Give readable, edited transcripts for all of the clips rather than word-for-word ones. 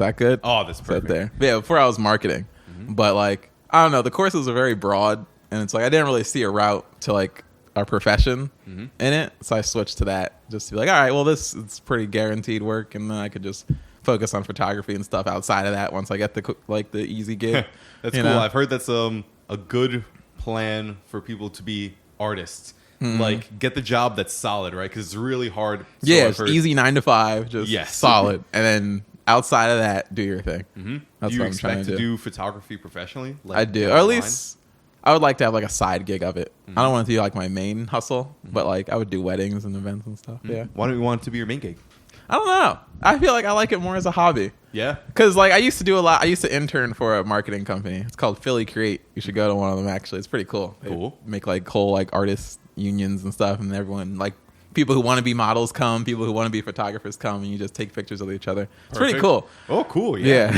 that good? Oh, that's perfect. There. Yeah, before I was marketing. But like, I don't know, the courses are very broad, and it's like I didn't really see a route to like our profession in it, so I switched to that just to be like, all right, well, this is pretty guaranteed work, and then I could just focus on photography and stuff outside of that once I get the easy gig. That's cool. I've heard that's a good plan for people to be artists. Like, get the job that's solid, right? Because it's really hard. So it's easy 9 to 5, just solid, and then outside of that, do your thing. That's do you what I'm expect trying to do. do photography professionally? Like, I do, or at least I would like to have like a side gig of it. I don't want to do like my main hustle, but like I would do weddings and events and stuff. Yeah. Why don't you want it to be your main gig? I don't know. I feel like I like it more as a hobby. Yeah. Because like I used to do a lot. I used to intern for a marketing company. It's called Philly Create. You should go to one of them. Actually, it's pretty cool. Cool. They make like whole like artist unions and stuff, and everyone like people who want to be models come, people who want to be photographers come, and you just take pictures of each other. It's pretty cool. Oh, cool. Yeah.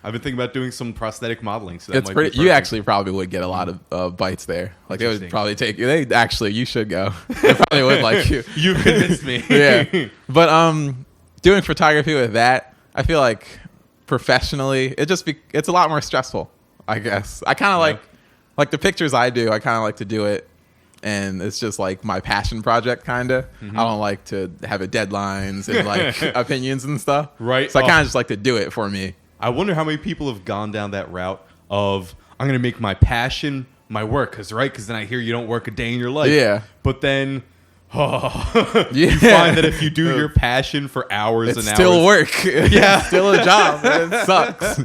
I've been thinking about doing some prosthetic modeling. So that It's might pretty. be You perfect. actually probably would get a lot of bites there. Like they would probably take you. They actually, you should go. They probably would like you. You convinced me. Yeah. But doing photography with that, I feel like professionally, it's a lot more stressful. I guess I kind of like the pictures I do. I kind of like to do it, and it's just like my passion project, kind of. I don't like to have deadlines and like opinions and stuff. Right. So I kind of just like to do it for me. I wonder how many people have gone down that route of I'm going to make my passion my work. Because then I hear you don't work a day in your life. Yeah. But then you find that if you do your passion for hours and hours. It's still work. Yeah. Still a job. It sucks.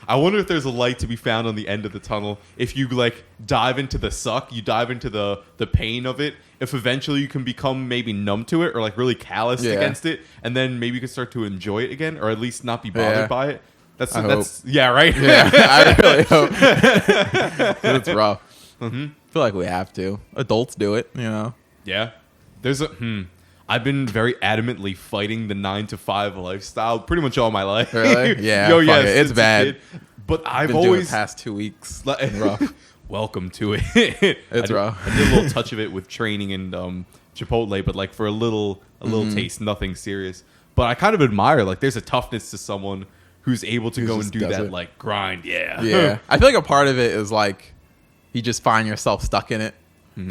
I wonder if there's a light to be found on the end of the tunnel. If you like dive into the suck, you dive into the pain of it. If eventually you can become maybe numb to it or like really calloused against it, and then maybe you can start to enjoy it again, or at least not be bothered by it. That's yeah, right. Yeah, I really hope. It's rough. I feel like we have to. Adults do it, you know. Yeah. There's I've been very adamantly fighting the 9-to-5 lifestyle pretty much all my life. Really? Yeah. Yo, yes, it's bad. But I've been always doing the past 2 weeks. Rough. Welcome to it. It's rough. I did a little touch of it with training and Chipotle, but like for a little taste, nothing serious. But I kind of admire like there's a toughness to someone who's able to go and do that like grind. Yeah. I feel like a part of it is like you just find yourself stuck in it,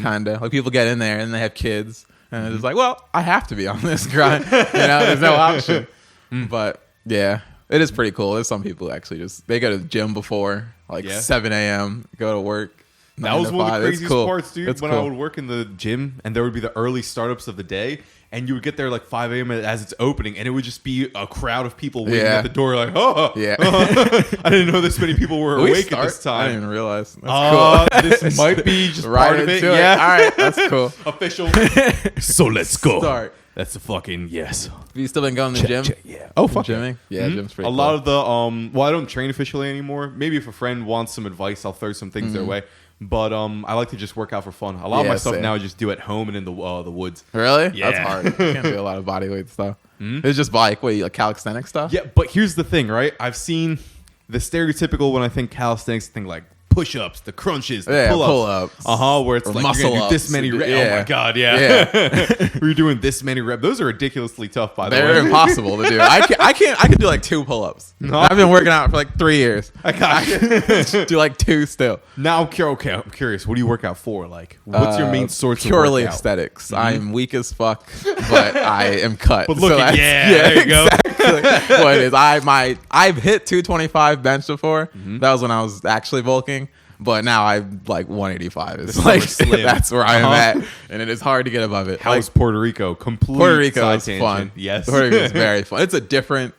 kind of. Like people get in there and they have kids. And it's just like, well, I have to be on this grind. There's no option. But yeah, it is pretty cool. There's some people who actually they go to the gym before, like 7 a.m., go to work. That was one of the craziest parts, dude. It's when cool. I would work in the gym and there would be the early startups of the day. And you would get there like 5 a.m. as it's opening, and it would just be a crowd of people waiting at the door, like, I didn't know this many people were awake at this time. I didn't even realize. That's cool. This might be just right part of it. Yeah. All right, that's cool. Official. So let's go. Start. That's the fucking yes. Have you still been going to the gym? Yeah. Oh, fuck. Gymming? Yeah, gym's pretty cool. A lot of the well, I don't train officially anymore. Maybe if a friend wants some advice, I'll throw some things their way. But I like to just work out for fun. A lot of my stuff now I just do at home and in the woods. Really? Yeah. That's hard. You can't do a lot of bodyweight stuff. It's just like calisthenics stuff? Yeah, but here's the thing, right? I've seen the stereotypical when I think calisthenics, thing like push-ups, the crunches, the pull-ups. Where it's like you're gonna do this many reps. Oh my god, we're doing this many reps. Those are ridiculously tough, by the way. They're impossible to do. I can do like 2 pull-ups. No. I've been working out for like 3 years. I can do like 2 still. Now I'm curious. What do you work out for? Like, what's your main source of workout? Purely aesthetics. I'm weak as fuck, but I am cut. But look, there you go. Exactly what it is. I've hit 225 bench before. That was when I was actually bulking. But now I'm like 185. It's like that's where I am at, and it is hard to get above it. How's Puerto Rico? Puerto Rico is fun. Yes, Puerto Rico is very fun. It's a different.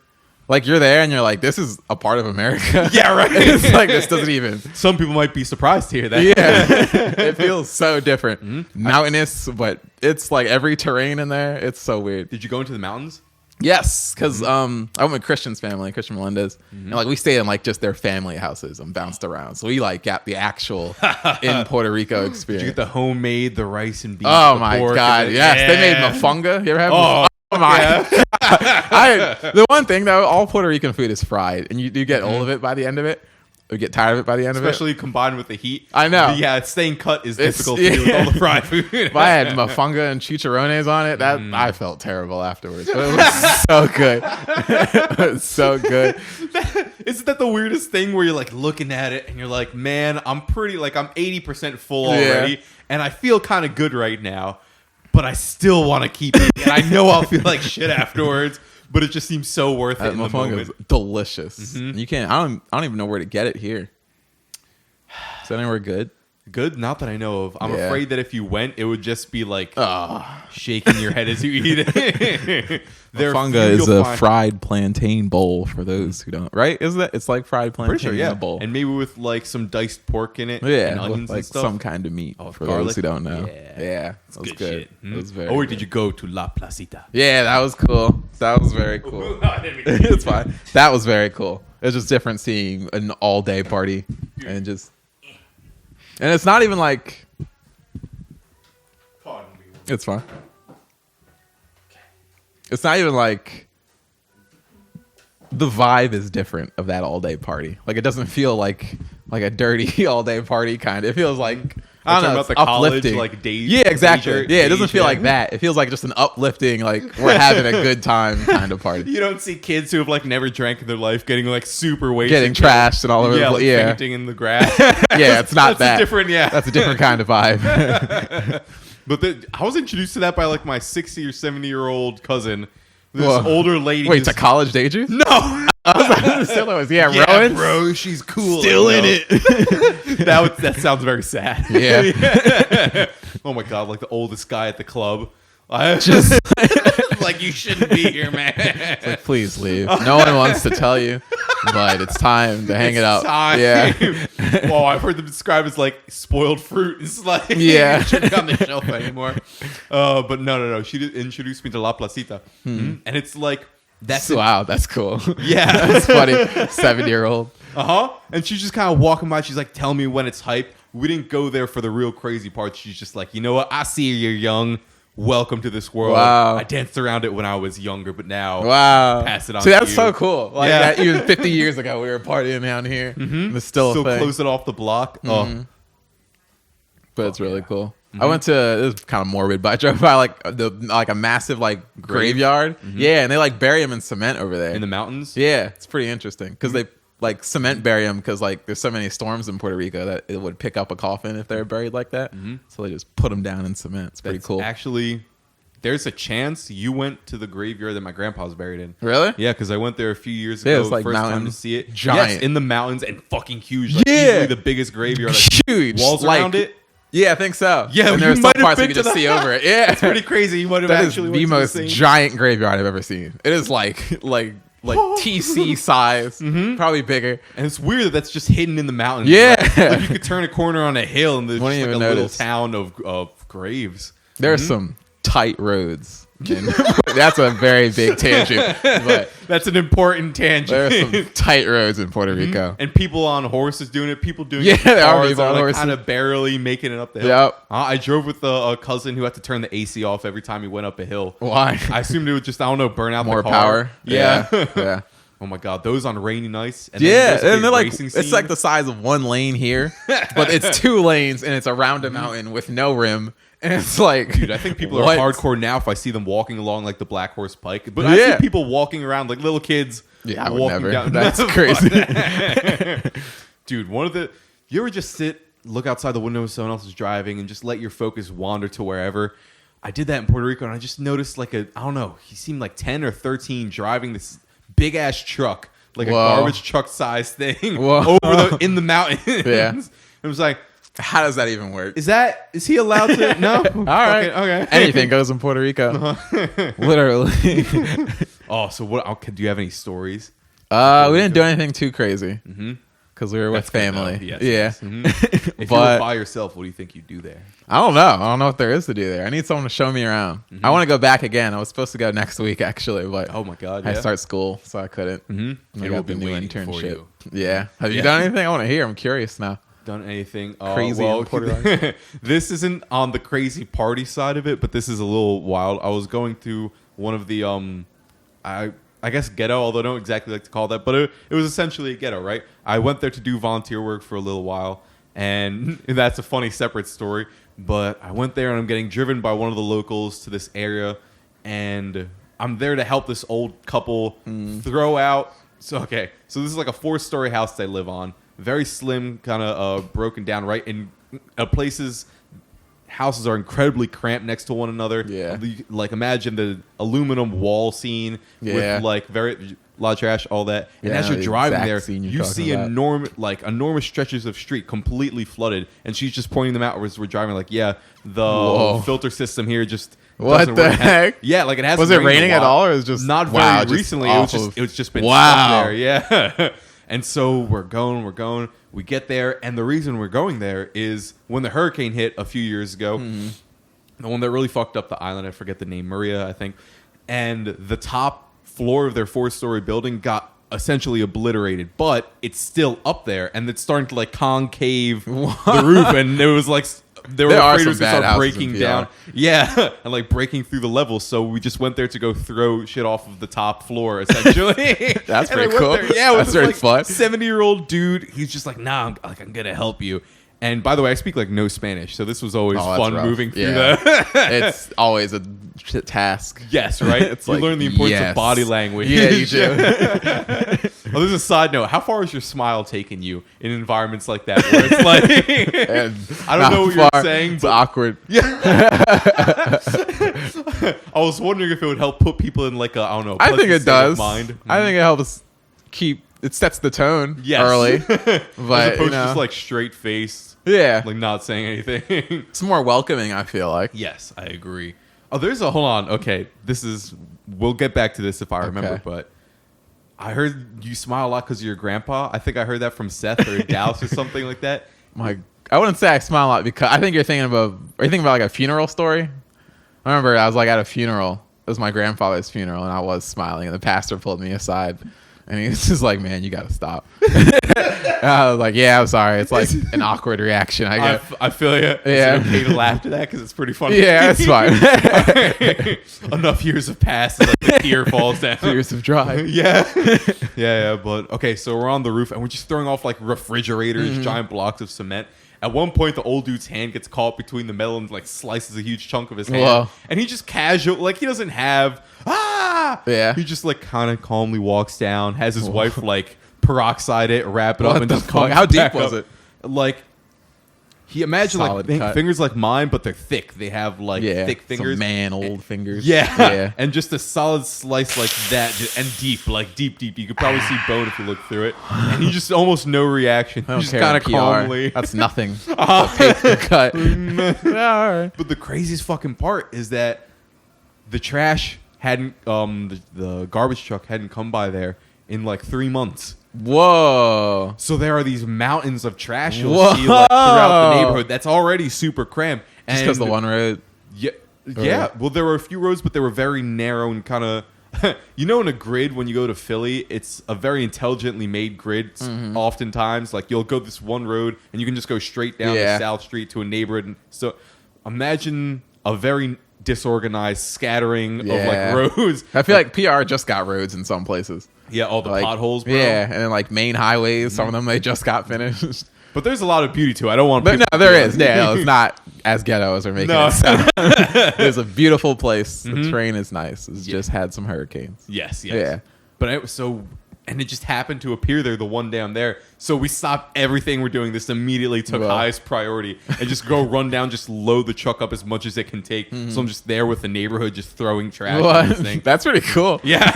Like you're there and you're like, this is a part of America. Yeah, right. It's like this doesn't even. Some people might be surprised to hear that. Yeah, it feels so different. Mountainous, but it's like every terrain in there. It's so weird. Did you go into the mountains? Yes, because I went with Christian's family, Christian Melendez, and like we stayed in like just their family houses and bounced around. So we like got the actual in Puerto Rico experience. Did you get the homemade, the rice and beef? Oh my god, yes, they made mofonga. You ever have? Oh my! The one thing though, all Puerto Rican food is fried, and you do get all of it by the end of it. would get tired of it by the end of it. Especially combined with the heat. I know. Yeah, staying cut is difficult to do with all the fried food. If I had mofonga and chicharrones on it, that I felt terrible afterwards. But it was so good. It was so good. Isn't that the weirdest thing where you're like looking at it and you're like, man, I'm 80% full already, and I feel kind of good right now, but I still want to keep it, and I know I'll feel like shit afterwards. But it just seems so worth it in the moment. Delicious. You can't. I don't even know where to get it here. Is that anywhere good? Good, not that I know of. I'm afraid that if you went, it would just be like shaking your head as you eat it. Mofonga is a fried plantain bowl for those who don't. Right? Isn't that? It's like fried plantain in a bowl, and maybe with like some diced pork in it. And onions like and stuff. Some kind of meat for garlic. those who don't know. Yeah, that was good. Shit. It was very. Or good. did you go to La Placita? Yeah, that was cool. That was very cool. It's fine. That was very cool. It was just different seeing an all-day party and just. And it's not even like. It's fine. It's not even like. The vibe is different of that all day party. Like it doesn't feel like a dirty all day party kind. It feels like I don't know, about the college like days. Yeah, exactly. Yeah, it doesn't feel like that. It feels like just an uplifting, like we're having a good time kind of party. You don't see kids who have like never drank in their life getting like super wasted, getting trashed and all over the place. Like fainting in the grass. Yeah, it's not that. That's a different kind of vibe. But I was introduced to that by like my 60 or 70-year-old cousin. This older lady. Wait, to college dated you? No. Rowan? Bro, she's cool. Still in it. That sounds very sad. Yeah. Oh my God, like the oldest guy at the club. I just like, you shouldn't be here, man. It's like, please leave. No one wants to tell you, but it's time to hang it up. Time. Yeah. Well, I've heard them described as like spoiled fruit. It's like, yeah, shouldn't be on the shelf anymore. But no. She did introduce me to La Placita, and it's like wow, that's cool. Yeah, that's funny. 7-year-old. And she's just kind of walking by. She's like, tell me when it's hype. We didn't go there for the real crazy part. She's just like, you know what? I see you're young. Welcome to this world. Wow. I danced around it when I was younger, but now pass it on. See, that's to so you. cool. Like that, even 50 years ago, we were partying down here. It's still a thing. Close it off the block. But it's really cool. I went to, it was kind of morbid, but I drove by like a massive like graveyard. Yeah, and they like bury them in cement over there in the mountains. Yeah, it's pretty interesting because they like cement bury them because like there's so many storms in Puerto Rico that it would pick up a coffin if they're buried like that. So they just put them down in cement. It's pretty cool. Actually, there's a chance you went to the graveyard that my grandpa was buried in. Really? Yeah, because I went there a few years ago. It's like first mountain, time to see it. giant, yes, in the mountains and fucking huge. Like, easily the biggest graveyard. Like, huge walls like, around it. Yeah, I think so. Yeah, and there's some parts you can just see over it. Yeah, it's pretty crazy. You might have that actually is the most giant graveyard I've ever seen. It is like TC size, probably bigger. And it's weird that that's just hidden in the mountains. Yeah, like you could turn a corner on a hill and there's just like a little town of graves. There are some tight roads. That's a very big tangent, but that's an important tangent. There are some tight roads in Puerto Rico, and people on horses doing it. People doing it. There are people on horses, kind of barely making it up the hill. Yep. I drove with a cousin who had to turn the AC off every time he went up a hill. Why? I assumed it would just burn out more the car. Power. Yeah. Yeah. Oh my God, those on rainy nights. And and they're like, it's like the size of one lane here, but it's 2 lanes and it's around a mountain with no rim. And it's like, dude, I think people are hardcore now if I see them walking along like the Black Horse Pike. But I see people walking around like little kids. Yeah, I would never. That's crazy. Dude, you ever just look outside the window when someone else is driving and just let your focus wander to wherever? I did that in Puerto Rico and I just noticed he seemed like 10 or 13 driving this big ass truck, like a garbage truck size thing in the mountains. Yeah. It was like, how does that even work? Is he allowed to? No. All right. Okay. Anything goes in Puerto Rico. Literally. Oh, so what? Do you have any stories? We didn't do anything too crazy because we were with family. Yes. If you were by yourself, what do you think you'd do there? I don't know. I don't know what there is to do there. I need someone to show me around. I want to go back again. I was supposed to go next week actually, but oh my God, I start school, so I couldn't. I got the new internship. Yeah. Have you done anything? I want to hear. I'm curious now. Done anything crazy in Puerto Rico? This isn't on the crazy party side of it, but this is a little wild. I was going through one of the I guess ghetto, although I don't exactly like to call that, but it was essentially a ghetto, right? I went there to do volunteer work for a little while, and that's a funny separate story. But I went there and I'm getting driven by one of the locals to this area, and I'm there to help this old couple throw out. So this is like a 4-story house they live on, very slim, kind of broken down, right? In houses are incredibly cramped next to one another. Yeah. Like imagine the aluminum wall scene with like very lot of trash, all that. And as you're driving there, you see enormous stretches of street completely flooded. And she's just pointing them out as we're driving, like, the filter system here just what the heck? Yeah, like it has. Was it raining at all, or is just not very recently? It was just been stuck there. Yeah. And so we're going. We get there, and the reason we're going there is when the hurricane hit a few years ago, the one that really fucked up the island. I forget the name, Maria, I think. And the top floor of their 4-story building got essentially obliterated, but it's still up there, and it's starting to like concave the roof, and it was like they were afraid it was going to start breaking down. Yeah, and like breaking through the levels. So we just went there to go throw shit off of the top floor, essentially. That's pretty cool. Yeah, that's very fun. 70-year-old dude. He's just like, nah, I'm gonna help you. And by the way, I speak like no Spanish, so this was always fun moving through that. It's always a task. Yes, right? It's you like, learn the importance of body language. Yeah, you do. Well, there's a side note. How far has your smile taken you in environments like that? Where it's like, I don't know what you're saying. It's awkward. Yeah. I was wondering if it would help put people in like a, I don't know. I think it does. Mind. I think it helps it sets the tone early. But, as opposed to just like straight faced. Yeah. Like not saying anything. It's more welcoming, I feel like. Yes, I agree. Oh, hold on. Okay. We'll get back to this if I remember, but I heard you smile a lot because of your grandpa. I think I heard that from Seth or Dallas or something like that. I wouldn't say I smile a lot because I think are you thinking about like a funeral story? I remember I was like at a funeral. It was my grandfather's funeral, and I was smiling, and the pastor pulled me aside. And he was just like, man, you got to stop. I was like, yeah, I'm sorry. It's like an awkward reaction, I guess. I feel you. Yeah. Is it okay to laugh at that? Because it's pretty funny. Yeah, it's fine. Enough years have passed and like, the tear falls down. Years have dried. Yeah. But, okay, so we're on the roof, and we're just throwing off like refrigerators, giant blocks of cement. At one point, the old dude's hand gets caught between the metal and like slices a huge chunk of his hand. Whoa. And he just casual, like he doesn't have, Yeah. He just like kind of calmly walks down, has his wife like peroxide it, wrap it up, and just comes How deep back was up. it? Like, he imagine Solid like cut. fingers like mine, but they're thick. They have like thick fingers. Some old fingers. Yeah. And just a solid slice like that, and deep. You could probably see bone if you look through it. And he just almost no reaction. I don't just care kind of PR. calmly. That's nothing. A paper cut. Yeah, all right. But the craziest fucking part is that the trash hadn't, the garbage truck hadn't come by there in like 3 months. Whoa. So there are these mountains of trash you'll see like, throughout the neighborhood that's already super cramped. Just because the one road. Yeah. Well, there were a few roads, but they were very narrow and kind of... in a grid, when you go to Philly, it's a very intelligently made grid. Oftentimes, like you'll go this one road and you can just go straight down the South Street to a neighborhood. And so imagine a very disorganized scattering of like roads. I feel like PR just got roads in some places. Yeah, all the like, potholes, bro. Yeah, and then like main highways, some of them they just got finished. But there's a lot of beauty to it. I don't want to... But no, there is. Yeah, it's not as ghetto as we're making it sound. It's a beautiful place. The terrain is nice. It's just had some hurricanes. Yes. Yeah. But it was so... And it just happened to appear there, the one down there. So we stopped everything we're doing. This immediately took highest priority. And just go run down, just load the truck up as much as it can take. So I'm just there with the neighborhood, just throwing trash. And everything. That's pretty cool. Yeah.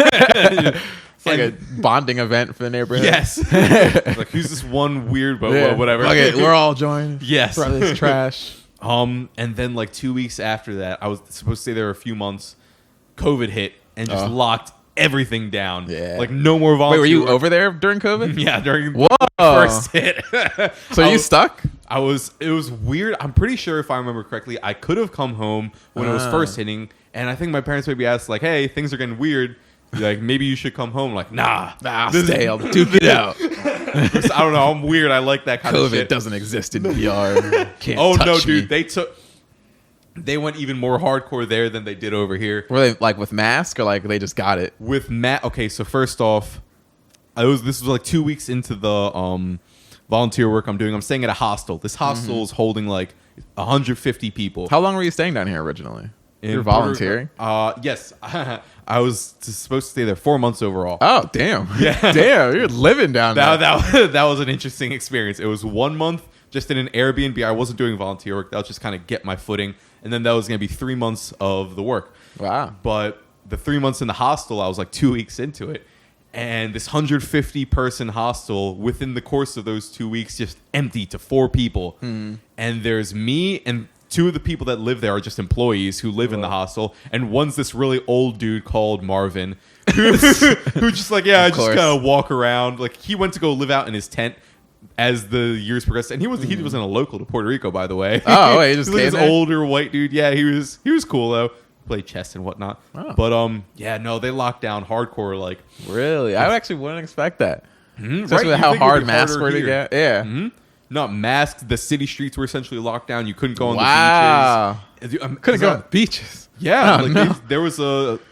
It's like a bonding event for the neighborhood. Yes. Like, who's this one weird, but whatever. Okay, we're all joined. Yes. For this trash. And then like 2 weeks after that, I was supposed to stay there a few months. COVID hit and just locked everything down. Yeah. Like no more volunteer. Wait, were you over there during COVID? Yeah, during the first hit. So you stuck? It was weird. I'm pretty sure if I remember correctly, I could have come home when it was first hitting. And I think my parents maybe asked like, hey, things are getting weird. Like, maybe you should come home. Like, nah, stay. I'll duke it out. I don't know. I'm weird. I like that kind of shit. COVID doesn't exist in VR. Can't no, touch dude. me. They went even more hardcore there than they did over here. Were they like with mask or like they just got it? With okay, so first off, this was like 2 weeks into the volunteer work I'm doing. I'm staying at a hostel. This hostel is holding like 150 people. How long were you staying down here originally? You're volunteering? Yes. I was supposed to stay there 4 months overall. Oh, damn. Yeah. Damn, you're living down there. That was an interesting experience. It was 1 month just in an Airbnb. I wasn't doing volunteer work. That was just kind of get my footing. And then that was going to be 3 months of the work. Wow. But the 3 months in the hostel, I was like 2 weeks into it. And this 150 person hostel within the course of those 2 weeks just emptied to 4 people. And there's me and 2 of the people that live there are just employees who live in the hostel. And one's this really old dude called Marvin who just like, I just kind of walk around. Like he went to go live out in his tent as the years progressed. And he wasn't a local to Puerto Rico, by the way. Oh, he just He's like came this there? older white dude. Yeah, he was cool though. Played chess and whatnot. Oh. But they locked down hardcore. Like really, I actually wouldn't expect that. Especially right? with how hard masks were to get. Yeah. Not masked. The city streets were essentially locked down. You couldn't go on the beaches. Couldn't go on the beaches. Yeah, there was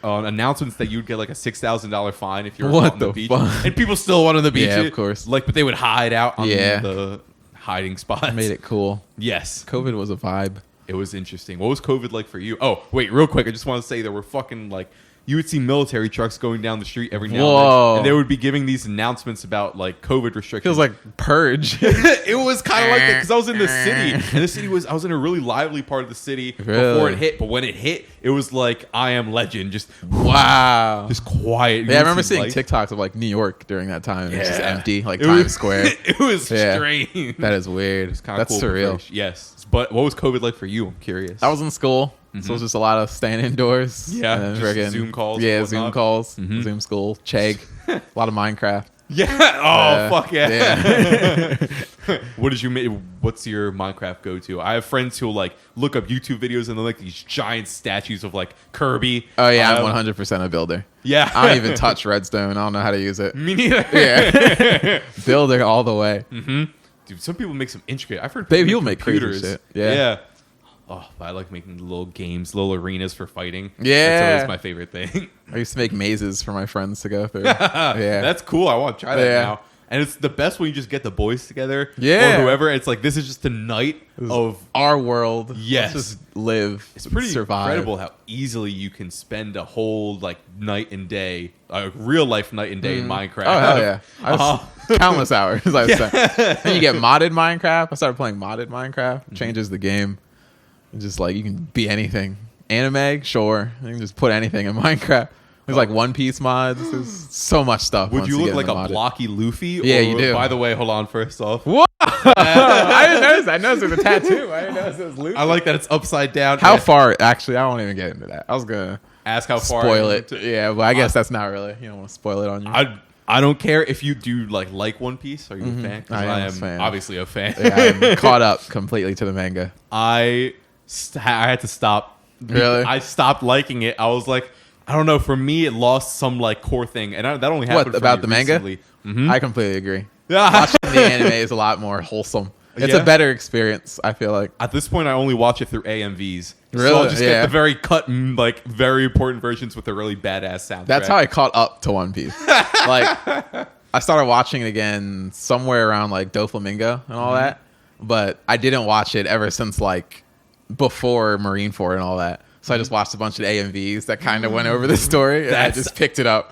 announcements that you'd get like a $6,000 fine if you were on the beach, and people still went on the beach. Yeah, of course. But they would hide out on the hiding spots. Made it cool. Yes, COVID was a vibe. It was interesting. What was COVID like for you? Oh, wait, real quick. I just want to say there were fucking like you would see military trucks going down the street every now and then, and they would be giving these announcements about like COVID restrictions. Feels like Purge. It was kind of like that because I was in the city, and the city I was in a really lively part of the city before it hit. But when it hit, it was like I Am Legend, just just quiet. Yeah, I remember seeing TikToks of like New York during that time. It's just empty, like Times Square. It was strange. That is weird. It's kind of That's cool, surreal. Yes, but what was COVID like for you? I'm curious. I was in school. So it was just a lot of staying indoors. Yeah, and just Zoom calls. Yeah, Zoom calls. Zoom school. Chegg. A lot of Minecraft. Yeah. Oh, fuck yeah. What did you make? What's your Minecraft go-to? I have friends who like look up YouTube videos and they're like these giant statues of like Kirby. Oh yeah, I'm 100% a builder. Yeah. I don't even touch redstone. I don't know how to use it. Me neither. Yeah. Builder all the way. Dude, some people make some intricate. I've heard people make crazy shit. Yeah. Oh, I like making little games, little arenas for fighting. Yeah. That's always my favorite thing. I used to make mazes for my friends to go through. Yeah. That's cool. I want to try that now. And it's the best when you just get the boys together. Yeah. Or whoever. It's like, this is just a night of our world. Yes. Let's just live. It's pretty survive. incredible how easily you can spend a whole like night and day, a real life night and day in Minecraft. Oh, hell yeah. Countless hours. I was saying. Then you get modded Minecraft. I started playing modded Minecraft. Changes the game. Just like you can be anything. Anime, sure. You can just put anything in Minecraft. There's like One Piece mods. There's so much stuff. Would you look like a blocky Luffy? Yeah, you do. By the way, hold on. First off, what? I didn't notice. I noticed it was a tattoo. I didn't notice it was Luffy. I like that it's upside down. How far? Actually, I won't even get into that. I was gonna ask how far. Spoil it. Yeah, but I guess that's not really. You don't want to spoil it on you. I don't care if you do like One Piece. Are you a fan? I am a fan. Obviously a fan. Yeah, I'm caught up completely to the manga. I had to stop. Really? I stopped liking it. I was like, I don't know. For me, it lost some like core thing, and that only happened. What about the manga? I completely agree. Watching the anime is a lot more wholesome. It's a better experience, I feel like. At this point, I only watch it through AMVs. Really? So I'll just get the very cut and like very important versions with a really badass soundtrack. That's how I caught up to One Piece. Like, I started watching it again somewhere around like Doflamingo and all that, but I didn't watch it ever since like before Marineford and all that. So I just watched a bunch of AMVs that kind of went over the story, and I just picked it up.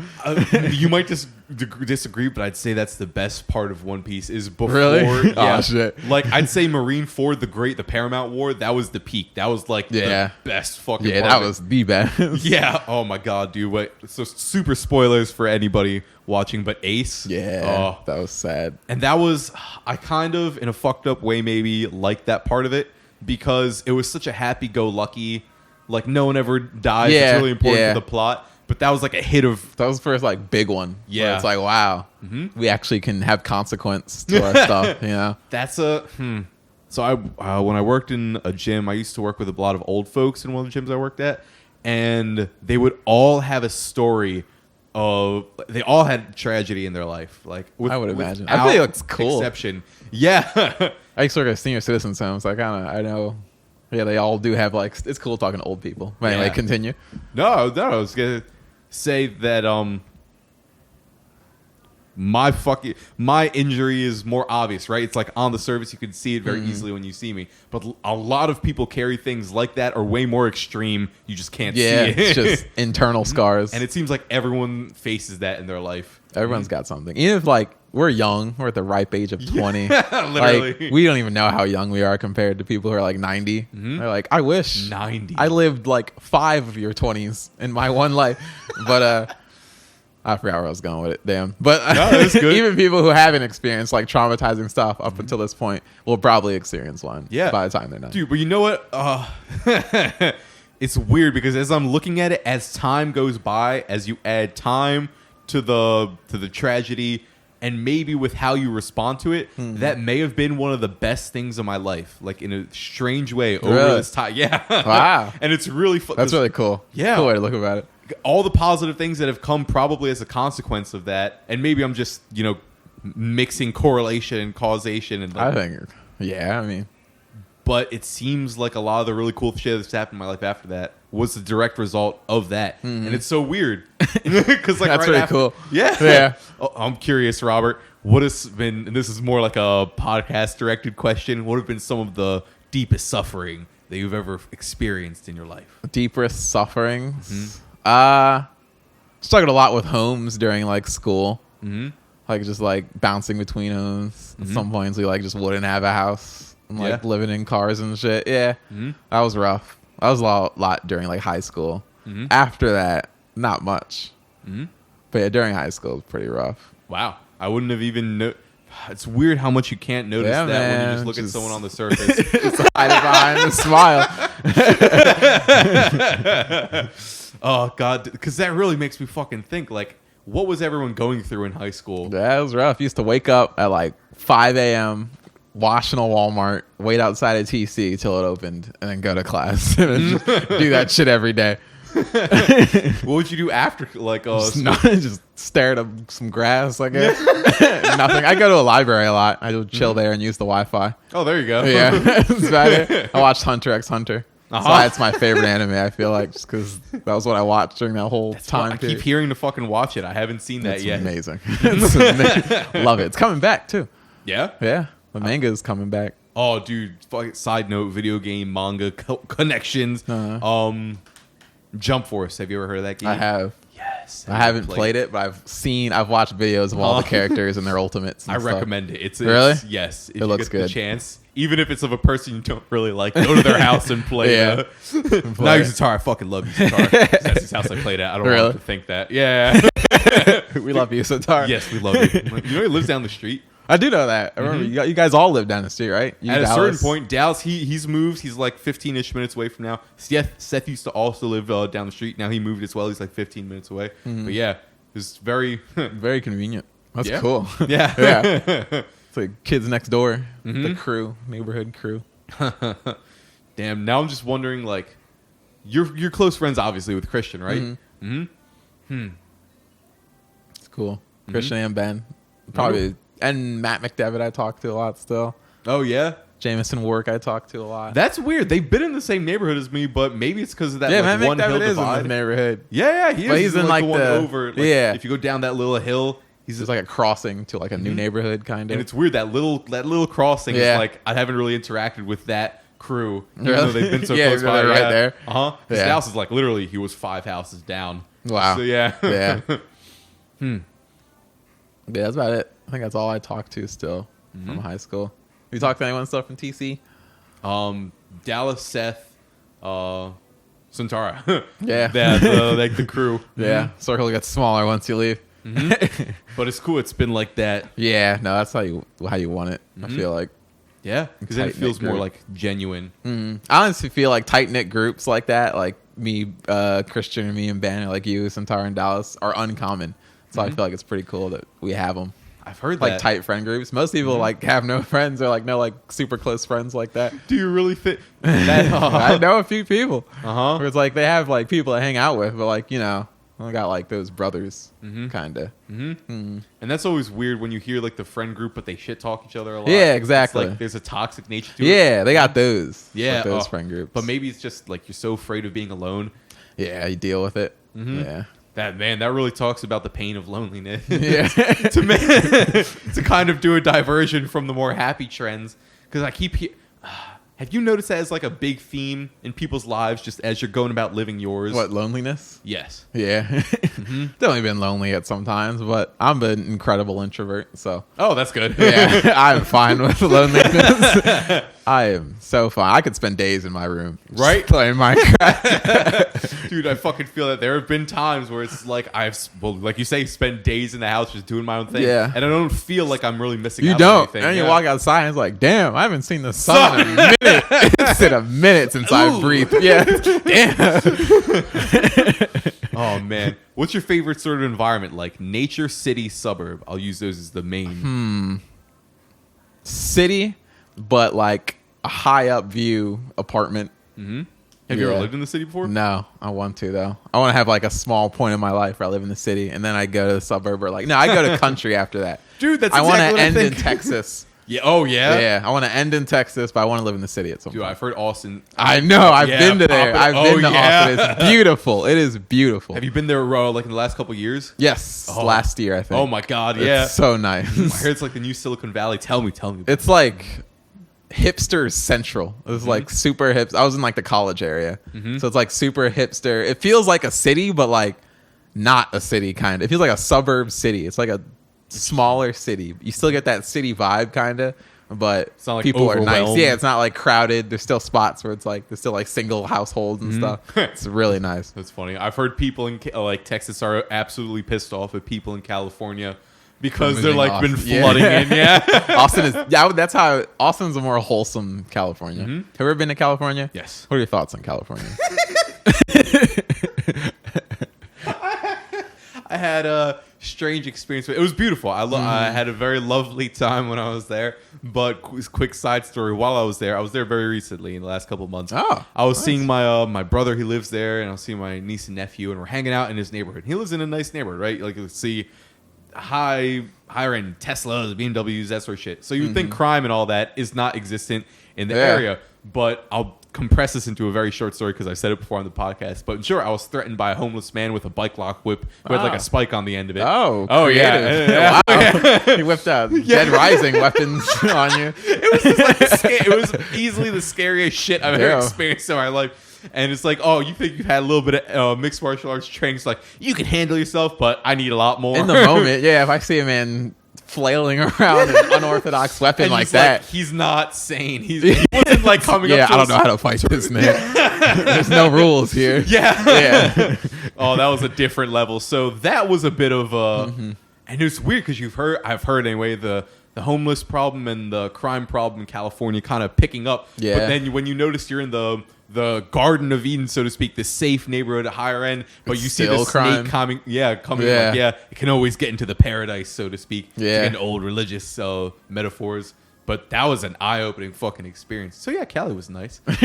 You might disagree, but I'd say that's the best part of One Piece is before. Really? Yeah, oh, shit. Like, I'd say Marineford, the Paramount War, that was the peak. That was like the best fucking part. Yeah, that was the best. Yeah. Oh, my God, dude. Wait. So super spoilers for anybody watching, but Ace. Yeah. That was sad. And that was, I kind of, in a fucked up way, maybe liked that part of it because it was such a happy-go-lucky. Like, no one ever dies. Yeah, it's really important for the plot. But that was like a hit of... That was the first, like, big one. Yeah. It's like, wow. We actually can have consequence to our stuff, you know? That's a... So when I worked in a gym, I used to work with a lot of old folks in one of the gyms I worked at. And they would all have a story of... They all had tragedy in their life. Like, I would imagine. I think it's cool. Exception. Yeah. I used to work at a senior citizens home, so I know Yeah, they all do have like it's cool talking to old people. But anyway, continue. No, I was gonna say that my injury is more obvious, right? It's like on the surface, you can see it very easily when you see me. But a lot of people carry things like that are way more extreme. You just can't see it. It's just internal scars. And it seems like everyone faces that in their life. Everyone's got something. Even if like we're young, we're at the ripe age of 20. Literally. Like, we don't even know how young we are compared to people who are like 90. They're like, I wish 90. I lived like 5 of your 20s in my one life. But I forgot where I was going with it. Damn. But that's good. even people who haven't experienced like traumatizing stuff up until this point will probably experience one by the time they're done. Dude, but you know what? It's weird because as I'm looking at it, as time goes by, as you add time to the tragedy, and maybe with how you respond to it, that may have been one of the best things of my life, like in a strange way over this time. Yeah. Wow. And it's really fun. That's really cool. Yeah. Cool way to look about it. All the positive things that have come probably as a consequence of that, and maybe I'm just mixing correlation and causation, and I think I mean, but it seems like a lot of the really cool shit that's happened in my life after that was the direct result of that. And it's so weird because like that's right really cool. Yeah. Oh, I'm curious, Robert, what has been, and this is more like a podcast directed question, what have been some of the deepest suffering that you've ever experienced in your life? Deepest sufferings. Struggled a lot with homes during like school. Like just like bouncing between homes. At some points we like just wouldn't have a house and like living in cars and shit. That was rough. That was a lot during like high school. After that, not much. But yeah, during high school it was pretty rough. Wow. I wouldn't have even it's weird how much you can't notice that when you just look at someone on the surface. Just hide it behind the smile. Oh God, because that really makes me fucking think. Like, what was everyone going through in high school? That was rough. Used to wake up at like 5 a.m., wash in a Walmart, wait outside of TC till it opened, and then go to class. And just do that shit every day. What would you do after? Like, just stare at some grass, I guess. Nothing. I go to a library a lot. I would chill there and use the Wi-Fi. Oh, there you go. Yeah, that's about it. I watched Hunter x Hunter. So that's my favorite anime, I feel like, just because that was what I watched during that whole time I period. keep hearing to fucking watch it. I haven't seen that yet. Amazing. Love it. It's coming back, too. Yeah? Yeah. The manga is coming back. Oh, dude. Side note, video game, manga connections. Jump Force. Have you ever heard of that game? I have. Yes. I haven't played it, but I've watched videos of all the characters and their ultimates. And recommend it. It's really? Yes. If it looks you get good. The chance, even if it's of a person you don't really like, go to their house and play. Yeah. Now you Zatar. I fucking love you, Zatar. That's his house I played at. I don't want him to think that. Yeah. We love you, Zatar. Yes, we love you. You know he lives down the street. I do know that. I remember you guys all live down the street, right? At a certain point, Dallas, he's moved. He's like 15-ish minutes away from now. Seth used to also live down the street. Now he moved as well. He's like 15 minutes away. But yeah, it's very... very convenient. That's cool. Yeah. It's like kids next door. The crew, neighborhood crew. Damn, now I'm just wondering, like, you're close friends, obviously, with Christian, right? It's cool. Christian and Ben. Probably... And Matt McDevitt I talk to a lot still. Oh, yeah? Jameson Work I talk to a lot. That's weird. They've been in the same neighborhood as me, but maybe it's because of that Matt one McDevitt hill is divide. in the neighborhood. Yeah, he is. But he's in like the one the over. Like, if you go down that little hill, he's just like a crossing to like a new neighborhood kind of. And it's weird that little crossing is like I haven't really interacted with that crew. Even though they've been so close by. Right there. His house is like literally he was 5 houses down. Wow. So yeah. Yeah. Yeah, that's about it. I think that's all I talk to still from high school. You talk to anyone still from TC? Dallas, Seth, Santara. Yeah. Like the crew. Yeah. Circle gets smaller once you leave. But it's cool. It's been like that. Yeah. No, that's how you want it. I feel like. Yeah. Because then it feels more like genuine. I honestly feel like tight knit groups like that, like me, Christian, and me and Ben, or like you, Santara, and Dallas, are uncommon. So I feel like it's pretty cool that we have them. I've heard like that. Tight friend groups. Most people like have no friends or like no like super close friends like that. Do you really think that? I know a few people. Where it's like they have like people to hang out with, but like I got like those brothers, kind of. And that's always weird when you hear like the friend group, but they shit talk each other a lot. Yeah, exactly. It's like there's a toxic nature to it. Yeah, they got those. Yeah, like those friend groups. But maybe it's just like you're so afraid of being alone. Yeah, you deal with it. Yeah. That really talks about the pain of loneliness. Yeah. to kind of do a diversion from the more happy trends, because I keep have you noticed that as like a big theme in people's lives, just as you're going about living yours? What, loneliness? Yes. Yeah. Definitely been lonely at some times, but I'm an incredible introvert, so. Oh, that's good. Yeah, I'm fine with loneliness. I am so fine. I could spend days in my room, right, playing Minecraft. Dude, I fucking feel that there have been times where it's like like you say, spend days in the house just doing my own thing. Yeah, and I don't feel like I'm really missing. You out don't. on anything. And you walk outside, and it's like, damn, I haven't seen the sun in a minute. It's been a minute since I breathed. Yeah, damn. Oh man, what's your favorite sort of environment? Like nature, city, suburb? I'll use those as the main. City, but like a high up view apartment. Have you ever lived in the city before? No, I want to though. I want to have like a small point in my life where I live in the city, and then I go to the suburb, or like I go to country after that. Dude, that's I exactly want what to I end think. in Texas. Yeah. Oh yeah. Yeah, I want to end in Texas, but I want to live in the city at some Dude, point. I've heard Austin. I know. I've been to there. I've been to Austin. It's beautiful. It is beautiful. Have you been there like in the last couple of years? Yes, last year I think. Oh my god, yeah. It's so nice. I heard it's like the new Silicon Valley. Tell me. It's like hipster central. It was like super hip. I was in like the college area, so it's like super hipster. It feels like a city, but like not a city kind of. It feels like a suburb city. It's like a smaller city. You still get that city vibe kind of, but it's not like people are nice. overwhelmed. Yeah, it's not like crowded. There's still spots where it's like there's still like single households and stuff. It's really nice. That's funny. I've heard people in like Texas are absolutely pissed off at people in California because they're like been flooding in. Yeah. Austin is. Yeah, that's how Austin's a more wholesome California. Have you ever been to California? Yes. What are your thoughts on California? I had a strange experience. It was beautiful. I had a very lovely time when I was there. But quick side story: while I was there very recently in the last couple of months. Oh, I was seeing my brother. He lives there, and I was seeing my niece and nephew, and we're hanging out in his neighborhood. He lives in a nice neighborhood, right? Like you see higher end Teslas, BMWs, that sort of shit. So you would think crime and all that is not existent in the area. But I'll compress this into a very short story because I said it before on the podcast. But sure, I was threatened by a homeless man with a bike lock whip who had like a spike on the end of it. Oh, yeah. Wow. He whipped out Dead Rising weapons on you. It was just like it was easily the scariest shit I've ever experienced in my life. And it's like, oh, you think you've had a little bit of mixed martial arts training? It's like, you can handle yourself, but I need a lot more. In the moment, yeah. If I see a man flailing around an unorthodox weapon like that, like, he's not sane. He wasn't like coming up to I don't know how to fight this man. There's no rules here. Yeah. Oh, that was a different level. So that was a bit of a... And it's weird because I've heard anyway, the homeless problem and the crime problem in California kind of picking up. Yeah. But then when you notice you're in the Garden of Eden, so to speak, the safe neighborhood at higher end, but you see the snake coming. Like, it can always get into the paradise, so to speak. Yeah. Into old religious metaphors. But that was an eye-opening fucking experience. So yeah, Cali was nice. I'm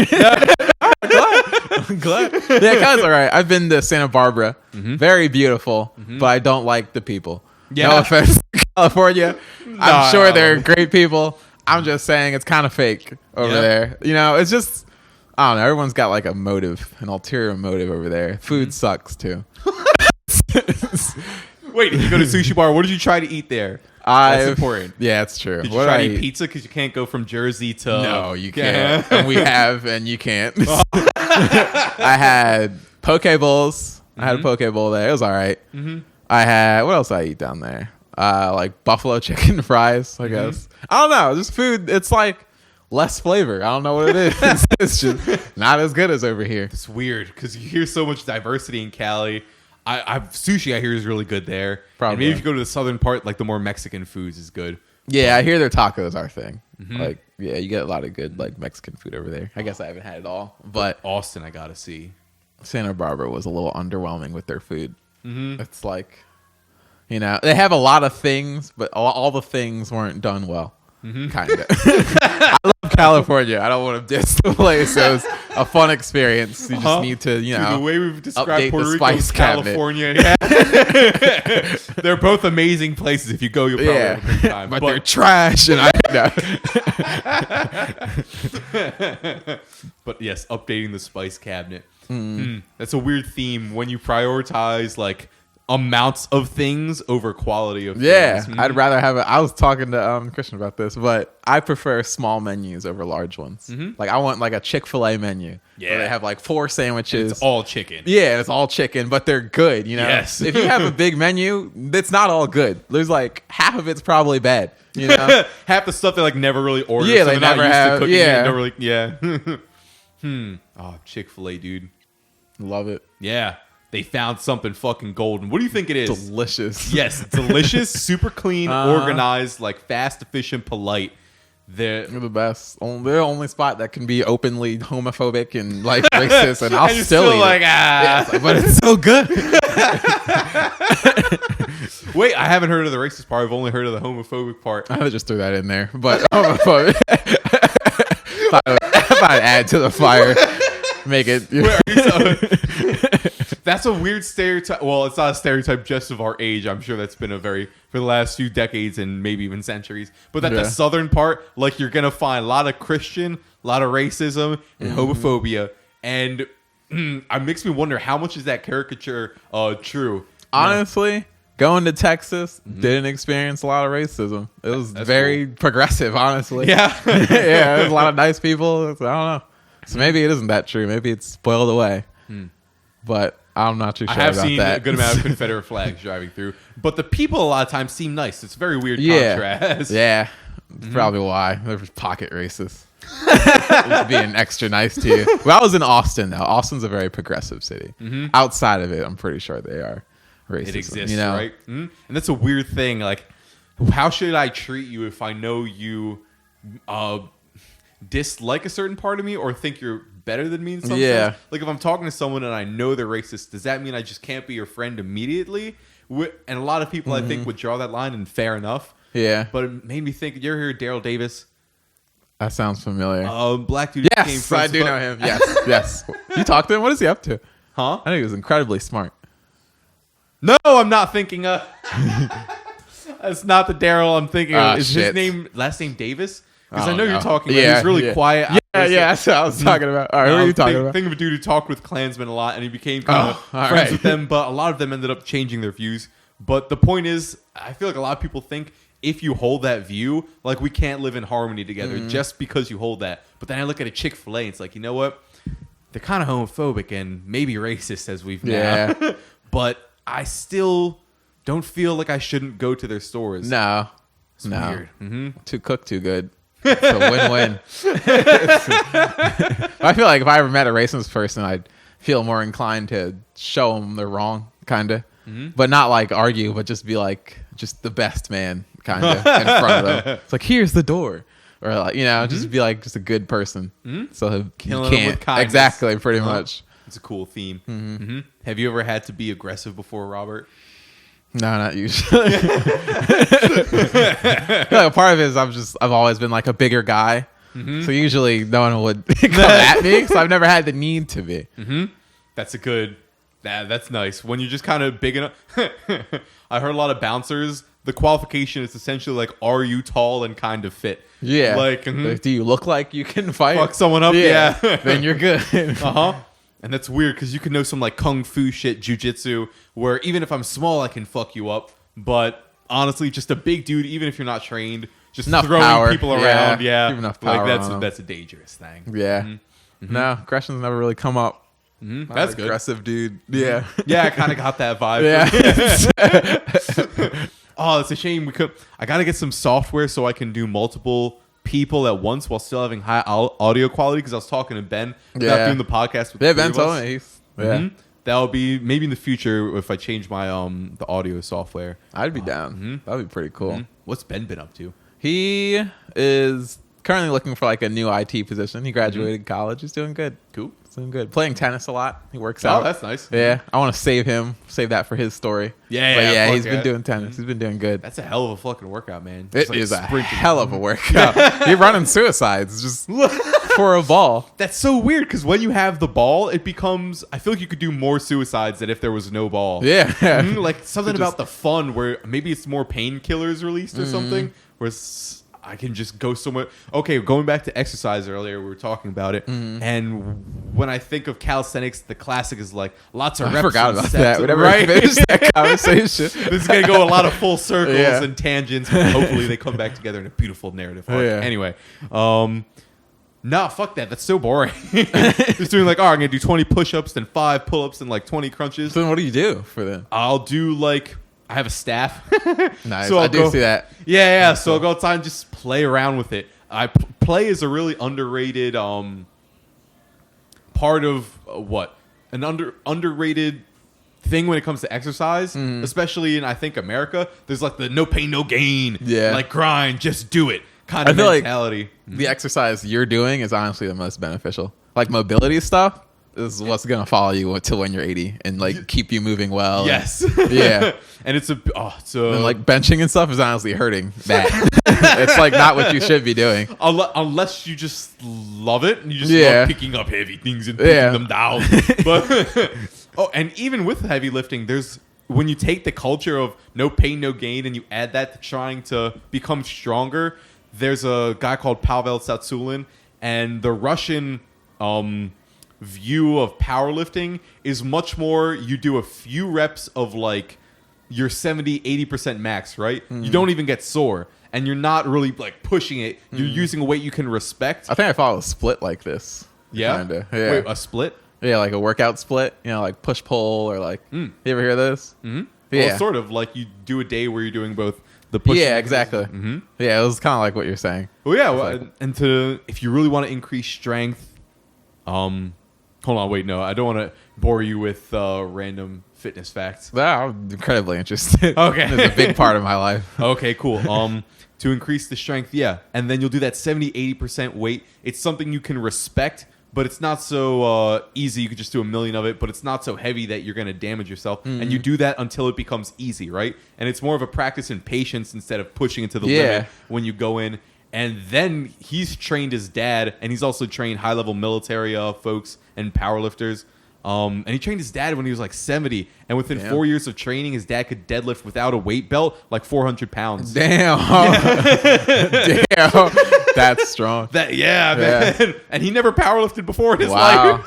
glad. Yeah, Cali's all right. I've been to Santa Barbara. Very beautiful, but I don't like the people. Yeah. No offense to California. I'm sure they're great people. I'm just saying it's kind of fake over there. You know, it's just... I don't know. Everyone's got like a motive, an ulterior motive over there. Food sucks too. Wait, if you go to sushi bar, what did you try to eat there? That's important. Yeah, it's true. Did you try to eat pizza? Because you can't go from Jersey to... No, you can't. And we have, and you can't. I had poke bowls. I had a poke bowl there. It was all right. I had... What else did I eat down there? Like buffalo chicken fries, I guess. I don't know. Just food. It's like... less flavor. I don't know what it is. It's just not as good as over here. It's weird because you hear so much diversity in Cali. Sushi I hear is really good there. Probably. And maybe if you go to the southern part, like the more Mexican foods is good. Yeah, I hear their tacos are thing. Like, yeah, you get a lot of good like Mexican food over there. I guess I haven't had it all, but Austin, I gotta see. Santa Barbara was a little underwhelming with their food. It's like, you know, they have a lot of things, but all the things weren't done well. Kind of. I love California. I don't want to diss the place. It was a fun experience. You just need to, Dude, the way we've described update Puerto the Rico spice and cabinet. California, they're both amazing places. If you go, you'll probably have a great time. But they're trash, and I know. But yes, updating the spice cabinet. That's a weird theme when you prioritize like amounts of things over quality of things. I'd rather have I was talking to Christian about this, but I prefer small menus over large ones. Like I want like a Chick-fil-A menu. Where they have like 4 sandwiches. It's all chicken. Yeah, it's all chicken, but they're good, you know? Yes. If you have a big menu, it's not all good. There's like half of it's probably bad, you know? Half the stuff they like never really order. Yeah, so they they're never not used have- to cooking yeah. it. Never really, Oh, Chick-fil-A, dude. Love it. Yeah. They found something fucking golden. What do you think it is? Delicious. Yes, delicious, super clean, organized, like fast, efficient, polite. They're the best. They're the only spot that can be openly homophobic and like racist, and I'll And still eat like, it. Yeah, it's like, but it's so good. Wait, I haven't heard of the racist part. I've only heard of the homophobic part. I just threw that in there, but homophobic. If I'd add to the fire, make it. That's a weird stereotype. Well, it's not a stereotype just of our age. I'm sure that's been for the last few decades and maybe even centuries. But that the southern part, like you're gonna find a lot of Christian, a lot of racism and homophobia, and it makes me wonder how much is that caricature true. Honestly, going to Texas didn't experience a lot of racism. It was very progressive, honestly. Yeah, yeah, there's a lot of nice people. I don't know. So maybe it isn't that true. Maybe it's spoiled away. But I'm not too sure I have about seen that. a good amount of Confederate flags driving through, but the people a lot of times seem nice. It's a very weird contrast. Yeah, that's probably why they're pocket racist. Just being extra nice to you. Well, I was in Austin though. Austin's a very progressive city. Outside of it, I'm pretty sure they are racist. It exists, you know? right? And that's a weird thing. Like, how should I treat you if I know you dislike a certain part of me or think you're better than me in some sense? Like, if I'm talking to someone and I know they're racist, does that mean I just can't be your friend immediately? And a lot of people, I think, would draw that line, and fair enough. Yeah. But it made me think, you ever hear Daryl Davis? That sounds familiar. Black dude. Yes, I do know him. Yes, yes. You talked to him? What is he up to? Huh? I think he was incredibly smart. No, I'm not thinking of. That's not the Daryl I'm thinking of. Is his last name Davis? Because I know you're talking about. He's really quiet. Yeah, that's what I was talking about. All right, who are you talking about? Think of a dude who talked with Klansmen a lot, and he became kind of friends with them, but a lot of them ended up changing their views. But the point is, I feel like a lot of people think if you hold that view, like we can't live in harmony together just because you hold that. But then I look at a Chick-fil-A, and it's like, you know what? They're kind of homophobic and maybe racist, as we've now. But I still don't feel like I shouldn't go to their stores. No. It's weird. Too cooked, too good. It's a win-win. I feel like if I ever met a racist person, I'd feel more inclined to show them they're wrong, kind of. But not like argue, but just be like, just the best man, kind of, in front of them. It's like, here's the door. Or like, you know, just be like, just a good person. So Killing them with kindness. Exactly, pretty much. It's a cool theme. Have you ever had to be aggressive before, Robert? No, not usually. I feel like a part of it is I've always been like a bigger guy. So usually no one would come at me. So I've never had the need to be. That's a good. That's nice. When you're just kind of big enough. I heard a lot of bouncers. The qualification is essentially like, are you tall and kind of fit? Yeah. Like, do you look like you can fight? Fuck someone up? Yeah. Then you're good. And that's weird because you can know some like kung fu shit, jujitsu, where even if I'm small, I can fuck you up. But honestly, just a big dude, even if you're not trained, just enough throwing power. people around, enough power like that's a dangerous thing. Yeah. No, aggression's never really come up. That's good. Aggressive dude. Yeah. Yeah, I kind of got that vibe. Yeah. Oh, it's a shame I got to get some software so I can do multiple people at once while still having high audio quality, because I was talking to Ben about doing the podcast with Ben told me. That would be maybe in the future if I change my the audio software. I'd be down. That'd be pretty cool. What's Ben been up to? He is currently looking for like a new IT position. He graduated college. He's doing good. Cool. It's doing good. Playing tennis a lot. He works out. Oh, that's nice. Yeah, I want to save that for his story. Yeah, he's been doing tennis. He's been doing good. That's a hell of a fucking workout, man. It is a hell of a workout. You're running suicides just for a ball. That's so weird because when you have the ball, it becomes. I feel like you could do more suicides than if there was no ball. Yeah, like something about the fun where maybe it's more painkillers released or something. Whereas I can just go somewhere. Okay, going back to exercise earlier, we were talking about it, and when I think of calisthenics, the classic is like lots of reps. I forgot and about sets, that. Whenever I finish that conversation, this is gonna go a lot of full circles and tangents, but hopefully they come back together in a beautiful narrative arc. Anyway, nah, fuck that. That's so boring. Just doing like, I'm gonna do 20 push-ups, then 5 pull-ups, and like 20 crunches. So then what do you do for them? I'll do like. I have a staff. Nice. So I do see that. Yeah. So I'll go outside and just play around with it. Play is a really underrated part of an underrated thing when it comes to exercise, especially in I think America. There's like the no pain no gain, like grind, just do it kind of mentality. Like the exercise you're doing is honestly the most beneficial. Like mobility stuff is what's gonna follow you until when you're 80 and like keep you moving well. Yes. Yeah. And it's and like benching and stuff is honestly hurting that. It's like not what you should be doing unless you just love it and you just love picking up heavy things and putting them down. But and even with heavy lifting, there's when you take the culture of no pain no gain and you add that to trying to become stronger. There's a guy called Pavel Tsatsouline, and the Russian view of powerlifting is much more you do a few reps of like your 70-80% max, right? You don't even get sore and you're not really like pushing it. You're using a weight you can respect. I think I follow a split like this. Kinda. Wait, a split? Yeah, like a workout split, like push pull or like you ever hear this? Well, sort of like you do a day where you're doing both the push. Yeah, exactly. Yeah, it was kind of like what you're saying. Well, yeah, and if you really want to increase strength, hold on, wait, no, I don't want to bore you with random fitness facts. I'm incredibly interested. Okay. It's a big part of my life. Okay, cool. To increase the strength, and then you'll do that 70-80% weight. It's something you can respect, but it's not so easy. You could just do a million of it, but it's not so heavy that you're going to damage yourself. And you do that until it becomes easy, right? And it's more of a practice in patience instead of pushing it to the limit when you go in. And then he's trained his dad, and he's also trained high-level military folks and powerlifters. And he trained his dad when he was like 70. And within 4 years of training, his dad could deadlift without a weight belt like 400 pounds. Damn. Damn. That's strong. Man. And he never powerlifted before in his life.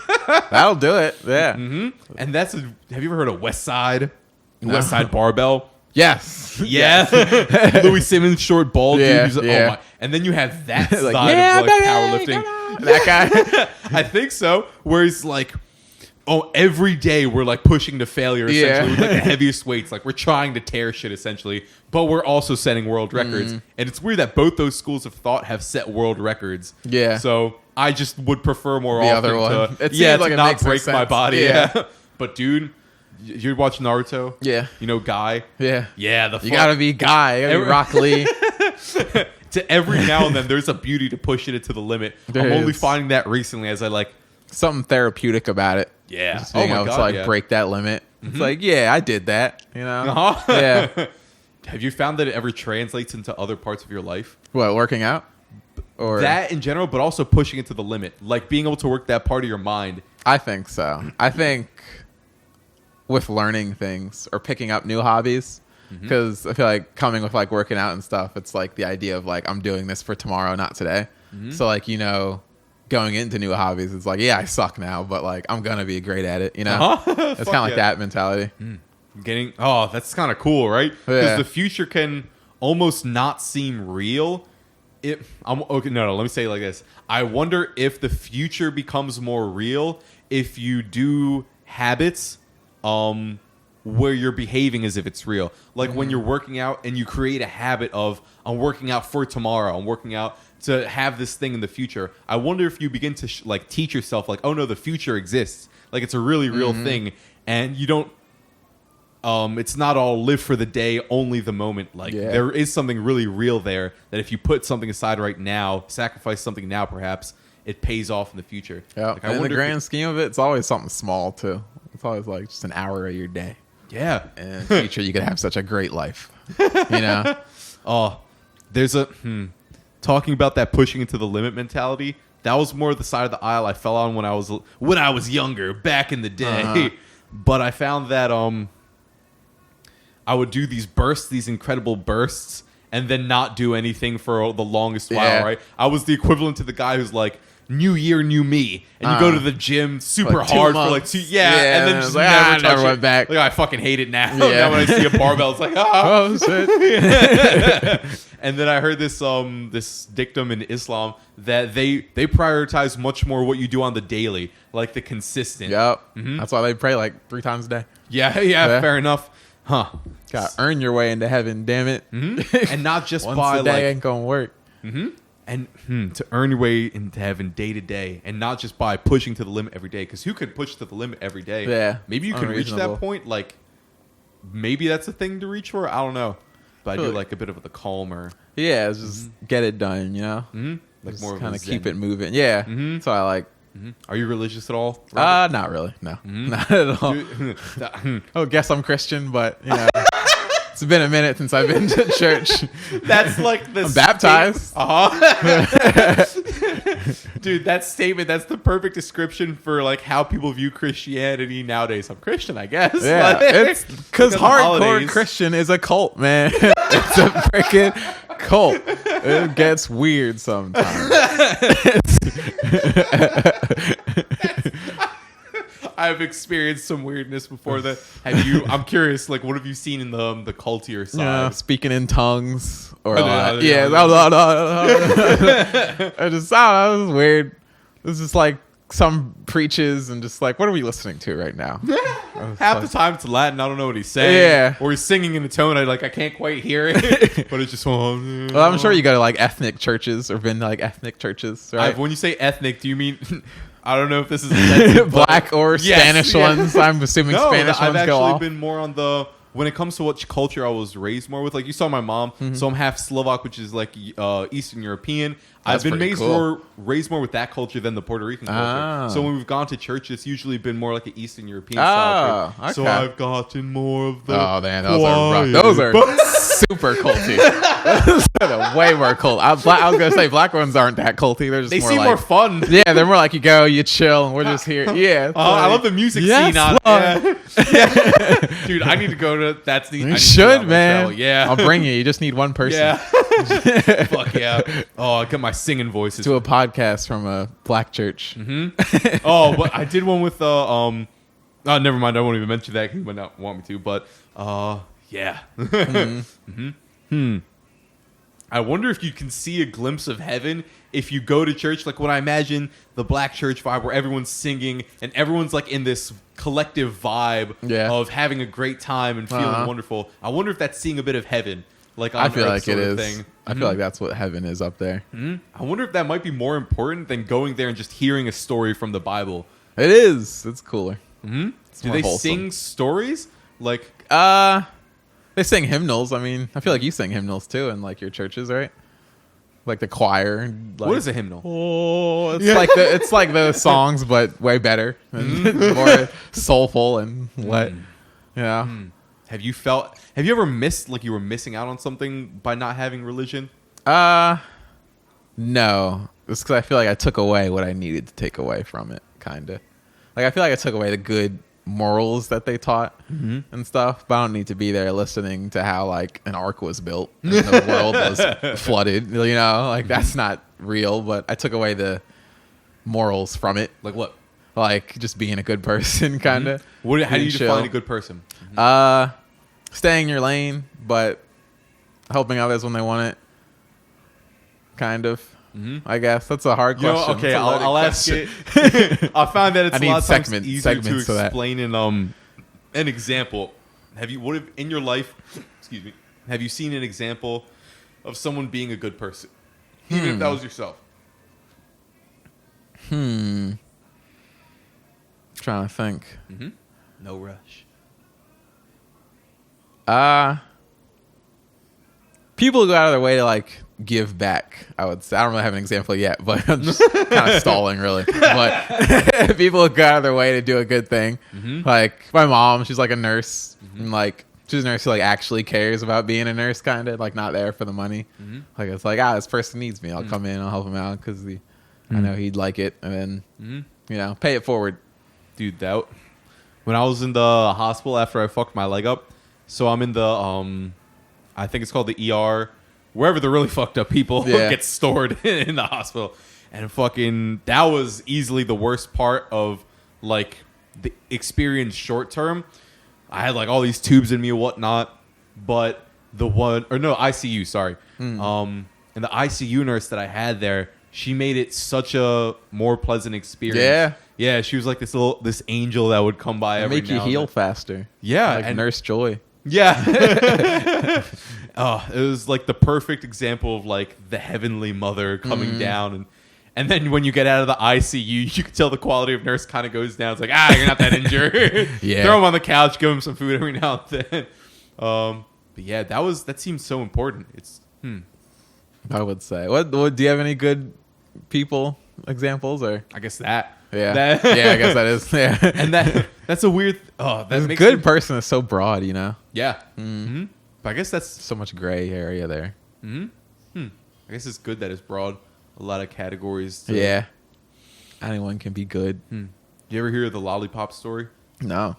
That'll do it. Yeah. And have you ever heard of West Side? No. West Side Barbell? Yes. Yeah. Louis Simmons, short, bald dude. He's like, oh my. And then you have that side of like powerlifting. That guy? I think so. Where he's like, every day we're like pushing to failure essentially with like the heaviest weights. Like we're trying to tear shit essentially, but we're also setting world records. And it's weird that both those schools of thought have set world records. Yeah. So I just would prefer more often other one. to not break my body. Yeah. But dude, you watch Naruto? Yeah. You know Guy? Yeah. Yeah. You gotta be Guy. You gotta be Rock Lee. To every now and then, there's a beauty to pushing it to the limit. I'm only finding that recently as I like something therapeutic about it. Yeah. Just being able to like break that limit. It's like, I did that. You know? Yeah. Have you found that it ever translates into other parts of your life? What, working out? Or that in general, but also pushing it to the limit. Like being able to work that part of your mind. I think so. I think with learning things or picking up new hobbies, because I feel like coming with like working out and stuff, it's like the idea of like I'm doing this for tomorrow, not today. So like, going into new hobbies, it's like, I suck now, but like I'm gonna be great at it. It's kind of like that mentality. That's kind of cool, right? Because the future can almost not seem real. Let me say it like this. I wonder if the future becomes more real if you do habits where you're behaving as if it's real. Like when you're working out and you create a habit of, I'm working out for tomorrow. I'm working out to have this thing in the future. I wonder if you begin to teach yourself like, oh no, the future exists. Like it's a really real thing. And you don't, it's not all live for the day, only the moment. Like there is something really real there that if you put something aside right now, sacrifice something now perhaps, it pays off in the future. Yeah, Like, and in the grand scheme of it, it's always something small too. It's always like just an hour of your day. Yeah. And in the future, you could have such a great life. You know? Oh, there's a talking about that pushing into the limit mentality. That was more the side of the aisle I fell on when I was younger, back in the day. But I found that I would do these bursts, these incredible bursts, and then not do anything for the longest while. Right? I was the equivalent to the guy who's like, new year, new me, and you go to the gym super like hard months. for like 2, and then just like, never touch never it. went back. Like I fucking hate it now. Yeah. Now when I see a barbell, it's like Oh shit! And then I heard this this dictum in Islam that they prioritize much more what you do on the daily, like the consistent. Yep. That's why they pray like 3 times a day. Yeah, fair enough. Huh. Gotta earn your way into heaven, damn it. And not just Once by a day like ain't gonna work. and to earn your way into heaven day to day, and not just by pushing to the limit every day. Because who could push to the limit every day? Yeah, maybe you can reach that point. Like maybe that's a thing to reach for. I don't know, but I do like a bit of the calmer. Yeah, it's just get it done. You know, Like just more kind of of keep it moving. Yeah, that's what I like. Are you religious at all, Robert? Not really. No, not at all. I guess I'm Christian, but you know. It's been a minute since I've been to church. That's like the I'm baptized. Dude, that statement, that's the perfect description for like how people view Christianity nowadays. I'm Christian, I guess. Yeah, Like, it's because hardcore holidays. Christian is a cult, man. It's a freaking cult. It gets weird sometimes. I've experienced some weirdness before that. Have you? I'm curious. Like, what have you seen in the cultier side? Yeah, speaking in tongues or I I just that was weird. It was just like some preaches and just like, what are we listening to right now? Half the time it's Latin. I don't know what he's saying. Yeah, or he's singing in a tone I can't quite hear it. But it's just. Well, I'm sure you go to like ethnic churches or been to like ethnic churches, right? When you say ethnic, do you mean? I don't know if this is black or Spanish ones. I'm assuming Spanish I've ones go actually off. been more on the when it comes to what culture I was raised more with. Like you saw my mom, so I'm half Slovak, which is like Eastern European. That's I've been pretty raised more with that culture than the Puerto Rican culture. So when we've gone to church, it's usually been more like an Eastern European style. Okay. So I've gotten more of the. Oh man, those are super culty. Those are way more cult. I was gonna say black ones aren't that culty. They're just They more seem like, more fun. Yeah, they're more like you go, you chill, and we're just here. Yeah, I love the music scene on it. Dude, I need to go to You should, man. Yeah, I'll bring you. You just need one person. Yeah. Fuck yeah. Oh, I got my singing voices. To a podcast from a black church. Oh, but I did one with oh, never mind. I won't even mention that. He might not want me to, but yeah. I wonder if you can see a glimpse of heaven if you go to church. Like when I imagine the black church vibe where everyone's singing and everyone's like in this collective vibe of having a great time and feeling wonderful. I wonder if that's seeing a bit of heaven. Like on I feel Earth like it sort of is. thing. I feel like that's what heaven is up there. I wonder if that might be more important than going there and just hearing a story from the Bible. It is. It's cooler. Do they sing stories? Like, they sing hymnals. I mean, I feel like you sing hymnals too in like your churches, right? Like the choir. Like, what is a hymnal? Oh, it's like the songs, but way better and more soulful and what. Yeah. Have you ever missed like you were missing out on something by not having religion? No. It's because I feel like I took away what I needed to take away from it, kind of. Like I feel like I took away the good morals that they taught and stuff, but I don't need to be there listening to how like an ark was built and the world was flooded. You know, like that's not real. But I took away the morals from it. Like what? Like just being a good person, kind of. How do you define a good person? Staying in your lane, but helping others when they want it. Kind of. I guess that's a hard question. Okay, I'll ask it. I found that it's a lot of times easier to explain in an example. In your life? Excuse me. Have you seen an example of someone being a good person, even if that was yourself? Trying to think. No rush. people go out of their way to like give back. I would say I don't really have an example yet, but I'm just kind of stalling really. But people go out of their way to do a good thing. Like my mom, she's like a nurse, and like she's a nurse who like actually cares about being a nurse, kind of like not there for the money. Like it's like this person needs me. I'll come in, I'll help him out because I know he'd like it, and then you know, pay it forward. Dude, that when I was in the hospital after I fucked my leg up, so I'm in the I think it's called the ER, wherever the really fucked up people get stored in the hospital, and fucking that was easily the worst part of like the experience short term. I had like all these tubes in me and whatnot, but the one or no ICU, sorry, and the ICU nurse that I had there, she made it such a more pleasant experience. Yeah, she was like this angel that would come by every make you now and heal then. faster. Yeah, like and Nurse Joy. Yeah. It was like the perfect example of like the heavenly mother coming down, and then when you get out of the ICU, you can tell the quality of nurse kind of goes down. It's like, you're not that injured. Yeah. Throw him on the couch, give him some food every now and then. But yeah, that seems so important. It's I would say. What do you have any good people examples or? I guess that. Yeah. Yeah, I guess that is. Yeah. And that's a weird. That makes good person is so broad, you know. Yeah. But I guess that's so much gray area there. I guess it's good that it's broad. A lot of categories. Yeah. Anyone can be good. You ever hear of the lollipop story? No.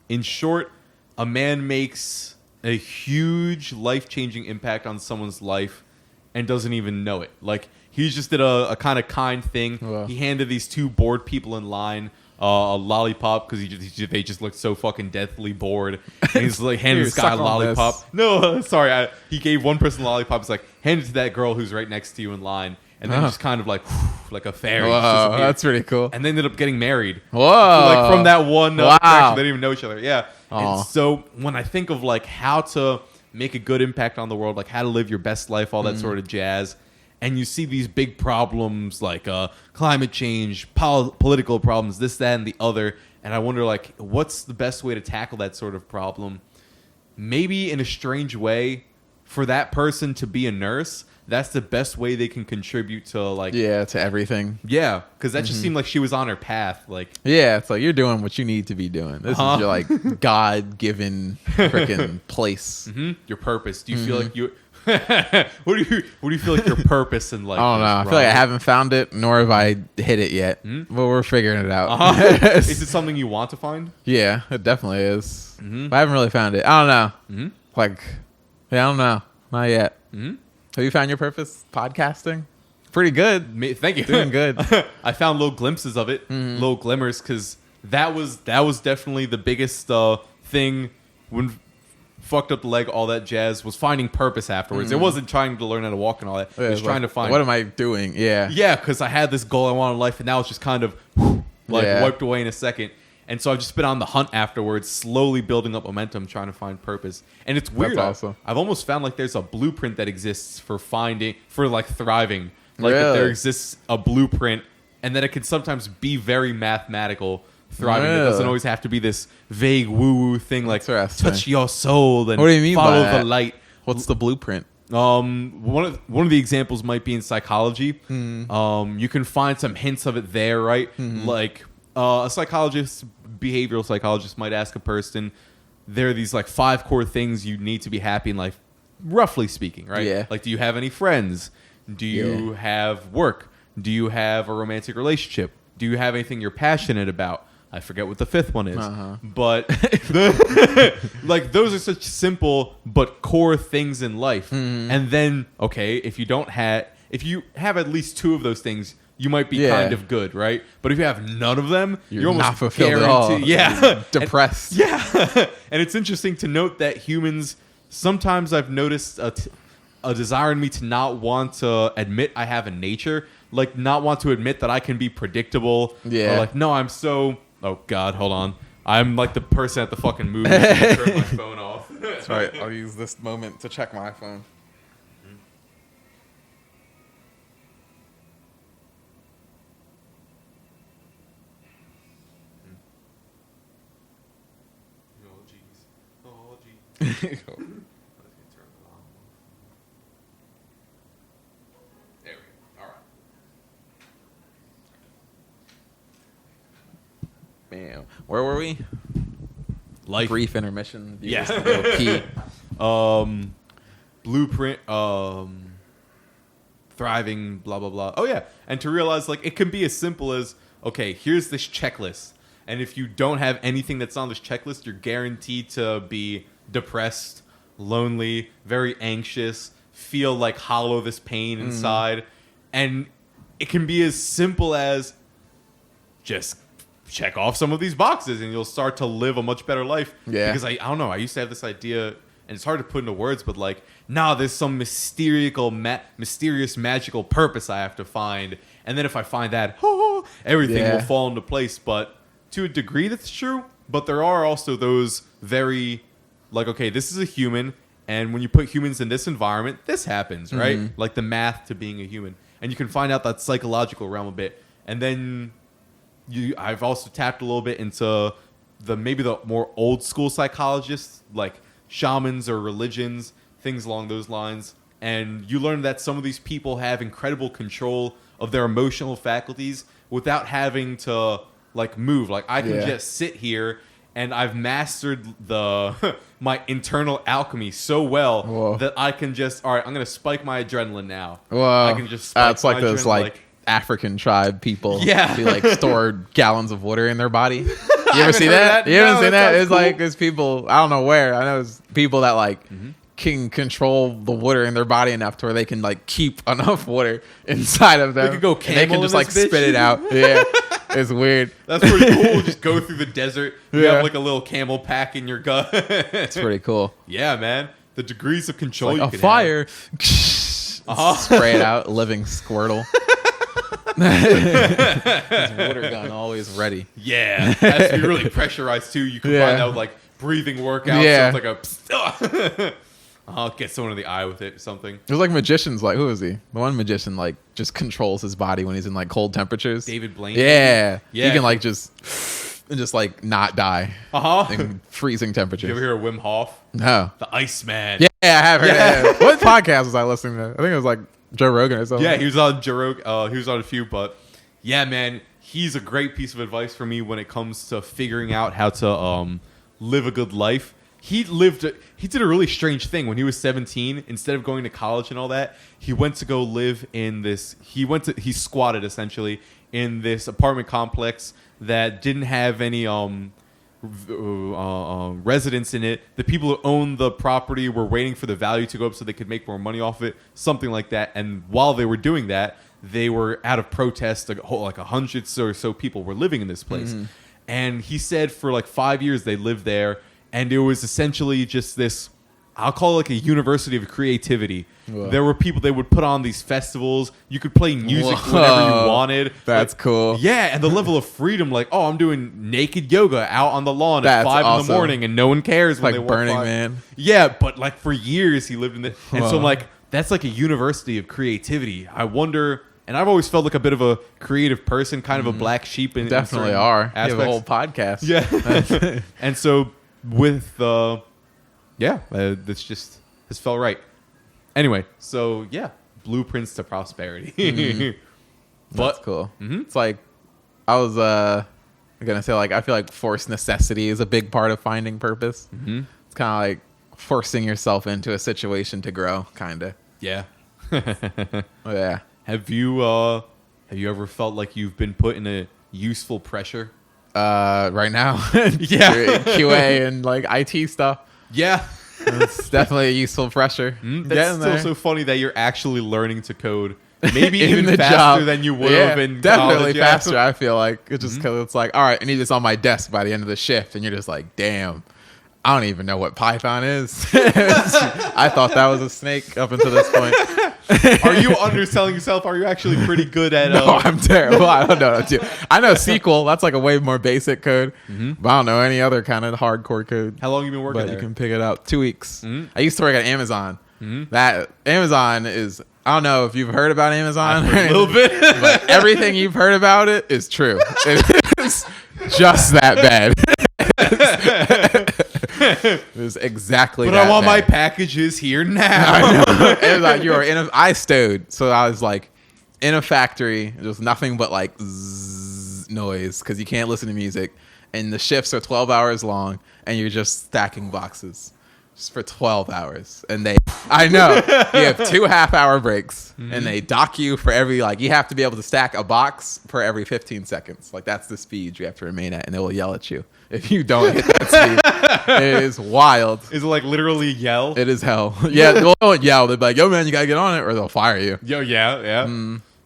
In short, a man makes a huge life-changing impact on someone's life and doesn't even know it. Like, he just did a kind of kind thing. Wow. He handed these two bored people in line a lollipop because they just looked so fucking deathly bored. And he's like, handed this guy a lollipop. No, sorry. He gave one person a lollipop. He's like, hand it to that girl who's right next to you in line. And then just kind of like a fairy. Whoa, that's pretty cool. And they ended up getting married. Whoa. So like from that one interaction, they didn't even know each other. Yeah. Aw. And so when I think of like how to make a good impact on the world, like how to live your best life, all that sort of jazz, and you see these big problems like climate change, political problems, this, that, and the other, and I wonder like what's the best way to tackle that sort of problem? Maybe in a strange way, for that person to be a nurse, that's the best way they can contribute to like to everything. Yeah, because that just seemed like she was on her path. Like it's like you're doing what you need to be doing. This is your like God-given freaking place. Your purpose. Do you feel like you? What do you feel like your purpose in life? I don't know. I feel like I haven't found it, nor have I hit it yet. But we're figuring it out. Is it something you want to find? Yeah, it definitely is. But I haven't really found it. I don't know. Like, I don't know. Not yet. Have you found your purpose? Podcasting? Pretty good. Thank you. Doing good. I found little glimpses of it, little glimmers, because that was definitely the biggest thing when fucked up the leg, all that jazz, was finding purpose afterwards. It wasn't trying to learn how to walk and all that. It was trying to find what am I doing? Yeah, because I had this goal I wanted in life, and now it's just kind of wiped away in a second. And so I've just been on the hunt afterwards, slowly building up momentum, trying to find purpose. And it's weird. That's awesome. I've almost found like there's a blueprint that exists for like thriving. Like Really? that there exists a blueprint, and that it can sometimes be very mathematical. Thriving. It doesn't always have to be this vague woo-woo thing like touch your soul and what do you mean follow by the light. What's the blueprint? One of the examples might be in psychology. You can find some hints of it there, right? Like a psychologist, behavioral psychologist might ask a person, there are these like 5 core things you need to be happy in life, roughly speaking, right? Yeah. Like, do you have any friends? Do you have work? Do you have a romantic relationship? Do you have anything you're passionate about? I forget what the 5th one is, but like those are such simple but core things in life. And then, okay, if you have at least 2 of those things, you might be kind of good, right? But if you have none of them, you're almost not fulfilled at all. Yeah, Depressed. And it's interesting to note that humans, sometimes I've noticed a desire in me to not want to admit I have a nature, like not want to admit that I can be predictable. Or like, no, I'm so. Oh God, hold on. I'm like the person at the fucking movie. Turn my phone off. That's right. I'll use this moment to check my phone. Oh jeez. Where were we? Life. Brief intermission. Yeah. Key. Blueprint. Thriving. Blah blah blah. Oh yeah, and to realize like it can be as simple as, okay, here's this checklist, and if you don't have anything that's on this checklist, you're guaranteed to be depressed, lonely, very anxious, feel like hollow this pain inside, and it can be as simple as just check off some of these boxes and you'll start to live a much better life. Yeah. Because I don't know, I used to have this idea, and it's hard to put into words, but like, nah, there's some mysterious magical purpose I have to find, and then if I find that, everything will fall into place. But to a degree that's true, but there are also those very like, okay, this is a human, and when you put humans in this environment, this happens, right? Like the math to being a human, and you can find out that psychological realm a bit. And then I've also tapped a little bit into maybe the more old school psychologists, like shamans or religions, things along those lines. And you learn that some of these people have incredible control of their emotional faculties without having to like move. Like I can just sit here, and I've mastered my internal alchemy so well that I can just, all right, I'm going to spike my adrenaline now. Whoa. I can just spike it's like my those adrenaline, like African tribe people who like store gallons of water in their body. You ever see that? You haven't seen that? It's cool. Like there's people, I don't know where. I know it's people that like can control the water in their body enough to where they can like keep enough water inside of them. They can go camel, and they can just like spit it out. Yeah. It's weird. That's pretty cool. Just go through the desert. You have like a little camel pack in your gut. It's pretty cool. Yeah, man. The degrees of control like you a can fire. Spray it out. Living Squirtle. His water gun always ready. Yeah. It has to be really pressurized too. You can find out like breathing workouts. Yeah. So it's like I'll get someone in the eye with it or something. There's like magicians, like, who is he? The one magician, like, just controls his body when he's in, like, cold temperatures. David Blaine? Yeah. He can, like, just like, not die. In freezing temperatures. Did you ever hear of Wim Hof? No. The Iceman. Yeah, I have heard that. What podcast was I listening to? I think it was, like, Joe Rogan or something. Yeah, he was on Joe Rogan. He was on a few, but, yeah, man, he's a great piece of advice for me when it comes to figuring out how to live a good life. He did a really strange thing when he was 17. Instead of going to college and all that, he went to go live in this. He squatted essentially in this apartment complex that didn't have any residents in it. The people who owned the property were waiting for the value to go up so they could make more money off it, something like that. And while they were doing that, they were out of protest. Like 100 or so people were living in this place. And he said for like 5 years they lived there. And it was essentially just this, I'll call it like a university of creativity. Whoa. There were people, they would put on these festivals. You could play music whenever you wanted. That's cool. Yeah, and the level of freedom, like, oh, I'm doing naked yoga out on the lawn at 5 in the morning, and no one cares when they walk by. Burning Man. Yeah, but like for years he lived in it. And so I'm like, that's like a university of creativity. I wonder... And I've always felt like a bit of a creative person, kind of a black sheep. Definitely are. You have a whole podcast. Yeah. And so... with that's just this felt right. Anyway, so yeah, blueprints to prosperity. That's cool. It's like I was gonna say, like, I feel like forced necessity is a big part of finding purpose. It's kind of like forcing yourself into a situation to grow, kind of. Yeah. Yeah. Have you ever felt like you've been put in a useful pressure? Right now. Yeah. QA and like IT stuff. Yeah. It's definitely a useful pressure. That's still so funny that you're actually learning to code. Maybe even faster than you would have in definitely college. Faster, I feel like. It's just because it's like, all right, I need this on my desk by the end of the shift. And you're just like, damn, I don't even know what Python is. I thought that was a snake up until this point. Are you underselling yourself? Are you actually pretty good at... No, I'm terrible. I don't know. I know SQL. That's like a way more basic code. But I don't know any other kind of hardcore code. How long have you been working there? You can pick it up. 2 weeks. I used to work at Amazon. That Amazon is... I don't know if you've heard about Amazon. A little bit. But everything you've heard about it is true. It is just that bad. It was exactly but that I want bad. my packages here now. I know. It was like I stowed. So I was like in a factory. It was nothing but like zzz noise because you can't listen to music. and the shifts are 12 hours long, and you're just stacking boxes just for 12 hours. And I know, you have 2 half-hour breaks, and they dock you for every, like, you have to be able to stack a box per every 15 seconds. Like, that's the speed you have to remain at, and they will yell at you if you don't hit that speed. It is wild. Is it like literally yell? It is hell. Yeah, they won't yell. They'll be like, yo, man, you got to get on it, or they'll fire you. Yo, yeah.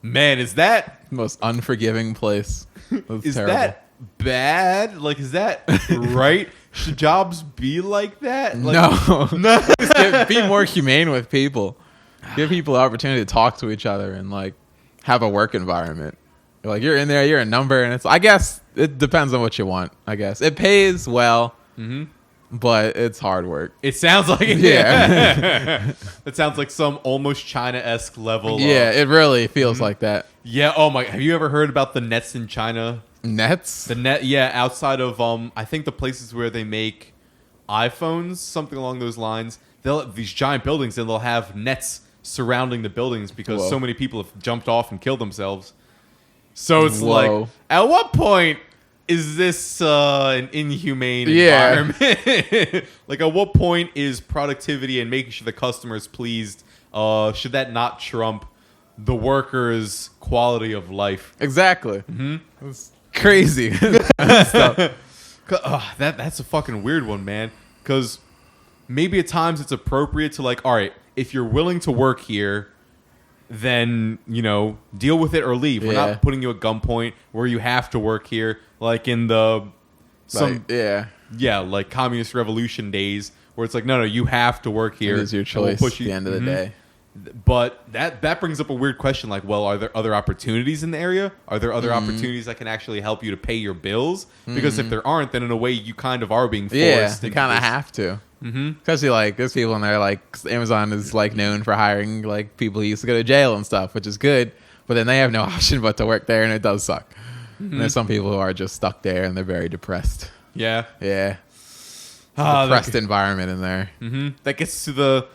Man, is that... The most unforgiving place. Is terrible. That bad? Like, is that right? Should jobs be like that? Like, no. Be more humane with people. Give people the opportunity to talk to each other and like have a work environment. Like you're in there, you're a number, and it's. I guess it depends on what you want. I guess it pays well, but it's hard work. It sounds like it. Yeah. It sounds like some almost China-esque level. Yeah, it really feels like that. Yeah. Oh my. Have you ever heard about the nets in China? Nets? The net, yeah, outside of I think the places where they make iPhones, something along those lines. They'll have these giant buildings, and they'll have nets surrounding the buildings because so many people have jumped off and killed themselves. So it's like, at what point is this an inhumane environment? Like, at what point is productivity and making sure the customer is pleased? Should that not trump the worker's quality of life? Exactly. It's crazy. That's a fucking weird one, man. Because maybe at times it's appropriate to like, all right, if you're willing to work here, then, you know, deal with it or leave. We're not putting you at gunpoint where you have to work here, like in the like communist revolution days, where it's like, no, you have to work here. It is your choice at the end of the day. But that brings up a weird question, like, well, are there other opportunities in the area? Are there other opportunities that can actually help you to pay your bills? Because if there aren't, then in a way you kind of are being forced. Yeah, you kind of have to. Especially like there's people in there, like Amazon is like known for hiring like people who used to go to jail and stuff, which is good. But then they have no option but to work there, and it does suck. And there's some people who are just stuck there and they're very depressed. Yeah. Depressed environment in there. That gets to the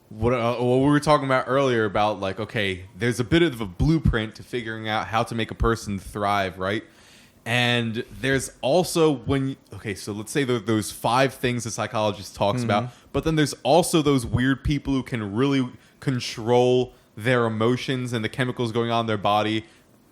what we were talking about earlier about like, okay, there's a bit of a blueprint to figuring out how to make a person thrive, right? And there's also so let's say those 5 things the psychologist talks about, but then there's also those weird people who can really control their emotions and the chemicals going on in their body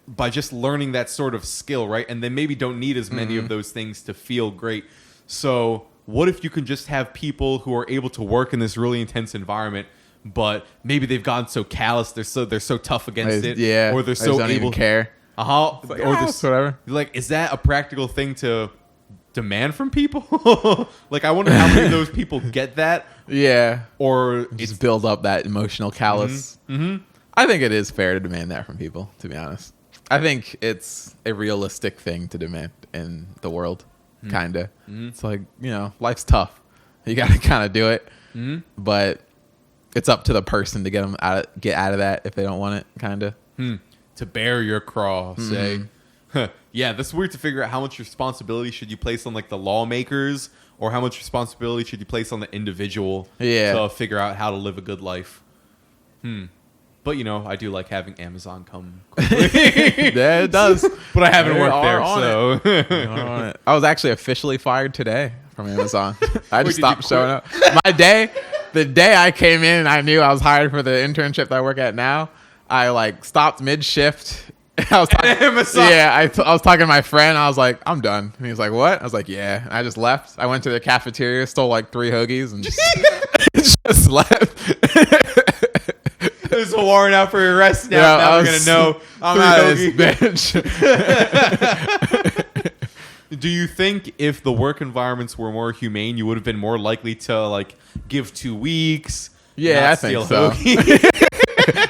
by just learning that sort of skill, right? And they maybe don't need as many of those things to feel great. So what if you can just have people who are able to work in this really intense environment, but maybe they've gotten so callous, they're so tough against it, or they're so don't even care. Like, or this whatever. Like, is that a practical thing to demand from people? Like, I wonder how many of those people get that. Yeah. Or just build up that emotional callous. I think it is fair to demand that from people, to be honest. I think it's a realistic thing to demand in the world, kind of. It's like, you know, life's tough. You got to kind of do it. But it's up to the person to get out of that if they don't want it, kind of. To bear your cross, yeah, that's weird to figure out how much responsibility should you place on like the lawmakers, or how much responsibility should you place on the individual to figure out how to live a good life. But you know, I do like having Amazon come quickly. Yeah, it does. But I haven't worked there, so I was actually officially fired today from Amazon. I just stopped showing up. The day I came in and I knew I was hired for the internship that I work at now, I like stopped mid shift. I was talking, I was talking to my friend. I was like, I'm done. And he was like, what? I was like, yeah. And I just left. I went to the cafeteria, stole like 3 hoagies, and just left. There's a warrant out for your arrest now. Now we're gonna know I'm out of this bitch. Do you think if the work environments were more humane, you would have been more likely to like give 2 weeks? Yeah, I think so.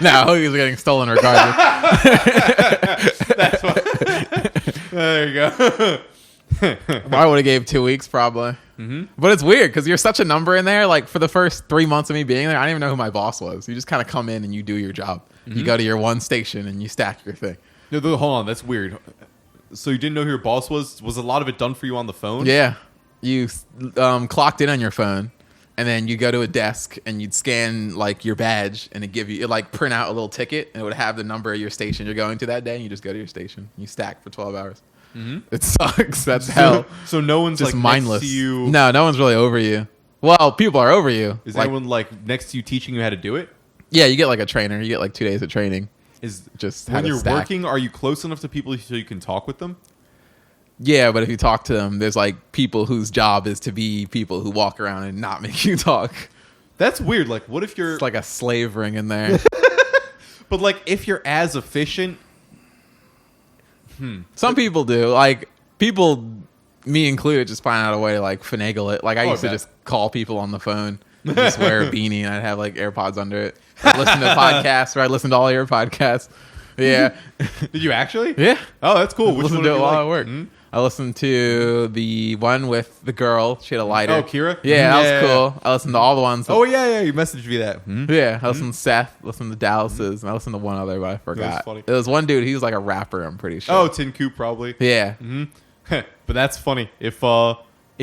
No, hoagies are getting stolen regardless. That's why. There you go. I would have gave 2 weeks probably. But it's weird because you're such a number in there. Like for the first 3 months of me being there, I didn't even know who my boss was. You just kind of come in and you do your job. You go to your one station and you stack your thing. No, hold on, that's weird. So you didn't know who your boss was? Was a lot of it done for you on the phone? Yeah, you clocked in on your phone, and then you go to a desk and you'd scan like your badge, and it like print out a little ticket, and it would have the number of your station you're going to that day, and you just go to your station. You stack for 12 hours. It sucks. That's hell. So no one's Just like mindless. next to you. No one's really over you. Well, people are over you. Is like, anyone like next to you teaching you how to do it? Yeah, you get like a trainer. You get like 2 days of training. Is just how when to you're stack. working, are you close enough to people so you can talk with them? Yeah, but if you talk to them, there's like people whose job is to be people who walk around and not make you talk. That's weird. Like, what if you're It's like a slave ring in there. But like, if you're as efficient, Some people do. Like people, me included, just find out a way to like finagle it. Like I used to just call people on the phone, and just wear a beanie, and I'd have like AirPods under it. I'd listen to podcasts, or I'd listen to all your podcasts. Yeah. Did you actually? Yeah. Oh, that's cool. Which Listen one to did it you while like? I work. I listened to the one with the girl. She had a lighter. Oh, Kira? Yeah, that was cool. I listened to all the ones. Oh, yeah. You messaged me that. Yeah, I listened to Seth, listened to Dallas's, and I listened to one other, but I forgot. funny. There was one dude, he was like a rapper, I'm pretty sure. Oh, Tin Coop probably. Yeah. But that's funny. If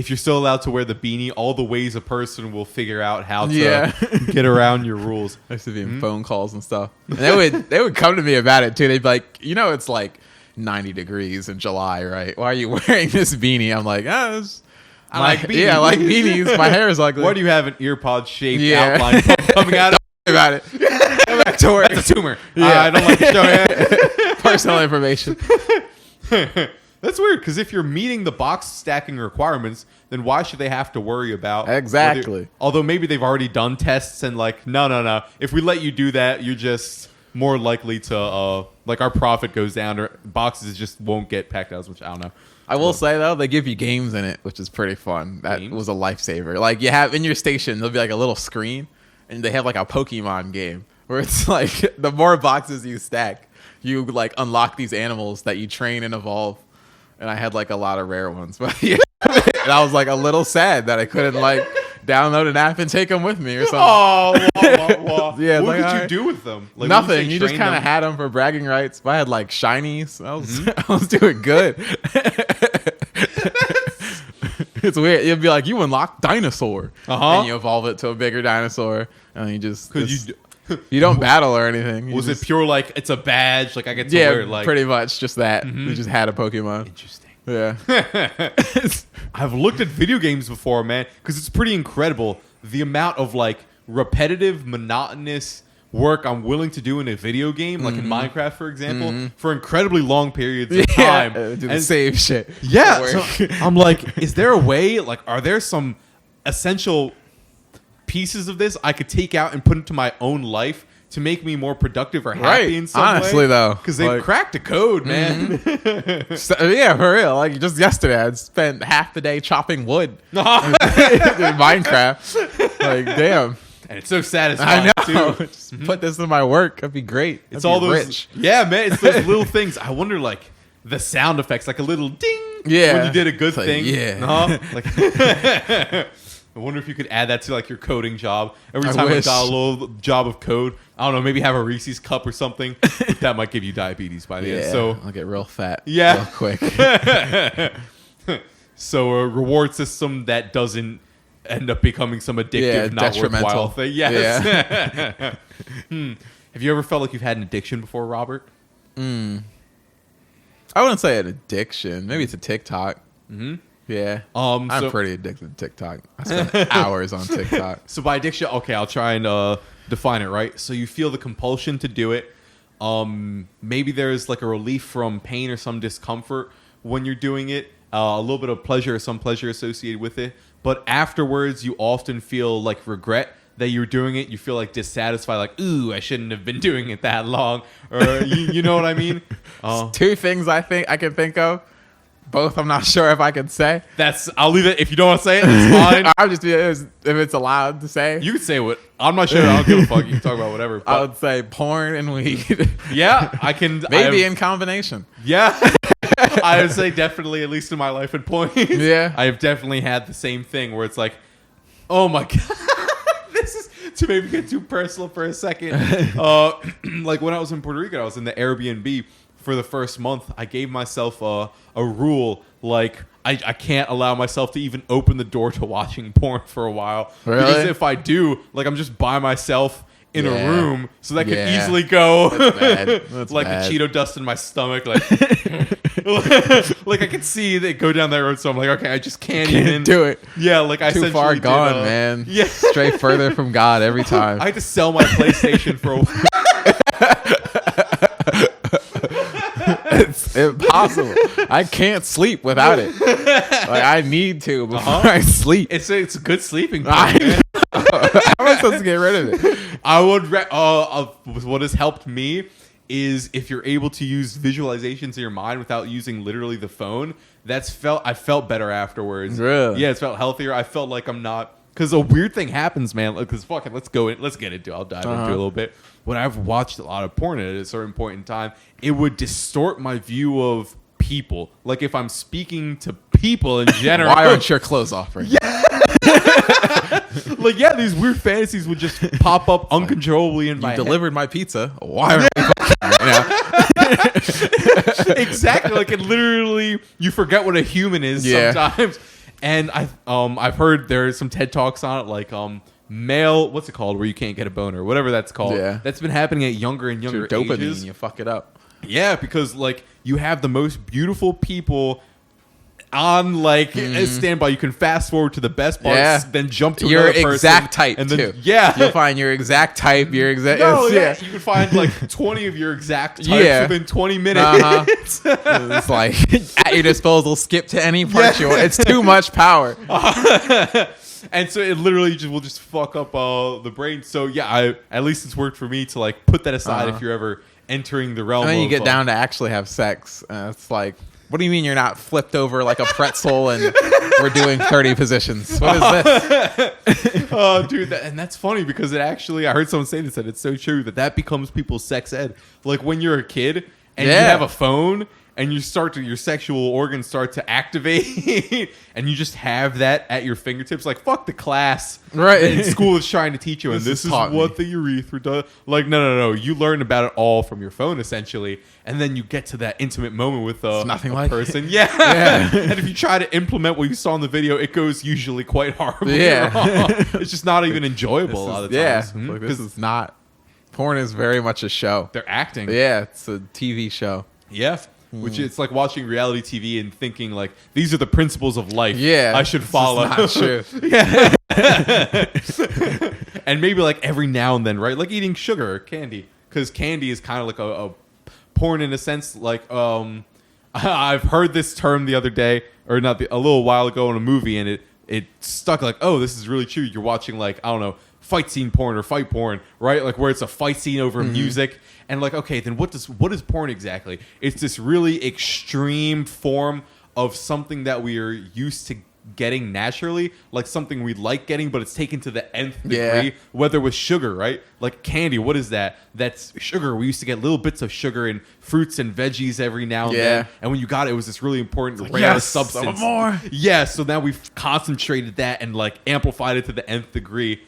you're still allowed to wear the beanie, all the ways a person will figure out how to get around your rules. I used to be in phone calls and stuff. And they would come to me about it too. They'd be like, it's like 90 degrees in July, right? Why are you wearing this beanie? I'm like, I like beanies. Yeah, I like beanies. My hair is ugly. Why do you have an earpod shaped outline coming out of about it? Go back to work. That's a tumor. Yeah. I don't like to show it. Personal information. That's weird, because if you're meeting the box stacking requirements, then why should they have to worry about Exactly. Although maybe they've already done tests and like, no. If we let you do that, you're just more likely to like our profit goes down, or boxes just won't get packed out as much. I don't know. I will say though, they give you games in it, which is pretty fun. That was a lifesaver. Like you have in your station, there'll be like a little screen, and they have like a Pokemon game where it's like the more boxes you stack, you like unlock these animals that you train and evolve. And I had like a lot of rare ones, but and I was like a little sad that I couldn't like download an app and take them with me or something. Oh, wah. Yeah, what like, did you do with them? Like, nothing. You just kind of had them for bragging rights. But I had like shinies. I was doing good. It's weird. You'd be like, you unlock dinosaur, and you evolve it to a bigger dinosaur, and you just you don't battle or anything. Was it pure like it's a badge? Like I get to wear it, like pretty much just that. We just had a Pokemon. Interesting. Yeah. I've looked at video games before, man, because it's pretty incredible the amount of like repetitive, monotonous work I'm willing to do in a video game, like in Minecraft, for example, for incredibly long periods of time. Do the same shit. Yeah. So I'm like, is there a way? Like, are there some essential pieces of this I could take out and put into my own life to make me more productive or happy in some way? Honestly, though. Because they've cracked the code, man. Yeah, for real. Like, just yesterday, I spent half the day chopping wood in Minecraft. Like, damn. And it's so satisfying, I know. too. Just put this in my work. That'd be great. It's all those... rich. Yeah, man. It's those little things. I wonder, like, the sound effects, like a little ding when you did a good thing. Yeah. Like... I wonder if you could add that to like your coding job. Every time I got a little job of code, I don't know, maybe have a Reese's cup or something. That might give you diabetes by the end. So I'll get real fat. Yeah. Real quick. So a reward system that doesn't end up becoming some addictive, not worthwhile thing. Yes. Yeah. Have you ever felt like you've had an addiction before, Robert? I wouldn't say an addiction. Maybe it's a TikTok. Yeah. I'm pretty addicted to TikTok. I spend hours on TikTok. So by addiction, okay, I'll try and define it, right? So you feel the compulsion to do it. Maybe there's like a relief from pain or some discomfort when you're doing it. A little bit of pleasure or some pleasure associated with it. But afterwards, you often feel like regret that you're doing it. You feel like dissatisfied, like, ooh, I shouldn't have been doing it that long. Or you know what I mean? Two things I can think of. Both, I'm not sure if I can say. I'll leave it. If you don't want to say it, it's fine. I'll just if it's allowed to say. You can say what. I'm not sure. I don't give a fuck. You can talk about whatever. I would say porn and weed. Yeah, I can. Maybe in combination. Yeah. I would say definitely, at least in my life at points. Yeah. I have definitely had the same thing where it's like, oh my God. This is to maybe get too personal for a second. Like when I was in Puerto Rico, I was in the Airbnb. For the first month, I gave myself a rule, like I can't allow myself to even open the door to watching porn for a while. Really? Because if I do, like I'm just by myself in a room, so that could easily go That's like bad. the Cheeto dust in my stomach, like like I could see that go down that road. So I'm like, okay, I just can't even do it. Yeah, like I Too far essentially gone, did, man. Yeah, Stray further from God every time. I had to sell my PlayStation for a while. It's impossible. I can't sleep without it. Like I need to before I sleep. It's a good sleeping pill, I man. How am I supposed to get rid of it? I would. What has helped me is if you're able to use visualizations in your mind without using literally the phone. I felt better afterwards. Really? Yeah, it felt healthier. I felt like I'm not. Because a weird thing happens, man. Because fucking, let's get into it. I'll dive into it a little bit. When I've watched a lot of porn at a certain point in time, it would distort my view of people. Like if I'm speaking to people in general. Why aren't your clothes off right now? Like, yeah, these weird fantasies would just pop up uncontrollably in my head. Delivered my pizza. Why aren't we fucking right now? Exactly. Like it literally, you forget what a human is sometimes. And I've heard there's some TED Talks on it, like male, what's it called, where you can't get a boner, whatever that's called. Yeah. That's been happening at younger and younger Your dopamine, ages. you fuck it up. Yeah, because like you have the most beautiful people on like a standby. You can fast forward to the best parts, then jump to your another person, exact type and then, too. Yeah, you'll find your exact type. Your exact. No, yeah. you can find like 20 of your exact types within 20 minutes. It's like at your disposal. Skip to any part you want. It's too much power. And so it literally will just fuck up the brain. So yeah, at least it's worked for me to like put that aside if you're ever entering the realm. And then you of, get down to actually have sex. It's like, what do you mean you're not flipped over like a pretzel and we're doing 30 positions? What is this? Oh, dude, and that's funny because it actually, I heard someone say this, and it's so true that becomes people's sex ed. Like when you're a kid and you have a phone and your sexual organs start to activate and you just have that at your fingertips. Like, fuck the class. Right. And school is trying to teach you, and this is what the urethra does. Like, no. You learn about it all from your phone, essentially. And then you get to that intimate moment with nothing a like person. it. Yeah. And if you try to implement what you saw in the video, it goes usually quite horribly wrong. It's just not even enjoyable a lot of times. Yeah. Like, this is not. Porn is very much a show. They're acting. Yeah, it's a TV show. Yeah. Which it's like watching reality TV and thinking like, these are the principles of life. Yeah, I should follow. Not true. Yeah. And maybe like every now and then, right? Like eating sugar or candy, because candy is kind of like a porn in a sense. Like I've heard this term the other day, or a little while ago in a movie, and it stuck. Like, oh, this is really true. You're watching like, I don't know, fight scene porn or fight porn, right? Like where it's a fight scene over music. And like, okay, then what is porn exactly? It's this really extreme form of something that we are used to getting naturally, like something we like getting, but it's taken to the nth degree. Whether with sugar, right? Like candy, what is that? That's sugar. We used to get little bits of sugar in fruits and veggies every now and then. And when you got it, it was this really important rare substance. More. Yeah, so now we've concentrated that and like amplified it to the nth degree.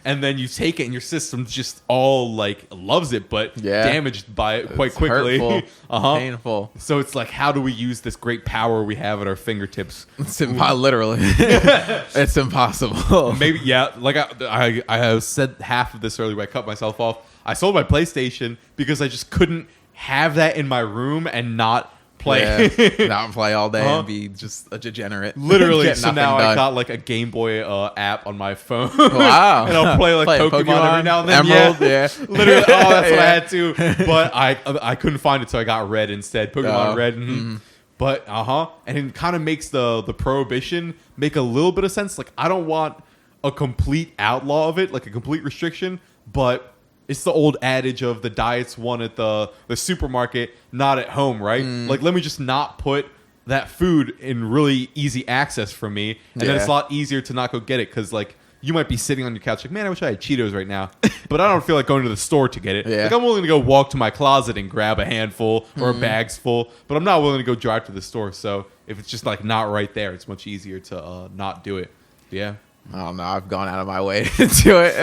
And then you take it and your system just all like loves it, but damaged by it quite quickly. Hurtful, painful. So it's like, how do we use this great power we have at our fingertips? It's literally. It's impossible. Maybe, yeah. Like I have said half of this earlier. I cut myself off. I sold my PlayStation because I just couldn't have that in my room and not play. Not play all day and be just a degenerate. Literally. So now I got like a Game Boy app on my phone. Wow. And I'll play like Pokemon every now and then. Emerald, Literally. Oh, that's what I had to. But I couldn't find it, so I got Red instead. Pokemon Red. But and it kind of makes the prohibition make a little bit of sense. Like I don't want a complete outlaw of it, like a complete restriction, but it's the old adage of the diet's won at the supermarket, not at home, right? Like, let me just not put that food in really easy access for me. And then it's a lot easier to not go get it. Because, like, you might be sitting on your couch like, man, I wish I had Cheetos right now. But I don't feel like going to the store to get it. Like, I'm willing to go walk to my closet and grab a handful or a bag's full. But I'm not willing to go drive to the store. So if it's just, like, not right there, it's much easier to not do it. Yeah. I don't know. I've gone out of my way to do it.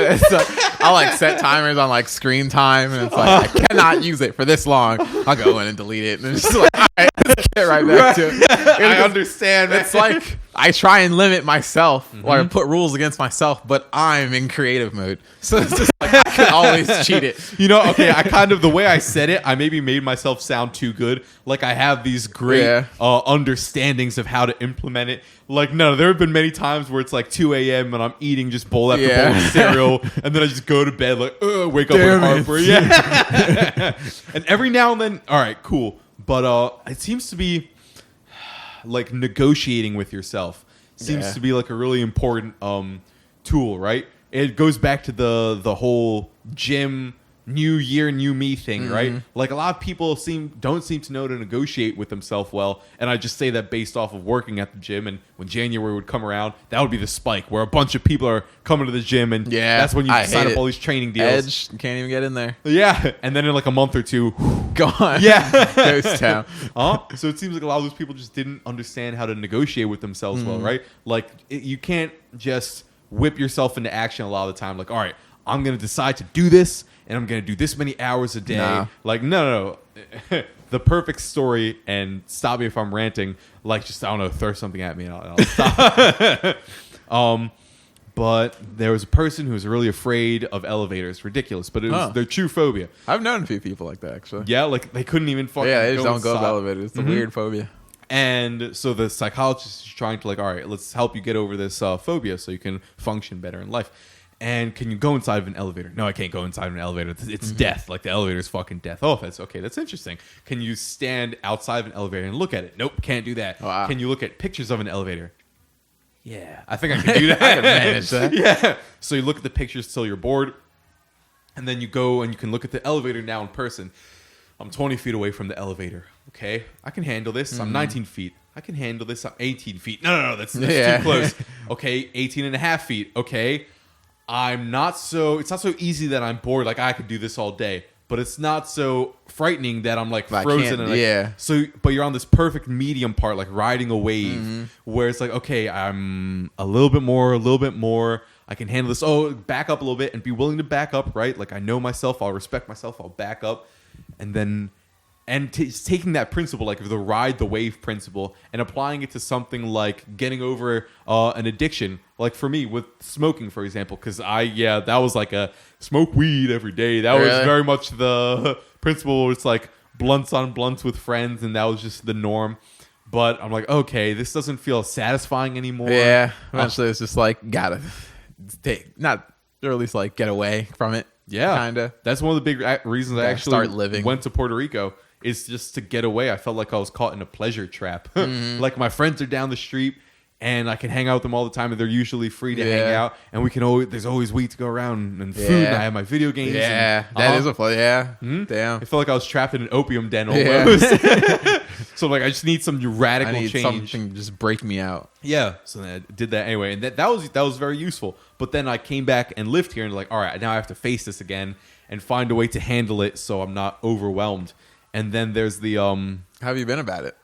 I like set timers on like screen time, and it's like I cannot use it for this long. I'll go in and delete it, and it's just like, all right, get right back to it. I understand. It's like I try and limit myself or put rules against myself, but I'm in creative mode. So it's just like I can always cheat it. You know, okay, I kind of, the way I said it, I maybe made myself sound too good. Like I have these great understandings of how to implement it. Like, no, there have been many times where it's like 2 a.m. and I'm eating just bowl after bowl of cereal, and then I just go to bed like, wake up with heartburn. Yeah. And every now and then, all right, cool. But it seems to be like negotiating with yourself seems to be like a really important tool, right? It goes back to the whole gym, new year, new me thing, right? Like a lot of people don't seem to know to negotiate with themselves well, and I just say that based off of working at the gym. And when January would come around, that would be the spike where a bunch of people are coming to the gym, and that's when you sign up all these training deals. Edge, you can't even get in there. Yeah, and then in like a month or two, gone. Yeah, ghost town. So it seems like a lot of those people just didn't understand how to negotiate with themselves well, right? Like you can't just whip yourself into action a lot of the time. Like, all right, I'm gonna decide to do this, and I'm going to do this many hours a day. Nah. Like, no. The perfect story, and stop me if I'm ranting, like just, I don't know, throw something at me and I'll stop. But there was a person who was really afraid of elevators. Ridiculous, but it was their true phobia. I've known a few people like that, actually. Yeah, like they couldn't even fucking they just don't go up elevators. It's a weird phobia. And so the psychologist is trying to like, all right, let's help you get over this phobia so you can function better in life. And can you go inside of an elevator? No, I can't go inside of an elevator. It's death. Like the elevator is fucking death. Oh, that's okay. That's interesting. Can you stand outside of an elevator and look at it? Nope, can't do that. Wow. Can you look at pictures of an elevator? Yeah, I think I can do that. I can manage that. Yeah. So you look at the pictures till you're bored, and then you go and you can look at the elevator now in person. I'm 20 feet away from the elevator. Okay, I can handle this. I'm 19 feet. I can handle this. I'm 18 feet. No, that's too close. Okay, 18 and a half feet. Okay. It's not so easy that I'm bored. Like I could do this all day, but it's not so frightening that I'm like frozen. But you're on this perfect medium part, like riding a wave, where it's like, okay, I'm a little bit more. I can handle this. Oh, back up a little bit and be willing to back up, right? Like I know myself. I'll respect myself. I'll back up, and then. And taking that principle, like the ride the wave principle, and applying it to something like getting over an addiction. Like for me with smoking, for example, because that was like a smoke weed every day. That was very much the principle. It's like blunts on blunts with friends, and that was just the norm. But I'm like, okay, this doesn't feel satisfying anymore. Yeah, eventually it's just like gotta not or at least like get away from it. Yeah, kinda. That's one of the big reasons I actually went to Puerto Rico. Is just to get away. I felt like I was caught in a pleasure trap. Like my friends are down the street and I can hang out with them all the time, and they're usually free to hang out, and there's always weed to go around and food, and I have my video games. Yeah, that is a fun. Yeah. Damn. I felt like I was trapped in an opium den almost. So like I just need some radical change. Something to just break me out. Yeah. So then I did that anyway, and that was very useful. But then I came back and lived here, and like, all right, now I have to face this again and find a way to handle it so I'm not overwhelmed. And then there's the How have you been about it?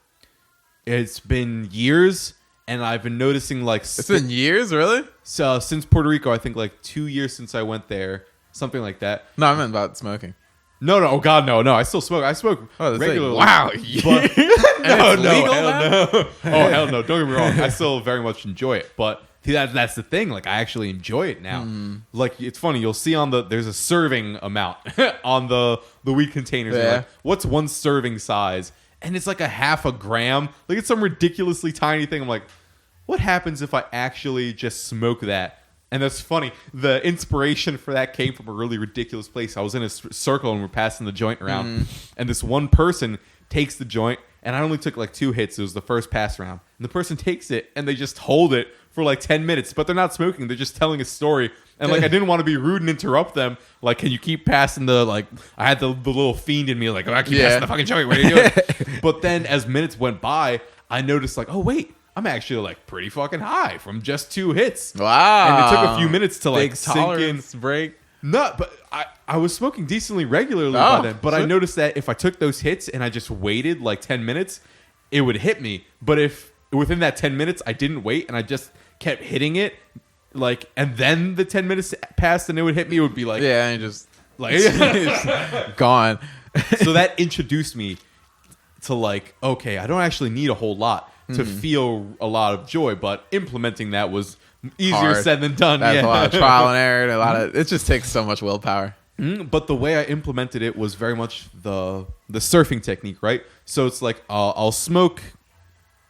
It's been years, and I've been noticing like it's been years, really? So since Puerto Rico, I think like 2 years since I went there, something like that. No, I meant about smoking. No, oh god, no. I still smoke. I smoke regularly. Wow. But, hell no. Oh hell no. Don't get me wrong. I still very much enjoy it, but that's the thing. Like I actually enjoy it now. Like it's funny. You'll see there's a serving amount on the weed containers. Yeah. Like, what's one serving size? And it's like a half a gram. Like it's some ridiculously tiny thing. I'm like, what happens if I actually just smoke that? And that's funny. The inspiration for that came from a really ridiculous place. I was in a circle and we're passing the joint around, and this one person takes the joint, and I only took like 2 hits. It was the first pass round, and the person takes it and they just hold it for like 10 minutes, but they're not smoking. They're just telling a story. And like, I didn't want to be rude and interrupt them. Like, can you keep passing I had the little fiend in me, like, oh, I keep passing the fucking joint. What are you doing? But then as minutes went by, I noticed like, oh wait, I'm actually like pretty fucking high from just 2 hits. Wow. And it took a few minutes to like big sink in. Break. No, but I was smoking decently regularly by then. But I noticed that if I took those hits and I just waited like 10 minutes, it would hit me. But if within that 10 minutes I didn't wait and I just kept hitting it, like, and then the 10 minutes passed and it would hit me, it would be like, and just like it's gone. So that introduced me to like, okay, I don't actually need a whole lot to feel a lot of joy, but implementing that was easier Hard. said than done. That's a lot of trial and error. And a lot of it just takes so much willpower. But the way I implemented it was very much the surfing technique, right? So it's like I'll smoke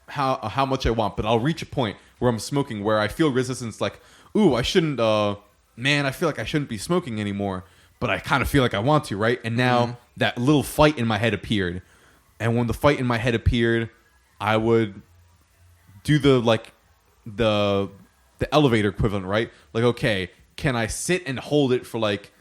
how much I want, but I'll reach a point where I'm smoking where I feel resistance, like, ooh, I shouldn't, man, I feel like I shouldn't be smoking anymore, but I kind of feel like I want to, right? And now that little fight in my head appeared. And when the fight in my head appeared, I would do the elevator equivalent, right? Like, okay, can I sit and hold it for like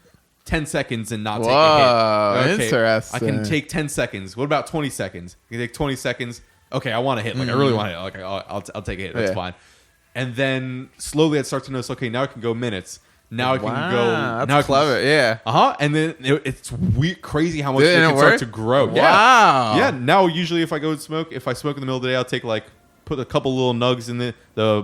10 seconds and not take a hit? Okay, interesting. I can take 10 seconds. What about 20 seconds? I can take 20 seconds. Okay, I want to hit. Like, I really want to hit. Okay, I'll take a hit. That's fine. And then slowly I'd start to notice, okay, now I can go minutes. Now I can go. That's clever. Yeah. And then it's weird, crazy how much it can start to grow. Wow. Yeah. Now usually if I go and smoke, if I smoke in the middle of the day, I'll take like put a couple little nugs in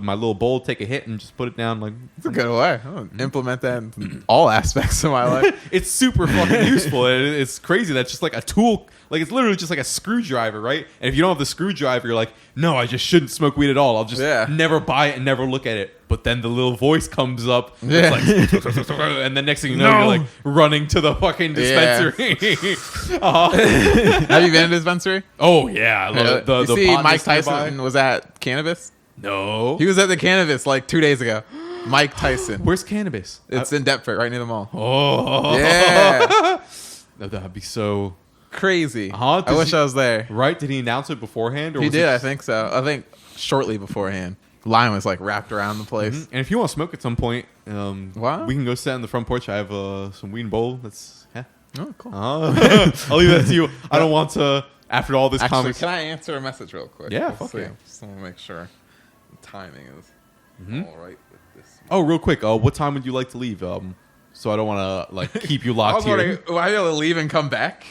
my little bowl, take a hit, and just put it down. Like, it's a good way. I'll implement that in all aspects of my life. It's super fucking useful. And it's crazy. That's just like a tool. Like, it's literally just like a screwdriver, right? And if you don't have the screwdriver, you're like, no, I just shouldn't smoke weed at all. I'll just never buy it and never look at it. But then the little voice comes up. Yeah. It's like, and the next thing you know, you're like running to the fucking dispensary. Have you been to the dispensary? Oh, yeah. I love it. You see Mike Tyson was at Cannabis? No. He was at the Cannabis like 2 days ago. Mike Tyson. Where's Cannabis? It's in Deptford, right near the mall. Oh. Yeah. That'd be so crazy. I wish I was there. Right? Did he announce it beforehand? Or He did, I think so. I think shortly beforehand. Line was like wrapped around the place. Mm-hmm. And if you want to smoke at some point, we can go sit on the front porch. I have some weed and bowl. That's Oh, cool. I'll leave that to you. I don't want to. After all this Actually, comments, can I answer a message real quick? Yeah, Let's fuck see. yeah. Just want to make sure the timing is all right with this. Oh, real quick. What time would you like to leave? So I don't want to like keep you I locked was here. wondering, will I be able to leave and come back?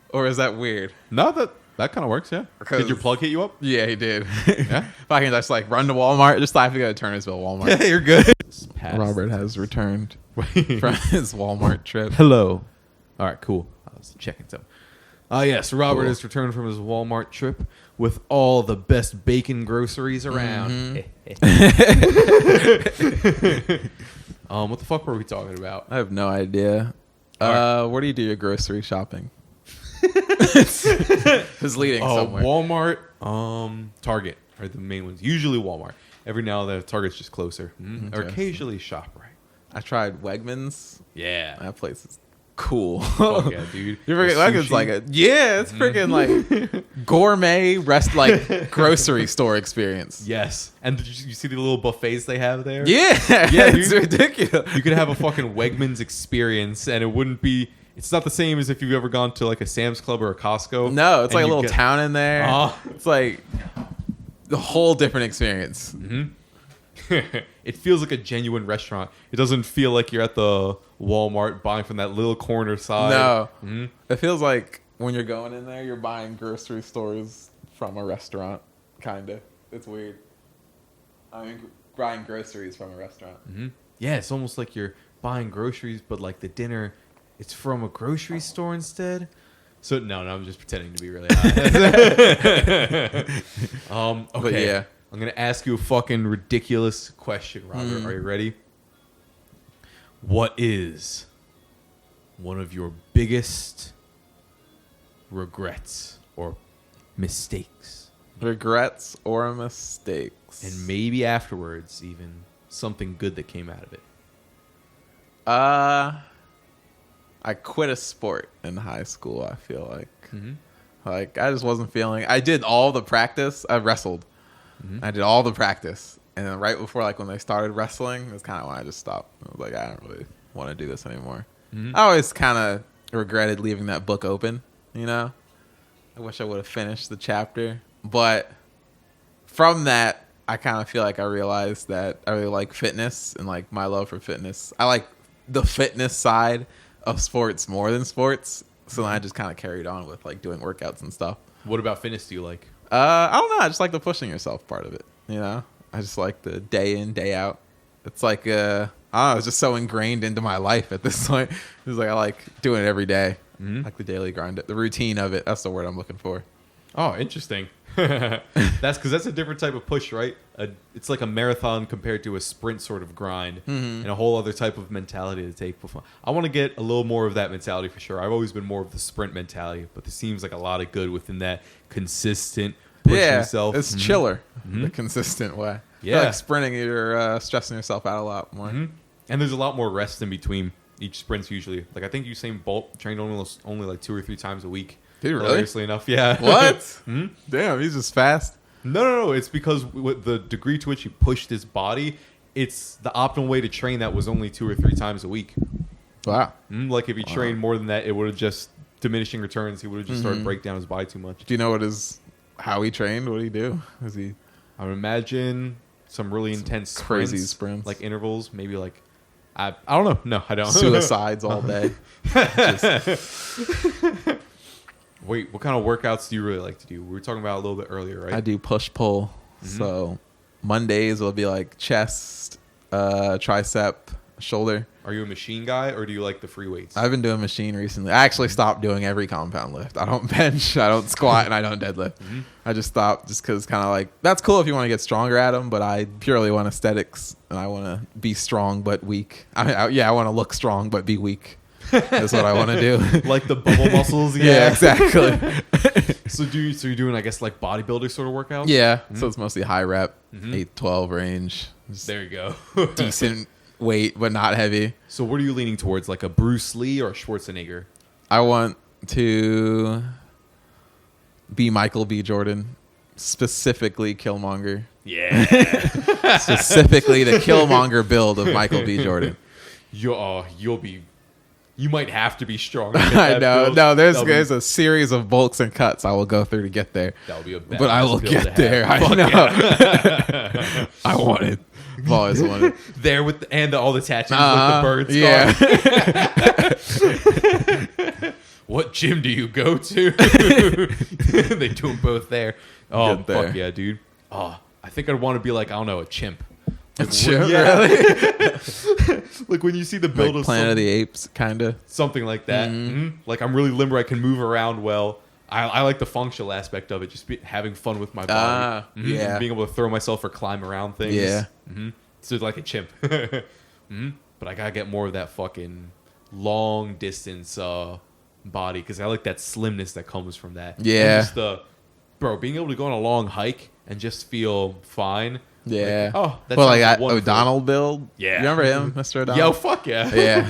Or is that weird? No, that kind of works. Yeah. Did your plug hit you up? Yeah, he did. Yeah. If I can just like run to Walmart, just I have to go to Turnersville Walmart. Yeah, you're good. Robert has returned from his Walmart trip. Hello. All right, cool. I was checking something. Yes, Robert has returned from his Walmart trip with all the best bacon groceries around. What the fuck were we talking about? I have no idea. Where do you do your grocery shopping? It's leading somewhere. Walmart, Target are the main ones. Usually Walmart. Every now and then Target's just closer. Or occasionally ShopRite. I tried Wegmans. Yeah. That place is cool. Fuck yeah, dude. You forget Wegmans like it's freaking like gourmet grocery store experience. Yes. And did you see the little buffets they have there? Yeah, it's ridiculous. You could have a fucking Wegmans experience and it wouldn't be. It's not the same as if you've ever gone to like a Sam's Club or a Costco. No, it's like a little town in there. It's like the whole different experience. It feels like a genuine restaurant. It doesn't feel like you're at the Walmart buying from that little corner side. No. It feels like when you're going in there, you're buying grocery stores from a restaurant. Kind of. It's weird. I mean, buying groceries from a restaurant. Yeah, it's almost like you're buying groceries, but like the dinner, it's from a grocery store instead. So no, I'm just pretending to be really high. Okay. But yeah. I'm going to ask you a fucking ridiculous question, Robert. Are you ready? What is one of your biggest regrets or mistakes? Regrets or mistakes? And maybe afterwards, even something good that came out of it. I quit a sport in high school, I feel like. Like, I just wasn't feeling... I did all the practice. I wrestled. I did all the practice. And then right before, like, when they started wrestling, that's kind of when I just stopped. I was like, I don't really want to do this anymore. I always kind of regretted leaving that book open, you know? I wish I would have finished the chapter. But from that, I kind of feel like I realized that I really like fitness and, like, my love for fitness. I like the fitness side of sports more than sports. So then I just kind of carried on with, like, doing workouts and stuff. What about fitness do you like? I don't know. I just like the pushing yourself part of it. You know, I just like the day in, day out. It's like, I don't know, it's just so ingrained into my life at this point. It's like I like doing it every day. Like the daily grind, the routine of it. That's the word I'm looking for. Oh, interesting. That's a different type of push, right? It's like a marathon compared to a sprint sort of grind, and a whole other type of mentality to take. I want to get a little more of that mentality for sure. I've always been more of the sprint mentality, but there seems like a lot of good within that consistent push yourself. It's chiller, the consistent way. Yeah, like sprinting, you're stressing yourself out a lot more, and there's a lot more rest in between each sprints usually. Like I think Usain Bolt trained only like 2 or 3 times a week. Dude, really? Hilariously enough, yeah. What? Damn, he's just fast. No. It's because with the degree to which he pushed his body, it's the optimal way to train that was only 2 or 3 times a week. Wow. Like if he trained more than that, it would have just diminishing returns. He would have just started to break down his body too much. Do you know how he trained? What did he do? I would imagine some really intense crazy sprints, like intervals, maybe like I don't know. No, I don't. Suicides all day. Wait, what kind of workouts do you really like to do? We were talking about it a little bit earlier, right? I do push-pull. So Mondays will be like chest, tricep, shoulder. Are you a machine guy or do you like the free weights? I've been doing machine recently. I actually stopped doing every compound lift. I don't bench, I don't squat, and I don't deadlift. I just stopped just because kind of like, that's cool if you want to get stronger at them, but I purely want aesthetics, and I want to be strong but weak. I want to look strong but be weak. That's what I want to do. Like the bubble muscles? Yeah, exactly. So you're doing, I guess, like bodybuilder sort of workouts? Yeah. So it's mostly high rep, 8-12 range. Just there you go. decent weight, but not heavy. So what are you leaning towards, like a Bruce Lee or a Schwarzenegger? I want to be Michael B. Jordan, specifically Killmonger. Yeah. Specifically the Killmonger build of Michael B. Jordan. You might have to be strong. I know. No, there's a series of bulks and cuts I will go through to get there. That will be a bad but I will get there. I know. Yeah. I want it. I've always wanted. There with all the tattoos with the birds. Yeah. What gym do you go to? They do them both there. Oh, there. Fuck yeah, dude. Oh, I think I'd want to be like, I don't know, a chimp. Like, really? Like when you see the build like of Planet of the Apes, kind of something like that. Like I'm really limber. I can move around well. I like the functional aspect of it, just having fun with my body. Yeah, being able to throw myself or climb around things. Yeah, so like a chimp. But I gotta get more of that fucking long distance body because I like that slimness that comes from that. Yeah, and just being able to go on a long hike and just feel fine. Yeah. Like, oh, that's like that O'Donnell build. Yeah. You remember him, Mr. O'Donnell? Yo, fuck yeah. Yeah.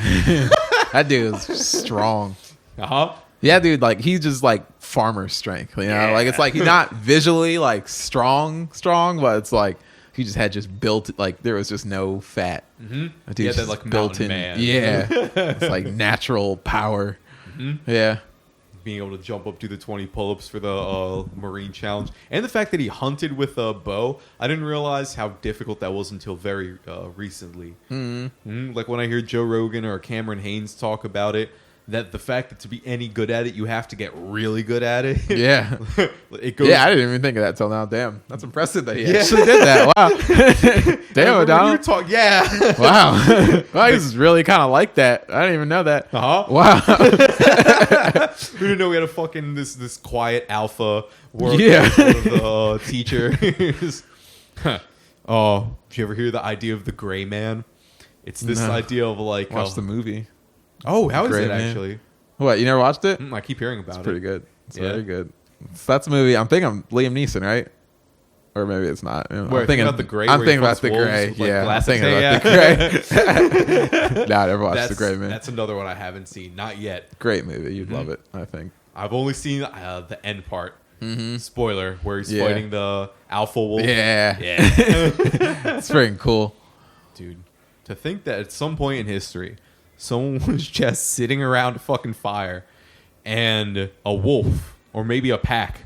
That dude is strong. Yeah, dude, like he's just like farmer strength, you know? Yeah. Like it's like he's not visually like strong, but it's like he just had built like there was just no fat. Yeah, that like built in man. Yeah. It's like natural power. Yeah. Being able to jump up, do the 20 pull-ups for the Marine Challenge. And the fact that he hunted with a bow. I didn't realize how difficult that was until very recently. Like when I hear Joe Rogan or Cameron Haynes talk about it, that the fact that to be any good at it, you have to get really good at it. Yeah. It goes. Yeah, I didn't even think of that till now. Damn. That's impressive that he actually did that. Wow. Damn, O'Donnell. Yeah. Wow. Well, he's really kind of like that. I didn't even know that. Wow. We didn't know we had a fucking this quiet alpha world of the teachers. Oh, did you ever hear the idea of the gray man? It's this idea of like watch the movie. Oh, how is Gray it Man. Actually? What, you never watched it? I keep hearing about it. It's pretty good. It's very good. So that's a movie. I'm thinking Liam Neeson, right? Or maybe it's not. I'm thinking about the Gray. I'm thinking about the Gray. Like yeah, I'm thinking about the Gray. Nah, I never watched the Gray Man. That's another one I haven't seen. Not yet. Great movie. You'd love it. I think. I've only seen the end part. Spoiler, where he's fighting the alpha wolf. Yeah. It's freaking cool, dude. To think that at some point in history, someone was just sitting around a fucking fire and a wolf or maybe a pack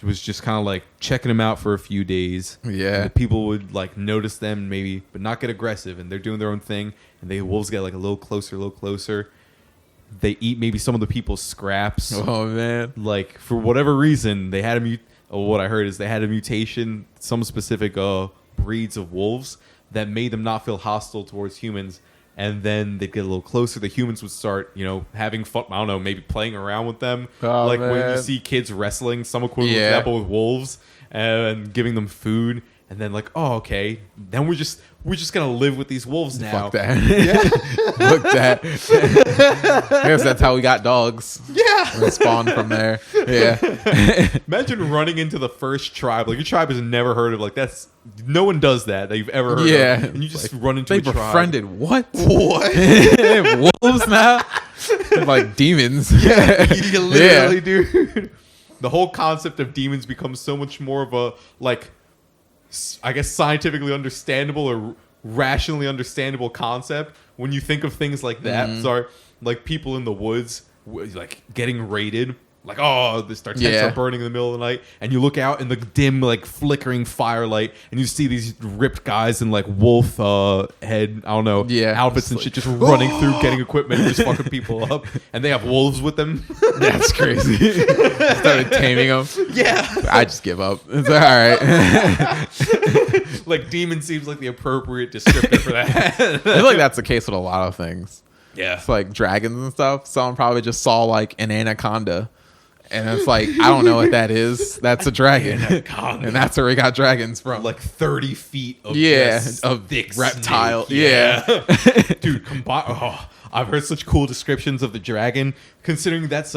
was just kind of like checking them out for a few days. Yeah. And people would like notice them maybe, but not get aggressive. And they're doing their own thing. And the wolves get like a little closer. They eat maybe some of the people's scraps. Oh, man. Like for whatever reason, they had what I heard is they had a mutation, some specific breeds of wolves that made them not feel hostile towards humans. And then they'd get a little closer. The humans would start, having fun. I don't know, maybe playing around with them. Oh, like when man. you see kids wrestling, some equivalent to that, but with wolves, and giving them food. And then oh, okay. Then we're just gonna live with these wolves now. Fuck that. Fuck that. I guess that's how we got dogs. Yeah. We spawned from there. Yeah. Imagine running into the first tribe. Like your tribe has never heard of that's no one does that you've ever heard Yeah. of. And you just run into They a tribe. befriended what? What? They have wolves now? They're like demons. Yeah, you literally, dude. The whole concept of demons becomes so much more of a I guess scientifically understandable or rationally understandable concept when you think of things like that. Sorry, like people in the woods, getting raided. Their tents are burning in the middle of the night, and you look out in the dim, flickering firelight, and you see these ripped guys in wolf head, outfits and shit, just running through, getting equipment, and just fucking people up, and they have wolves with them. That's crazy. Started taming them. Yeah, I just give up. It's all right. Demon seems like the appropriate descriptor for that. I feel like that's the case with a lot of things. Yeah, it's dragons and stuff. Someone probably just saw an anaconda. And it's I don't know what that is. That's a dragon. And that's where we got dragons from. 30 feet of of thick reptile. Snake. Yeah. Dude, I've heard such cool descriptions of the dragon, considering that's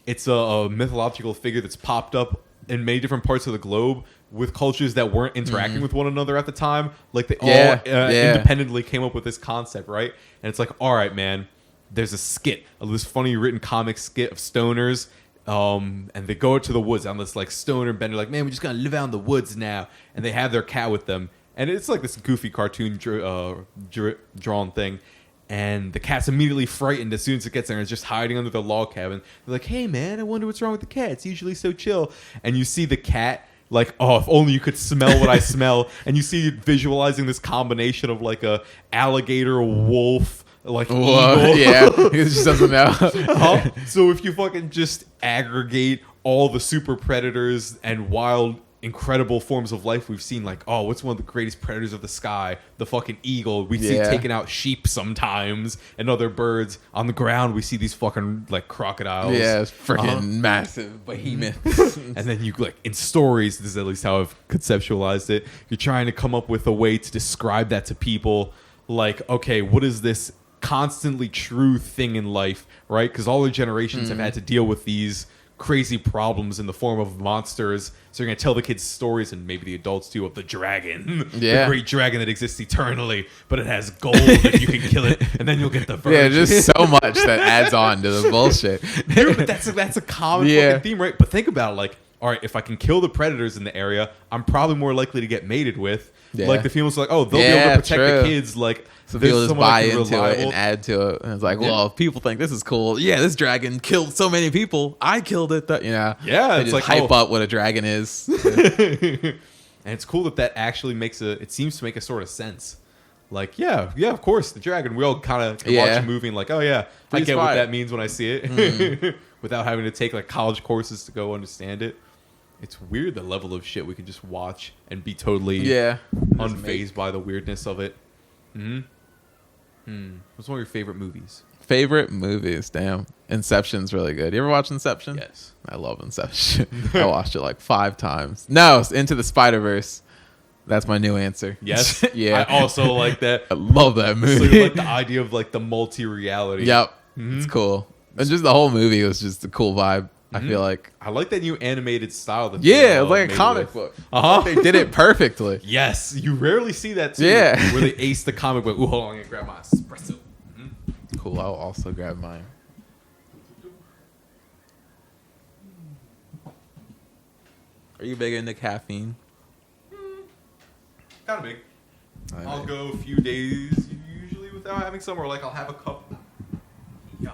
it's a mythological figure that's popped up in many different parts of the globe with cultures that weren't interacting with one another at the time. They all independently came up with this concept, right? And it's all right, man, there's a skit, this funny written comic skit of stoners. And they go to the woods on this stoner bender, man, we're just gonna live out in the woods now. And they have their cat with them, and it's this goofy cartoon drawn thing. And the cat's immediately frightened as soon as it gets there and is just hiding under the log cabin. They're like, hey man, I wonder what's wrong with the cat. It's usually so chill. And you see the cat if only you could smell what I smell. And you see it visualizing this combination of a alligator, wolf, eagle. Yeah, he just doesn't know. So if you fucking just aggregate all the super predators and wild, incredible forms of life we've seen, what's one of the greatest predators of the sky? The fucking eagle. We see taking out sheep sometimes and other birds. On the ground, we see these fucking crocodiles. Yeah, it's freaking massive behemoths. And then you in stories, this is at least how I've conceptualized it. You're trying to come up with a way to describe that to people. Okay, what is this constantly true thing in life, right? Because all the generations have had to deal with these crazy problems in the form of monsters. So you're going to tell the kids stories, and maybe the adults too, of the dragon. The great dragon that exists eternally, but it has gold if you can kill it, and then you'll get the virgin. Yeah, just so much that adds on to the bullshit. Dude, but that's a common fucking theme, right? But think about it, all right, if I can kill the predators in the area, I'm probably more likely to get mated with. Yeah. The females they'll be able to protect the kids. So people just buy into it and add to it. And it's well, if people think this is cool, this dragon killed so many people. I killed it. Yeah, it's hype up what a dragon is. And it's cool that actually it seems to make a sort of sense. Of course, the dragon. We all kind of watch a movie and oh yeah, I get what that means when I see it, without having to take college courses to go understand it. It's weird the level of shit we can just watch and be totally unfazed by the weirdness of it. What's one of your favorite movies? Favorite movies? Damn. Inception's really good. You ever watch Inception? Yes. I love Inception. I watched it 5 times. No, it's Into the Spider-verse. That's my new answer. Yes? Yeah. I also like that. I love that movie. So you like the idea of the multi-reality. Yep. It's cool. And just the whole movie was just a cool vibe. I feel like I like that new animated style. That it was like a comic book. They did it perfectly. Yes, you rarely see that too. Yeah, where they ace the comic book. Ooh, hold on, I'm gonna grab my espresso. Cool. I'll also grab mine. Are you big into caffeine? Kind of big. I'll go a few days usually without having some, or I'll have a cup. Yeah.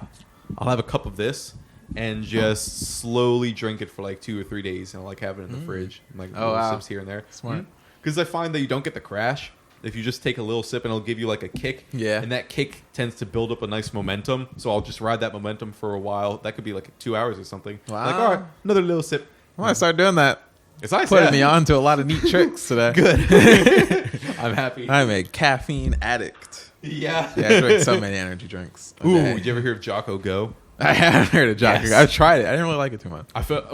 I'll have a cup of this. And just slowly drink it for 2 or 3 days, and have it in the fridge, and sips here and there. Smart. Because I find that you don't get the crash if you just take a little sip, and it'll give you a kick. Yeah. And that kick tends to build up a nice momentum. So I'll just ride that momentum for a while. That could be 2 hours or something. Wow. All right, another little sip. Well, I started doing that. It's nice. Putting me on to a lot of neat tricks today. Good. I'm happy. I'm a caffeine addict. Yeah. Yeah, I drink so many energy drinks. Ooh, Okay. did you ever hear of Jocko Go? I haven't heard of Jocko. Yes. I tried it. I didn't really like it too much. I felt.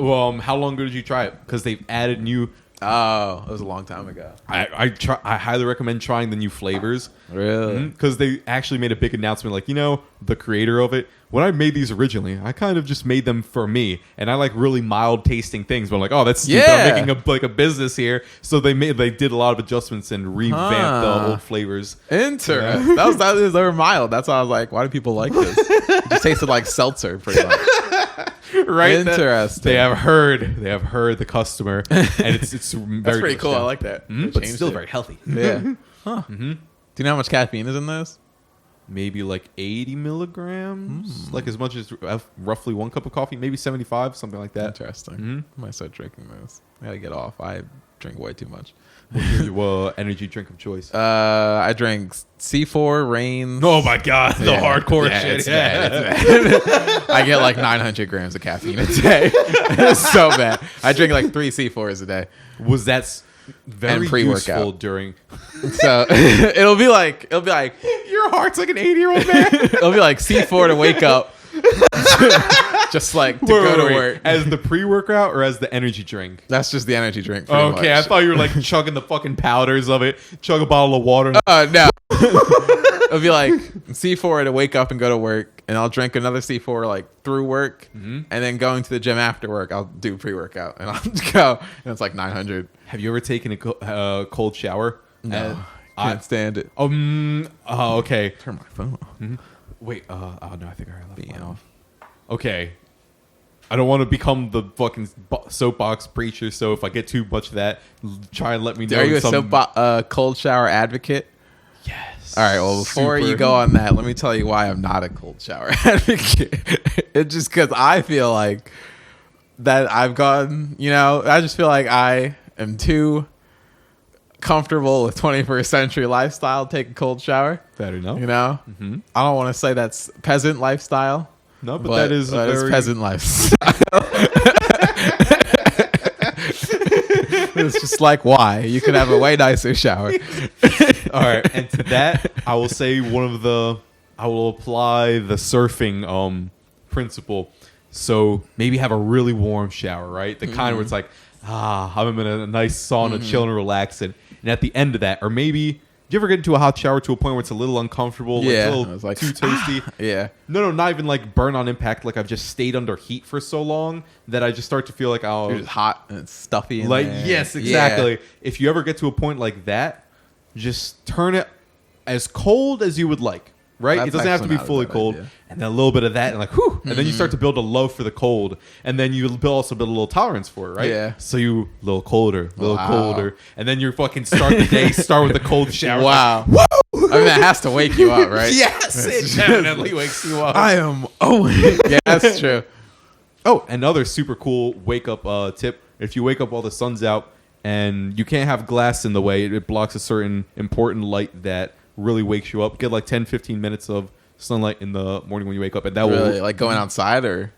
How long ago did you try it? Because they've added new. Oh, it was a long time ago. I highly recommend trying the new flavors. Really? Because they actually made a big announcement, like, the creator of it. When I made these originally, I kind of just made them for me, and I like really mild tasting things. But I'm like, oh, that's stupid. Yeah. I'm making a business here. So they did a lot of adjustments and revamped the old flavors. Interesting. They were mild. That's why I was like, why do people like this? It just tasted like seltzer, pretty much. Right? Interesting. They have heard the customer, and it's very That's pretty cool. now. I like that. They But changed still it. very healthy. Yeah. Huh. Do you know how much caffeine is in this? Maybe like 80 milligrams, like as much as roughly 1 cup of coffee, maybe 75, something like that. Interesting. I might start drinking this. I gotta get off. I drink way too much. What's your energy drink of choice? I drink C4, Reigns. Oh my god, the hardcore shit. It's bad, it's bad. I get like 900 grams of caffeine a day. It's so bad. I drink like 3 C4s a day. Was that very And pre-workout. useful during? So it'll be like Your heart's like an 80-year-old man. it'll be like C4 to wake up, just like to go to work. As the pre-workout or as the energy drink? That's just the energy drink. pretty Okay, I much. thought you were like chugging the fucking powders of it. Chug a bottle of water. No. It'll be like C4 to wake up and go to work, and I'll drink another C4 like through work, and then going to the gym after work, I'll do pre-workout, and I'll go, and it's like 900. Have you ever taken a cold shower? No, can't stand it. Okay. Turn my phone off. Wait. Oh no, I think I left mine off. off. Okay. I don't want to become the fucking soapbox preacher, so if I get too much of that, try and let me know. Are you a cold shower advocate? Yes. All right. Well, before Super. you go on that, let me tell you why I'm not a cold shower advocate. It's just because I feel like that I've gone. I just feel like I am too comfortable with 21st century lifestyle to take a cold shower. Fair enough. I don't want to say that's peasant lifestyle. No, but that is it's very peasant lifestyle. It's just like, why? You could have a way nicer shower. All right, and to that, I will say I will apply the surfing principle. So maybe have a really warm shower, right? The kind where it's like, I'm in a nice sauna, chilling, relaxing. And at the end of that, or maybe, do you ever get into a hot shower to a point where it's a little uncomfortable, Yeah, like a I little was like, too toasty? Yeah. No, not even like burn on impact. Like I've just stayed under heat for so long that I just start to feel like You're just hot and it's stuffy. In like there. yes, exactly. Yeah. If you ever get to a point like that, just turn it as cold as you would like. Right? That's It doesn't have to actually be not a fully bad cold. idea. And then a little bit of that and like, whew. And then you start to build a love for the cold. And then you also build a little tolerance for it, right? Yeah. So you a little colder, a little Wow. colder. And then you fucking start the day, start with a cold shower. Wow. I mean, that has to wake you up, right? Yes, it definitely wakes you up. I am. Yeah, that's true. Oh, another super cool wake up tip. If you wake up while the sun's out and you can't have glass in the way, it blocks a certain important light that really wakes you up. Get like 10, 15 minutes of sunlight in the morning when you wake up, and that Really? will Like going outside or?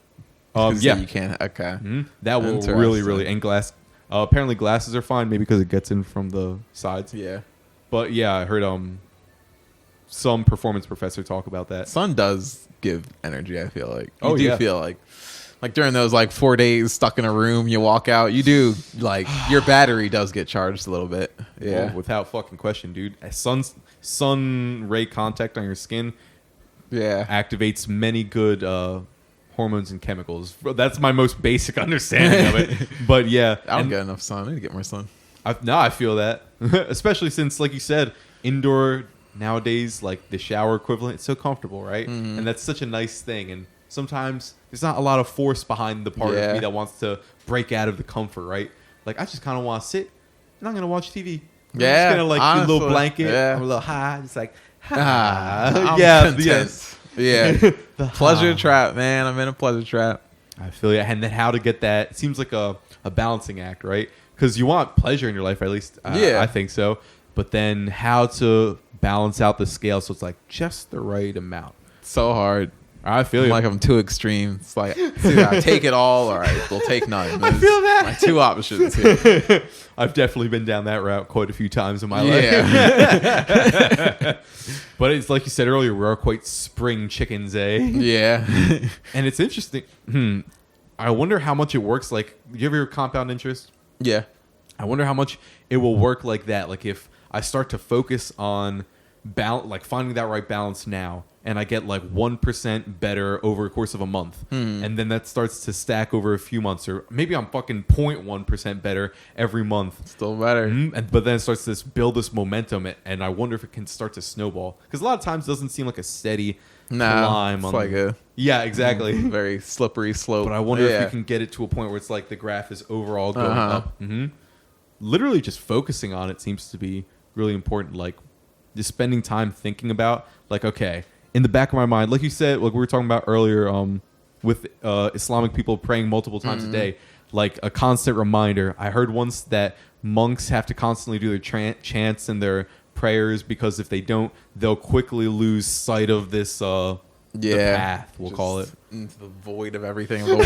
'Cause yeah, You can't. Okay. that will Interesting. really and glass. Apparently glasses are fine, maybe because it gets in from the sides. Yeah. But yeah, I heard some performance professor talk about that. Sun does give energy, I feel like. You Oh, do yeah. feel like during those like 4 days stuck in a room, you walk out, you do like your battery does get charged a little bit. Yeah. Well, without fucking question, dude. Sun ray contact on your skin Yeah. activates many good hormones and chemicals. That's my most basic understanding of it. But yeah, I don't get enough sun. I need to get more sun. I feel that, especially since, like you said, indoor nowadays, like the shower equivalent, it's so comfortable, right? And that's such a nice thing. And sometimes there's not a lot of force behind the part of me that wants to break out of the comfort, right? Like I just kind of want to sit and I'm gonna watch TV. I'm just gonna like do a little blanket. I'm a little high, just like I'm yeah, content. yes. Yeah. The Pleasure trap, man. I'm in a pleasure trap. I feel you. And then how to get that, it seems like a balancing act, right? Because you want pleasure in your life, at least Yeah. I think so. But then how to balance out the scale so it's like just the right amount. So hard. I feel you. Like I'm too extreme. It's like it's either I take it all or we'll take none. I feel that. My two options here. I've definitely been down that route quite a few times in my life. But it's like you said earlier, we are quite spring chickens, eh? Yeah. And it's interesting. I wonder how much it works. Like, you ever hear compound interest? Yeah. I wonder how much it will work like that. Like, if I start to focus on like finding that right balance now, and I get like 1% better over a course of a month, and then that starts to stack over a few months, or maybe I'm fucking 0.1% better every month. Still better. But then it starts to build this momentum, and I wonder if it can start to snowball. Because a lot of times it doesn't seem like a steady climb. It's like a exactly. Very slippery slope. But I wonder if we can get it to a point where it's like the graph is overall going up. Literally just focusing on it seems to be really important. Like, just spending time thinking about, like, okay, in the back of my mind, like you said, like we were talking about earlier, with Islamic people praying multiple times a day, like a constant reminder. I heard once that monks have to constantly do their chants and their prayers, because if they don't, they'll quickly lose sight of this the path, we'll call it, into the void of everything in the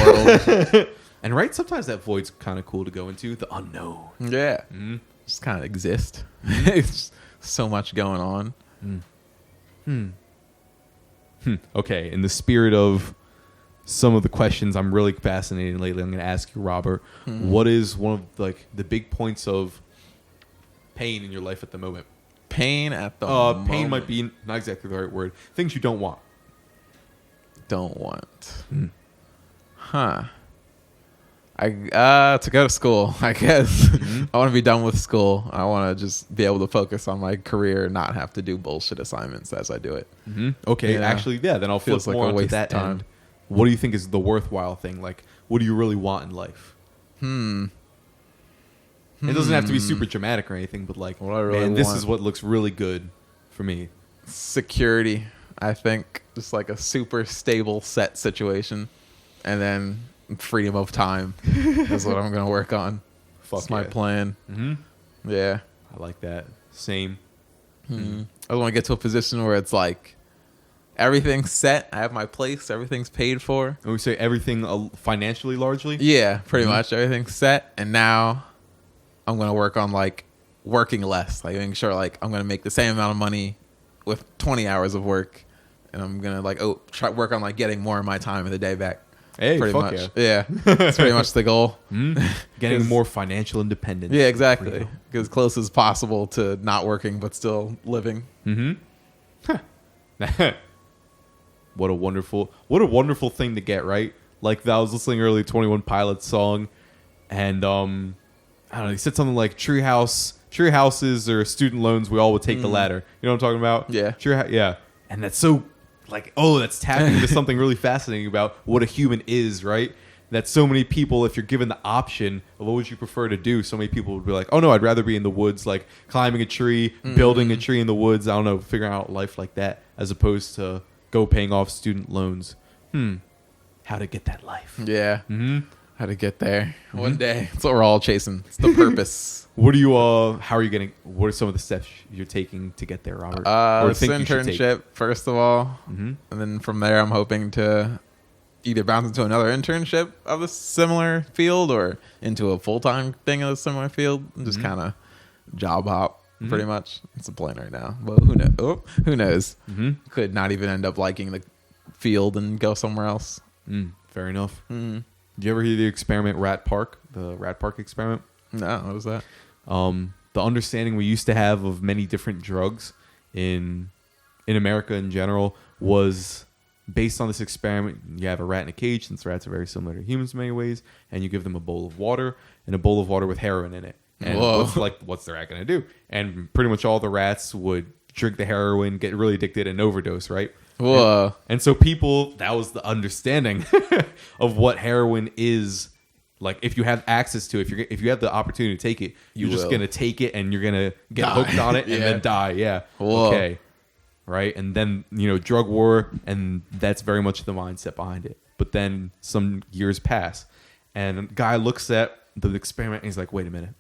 world. And right, sometimes that void's kind of cool to go into, the unknown. Yeah. Just kind of exist. It's so much going on. Okay, in the spirit of some of the questions I'm really fascinated in lately, I'm going to ask you, Robert, what is one of like the big points of pain in your life at the moment? Pain at the moment. Pain might be not exactly the right word. Things you don't want. Don't want. To go to school, I guess. I want to be done with school. I want to just be able to focus on my career and not have to do bullshit assignments as I do it. Okay, actually, then I'll flip more onto that end. What do you think is the worthwhile thing? Like, what do you really want in life? It doesn't have to be super dramatic or anything, but like, what I really man, this is what looks really good for me. Security, I think. Just like a super stable set situation. And then freedom of time is what I'm going to work on. That's my plan. Yeah. I like that. Same. I want to get to a position where it's like everything's set. I have my place. Everything's paid for. And we say everything financially largely? Yeah, pretty much. Everything's set. And now I'm going to work on like working less. Like making sure like I'm going to make the same amount of money with 20 hours of work. And I'm going to like try work on like getting more of my time in the day back. Hey, pretty fuck much. Yeah. That's pretty much the goal. Getting more financial independence. Yeah, exactly. Get as close as possible to not working but still living. What a wonderful thing to get, right? Like, I was listening earlier to 21 Pilots song, and I don't know, he said something like tree houses or student loans, we all would take the latter. You know what I'm talking about? Yeah. Yeah. And that's so like, that's tapping into something really fascinating about what a human is, right? That so many people, if you're given the option of what would you prefer to do, so many people would be like, oh no, I'd rather be in the woods, like climbing a tree, building a tree in the woods, I don't know, figuring out life like that, as opposed to go paying off student loans. How to get that life. Yeah. How to get there one day. That's what we're all chasing. It's the purpose. What are some of the steps you're taking to get there, Robert? Or think internship, first of all. And then from there, I'm hoping to either bounce into another internship of a similar field or into a full-time thing of a similar field. And just kind of job hop, pretty much. It's a plan right now. But who knows? Could not even end up liking the field and go somewhere else. Fair enough. Do you ever hear the experiment the Rat Park experiment? No, what was that? The understanding we used to have of many different drugs in America in general was based on this experiment. You have a rat in a cage, since rats are very similar to humans in many ways, and you give them a bowl of water with heroin in it. And what's the rat going to do? And pretty much all the rats would drink the heroin, get really addicted, and overdose, right? Whoa. And so that was the understanding of what heroin is. Like, if you have access to it, if you have the opportunity to take it, you're just going to take it and you're going to get hooked on it and then die. Yeah. Whoa. Okay. Right. And then, drug war, and that's very much the mindset behind it. But then some years pass, and a guy looks at the experiment and he's like, wait a minute.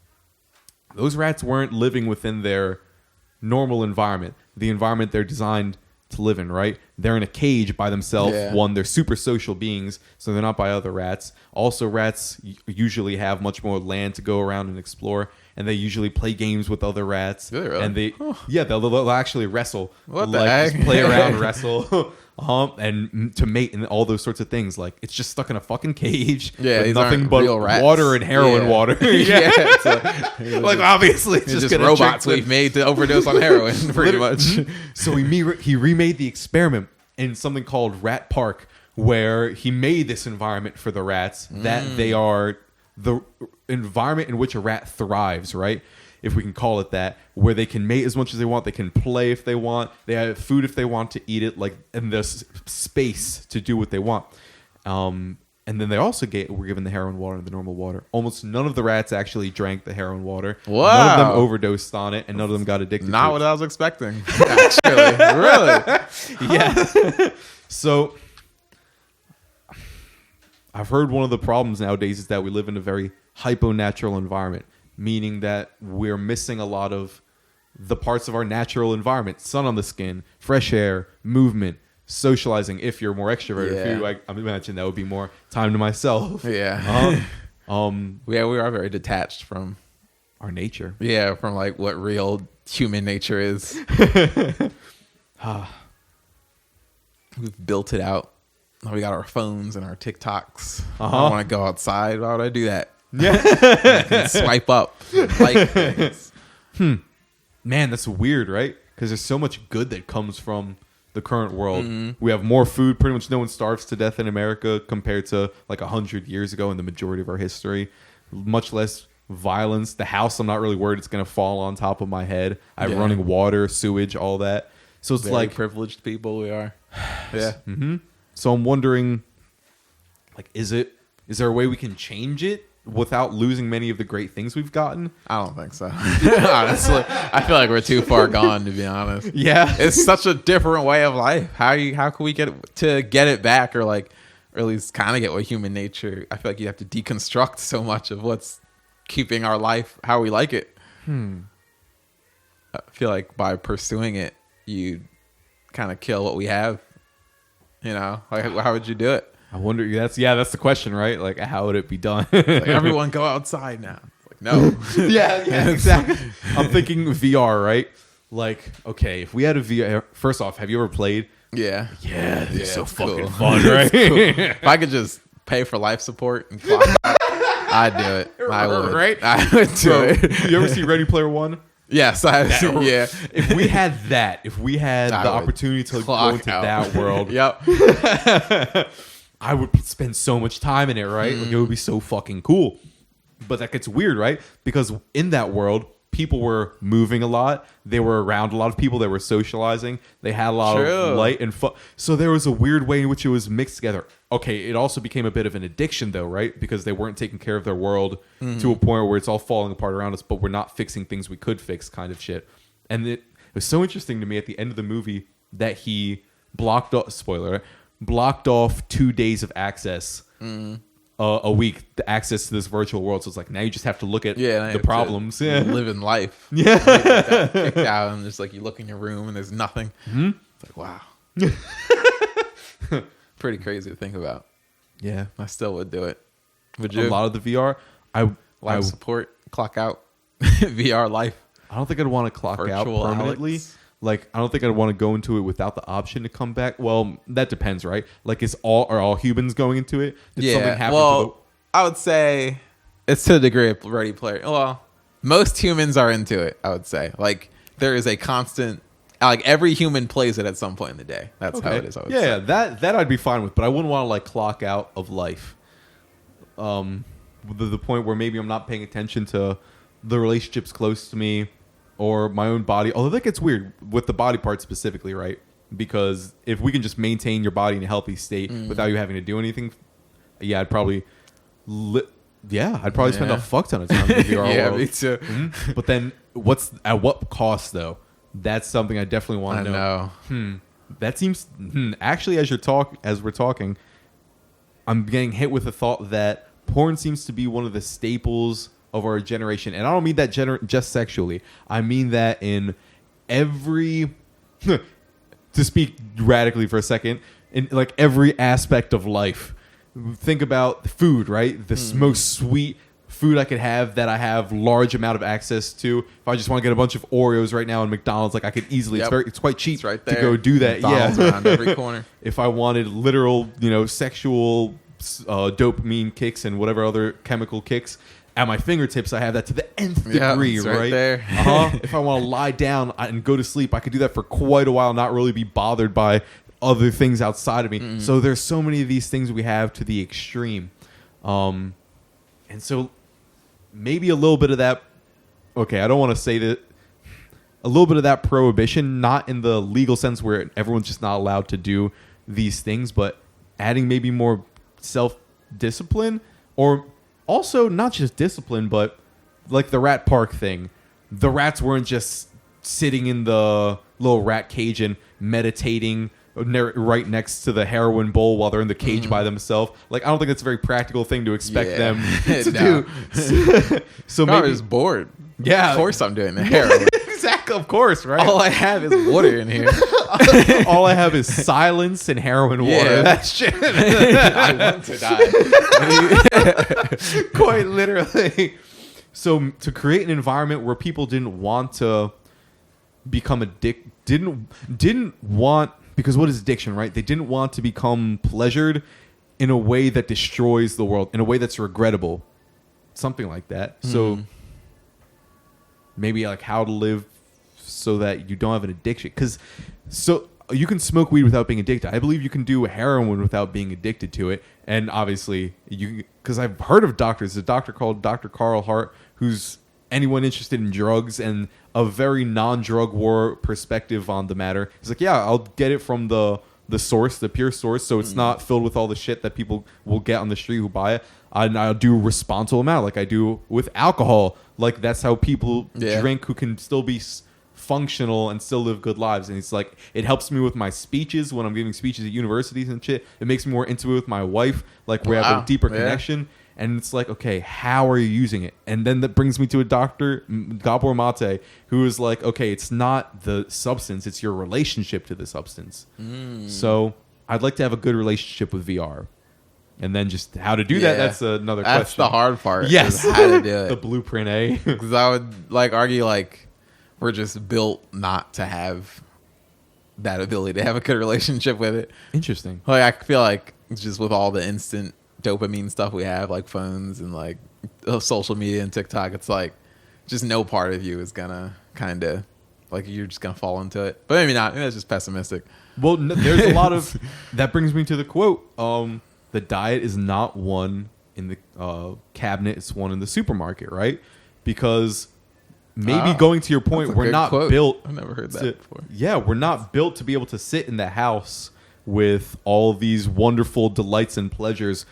Those rats weren't living within their normal environment. The environment they're designed to live in, right? They're in a cage by themselves. Yeah. One, they're super social beings, so they're not by other rats. Also, rats usually have much more land to go around and explore, and they usually play games with other rats. Do they really? And they'll actually wrestle. What the heck? Just play around, wrestle, and to mate and all those sorts of things. Like, it's just stuck in a fucking cage with nothing but water and heroin water. Like, obviously, it's just robots we've made to overdose on heroin, pretty much. So he remade the experiment in something called Rat Park, where he made this environment for the rats that they are the environment in which a rat thrives, right? If we can call it that, where they can mate as much as they want, they can play if they want, they have food if they want to eat it, like, and there's space to do what they want. And then they also were given the heroin water and the normal water. Almost none of the rats actually drank the heroin water. Wow. None of them overdosed on it, and none of them got addicted. Not what I was expecting. Actually, really. Yeah. So I've heard one of the problems nowadays is that we live in a very hypo-natural environment, meaning that we're missing a lot of the parts of our natural environment: sun on the skin, fresh air, movement, socializing. If you're more extroverted, I imagine that would be more time to myself. Yeah. We are very detached from our nature. Yeah, from like what real human nature is. We've built it out. We got our phones and our TikToks. I don't want to go outside. Why would I do that? Yeah. I can swipe up, like things. Man, that's weird, right? Because there's so much good that comes from the current world. We have more food. Pretty much no one starves to death in America compared to like 100 years ago in the majority of our history. Much less violence. The house, I'm not really worried it's going to fall on top of my head. I have running water, sewage, all that. So it's very like privileged people we are. Yeah. So I'm wondering, like, is there a way we can change it without losing many of the great things we've gotten? I don't think so. Honestly, I feel like we're too far gone, to be honest. Yeah. It's such a different way of life. How can we get it back, or at least kind of get what human nature? I feel like you have to deconstruct so much of what's keeping our life how we like it. I feel like by pursuing it, you kind of kill what we have. You know, like, how would you do it? I wonder. That's the question, right? Like, how would it be done? Like, everyone go outside now. Like, no. yeah, exactly. I'm thinking VR, right? Like, okay, if we had a VR, first off, have you ever played? Yeah, it's so fucking cool. fun, right? Cool. If I could just pay for life support and clock out, I'd do it. I would. Right? I would do it. You ever see Ready Player One? Yes, I have seen. Yeah. If we had the opportunity to go into that world, I would spend so much time in it, right? Like, it would be so fucking cool. But that gets weird, right? Because in that world, people were moving a lot. They were around a lot of people. They were socializing. They had a lot of light and fun. So there was a weird way in which it was mixed together. Okay, it also became a bit of an addiction, though, right? Because they weren't taking care of their world to a point where it's all falling apart around us, but we're not fixing things we could fix, kind of shit. And it was so interesting to me at the end of the movie that he blocked off 2 days of access a week, the access to this virtual world. So it's like, now you just have to look at the problems. Living life. Yeah. Kicked out, and just like you look in your room and there's nothing. It's like, wow. Pretty crazy to think about. Yeah. I still would do it. Would you? A lot of the VR, life support, clock out, VR life. I don't think I'd want to clock out permanently. Alex. Like, I don't think I'd want to go into it without the option to come back. Well, that depends, right? Like, are all humans going into it? Did something happen to I would say it's to the degree of Ready Player. Well, most humans are into it, I would say. Like, there is a constant, like, every human plays it at some point in the day. That's how it is, I would say. Yeah, that I'd be fine with, but I wouldn't want to, like, clock out of life. The point where maybe I'm not paying attention to the relationships close to me or my own body. Although that gets weird with the body part specifically, right? Because if we can just maintain your body in a healthy state without you having to do anything, I'd probably spend a fuck ton of time in the VR world. Me too. But then at what cost, though? That's something I definitely want to know. That seems actually, as we're talking, I'm getting hit with the thought that porn seems to be one of the staples of our generation. And I don't mean that just sexually. I mean that in every to speak radically for a second, in like every aspect of life. Think about food, right? The most sweet food I could have that I have large amount of access to. If I just want to get a bunch of Oreos right now in McDonald's, like I could easily. It's quite cheap it's right there. to go do that. McDonald's around every corner. If I wanted literal, sexual dopamine kicks and whatever other chemical kicks at my fingertips, I have that to the nth degree, it's right there. If I want to lie down and go to sleep, I could do that for quite a while, not really be bothered by other things outside of me. So there's so many of these things we have to the extreme, and so maybe a little bit of that. Okay, I don't want to say that. A little bit of that prohibition, not in the legal sense where everyone's just not allowed to do these things, but adding maybe more self-discipline, or also not just discipline, but like the rat park thing. The rats weren't just sitting in the little rat cage and meditating right next to the heroin bowl while they're in the cage by themselves. Like, I don't think that's a very practical thing to expect them to do. So maybe I was bored. Yeah, of course I'm doing the heroin. Exactly, of course, right? All I have is water in here. All I have is silence and heroin water. That's shit. I want to die. Quite literally. So to create an environment where people didn't want to become addicted, didn't want, because what is addiction, right? They didn't want to become pleasured in a way that destroys the world, in a way that's regrettable. Something like that. So maybe like how to live so that you don't have an addiction. Because so you can smoke weed without being addicted. I believe you can do heroin without being addicted to it. And obviously, because I've heard of doctors, a doctor called Dr. Carl Hart, who's anyone interested in drugs and a very non-drug war perspective on the matter. He's like, yeah, I'll get it from the source, the pure source, so it's not filled with all the shit that people will get on the street who buy it. And I'll do a responsible amount, like I do with alcohol. Like that's how people drink who can still be functional and still live good lives. And it's like, it helps me with my speeches when I'm giving speeches at universities and shit. It makes me more intimate with my wife. Like we have a deeper connection. And it's like, okay, how are you using it? And then that brings me to a doctor, Gabor Mate, who is like, okay, it's not the substance, it's your relationship to the substance. So I'd like to have a good relationship with VR. And then just how to do that, that's another question. That's the hard part. Yes. Is how to do it. The blueprint, eh? Because I would like argue like we're just built not to have that ability to have a good relationship with it. Interesting. Like I feel like it's just with all the instant dopamine stuff we have, like phones and like social media and TikTok, it's like just no part of you is gonna kind of like you're just gonna fall into it. But maybe not. Maybe that's just pessimistic. Well, there's a lot of that brings me to the quote. The diet is not one in the cabinet; it's one in the supermarket, right? Because maybe going to your point, we're not built. I've never heard that before. Yeah, we're not built to be able to sit in the house with all these wonderful delights and pleasures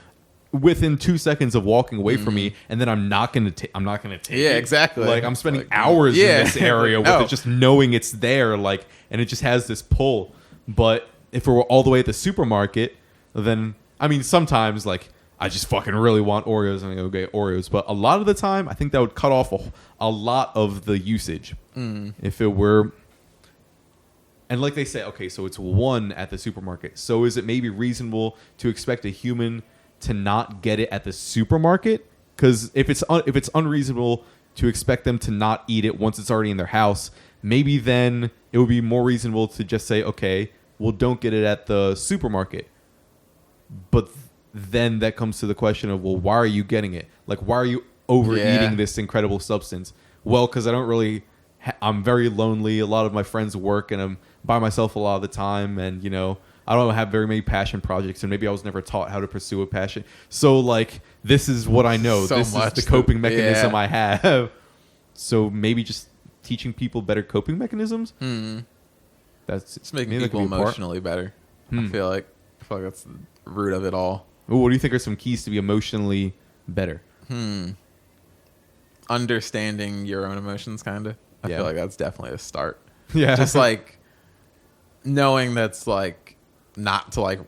within 2 seconds of walking away from me, and then I'm not gonna take it. Yeah, exactly. Like I'm spending hours in this area with it, just knowing it's there, like, and it just has this pull. But if it were all the way at the supermarket, then I mean, sometimes like I just fucking really want Oreos and I go get Oreos. But a lot of the time, I think that would cut off a lot of the usage if it were. And like they say, okay, so it's one at the supermarket. So is it maybe reasonable to expect a human to not get it at the supermarket? Because if it's unreasonable to expect them to not eat it once it's already in their house, maybe then it would be more reasonable to just say, okay, well, don't get it at the supermarket. But then that comes to the question of, well, why are you getting it? Like, why are you overeating this incredible substance? Well, because I don't really... I'm very lonely. A lot of my friends work, and I'm by myself a lot of the time. And, I don't have very many passion projects, and maybe I was never taught how to pursue a passion. So, like, this is what I know. This is the coping mechanism I have. So maybe just teaching people better coping mechanisms. That's it's making people emotionally better. I feel like that's the root of it all. Ooh, what do you think are some keys to be emotionally better? Understanding your own emotions, kind of. I feel like that's definitely a start. Yeah. Just like knowing that's like not to like,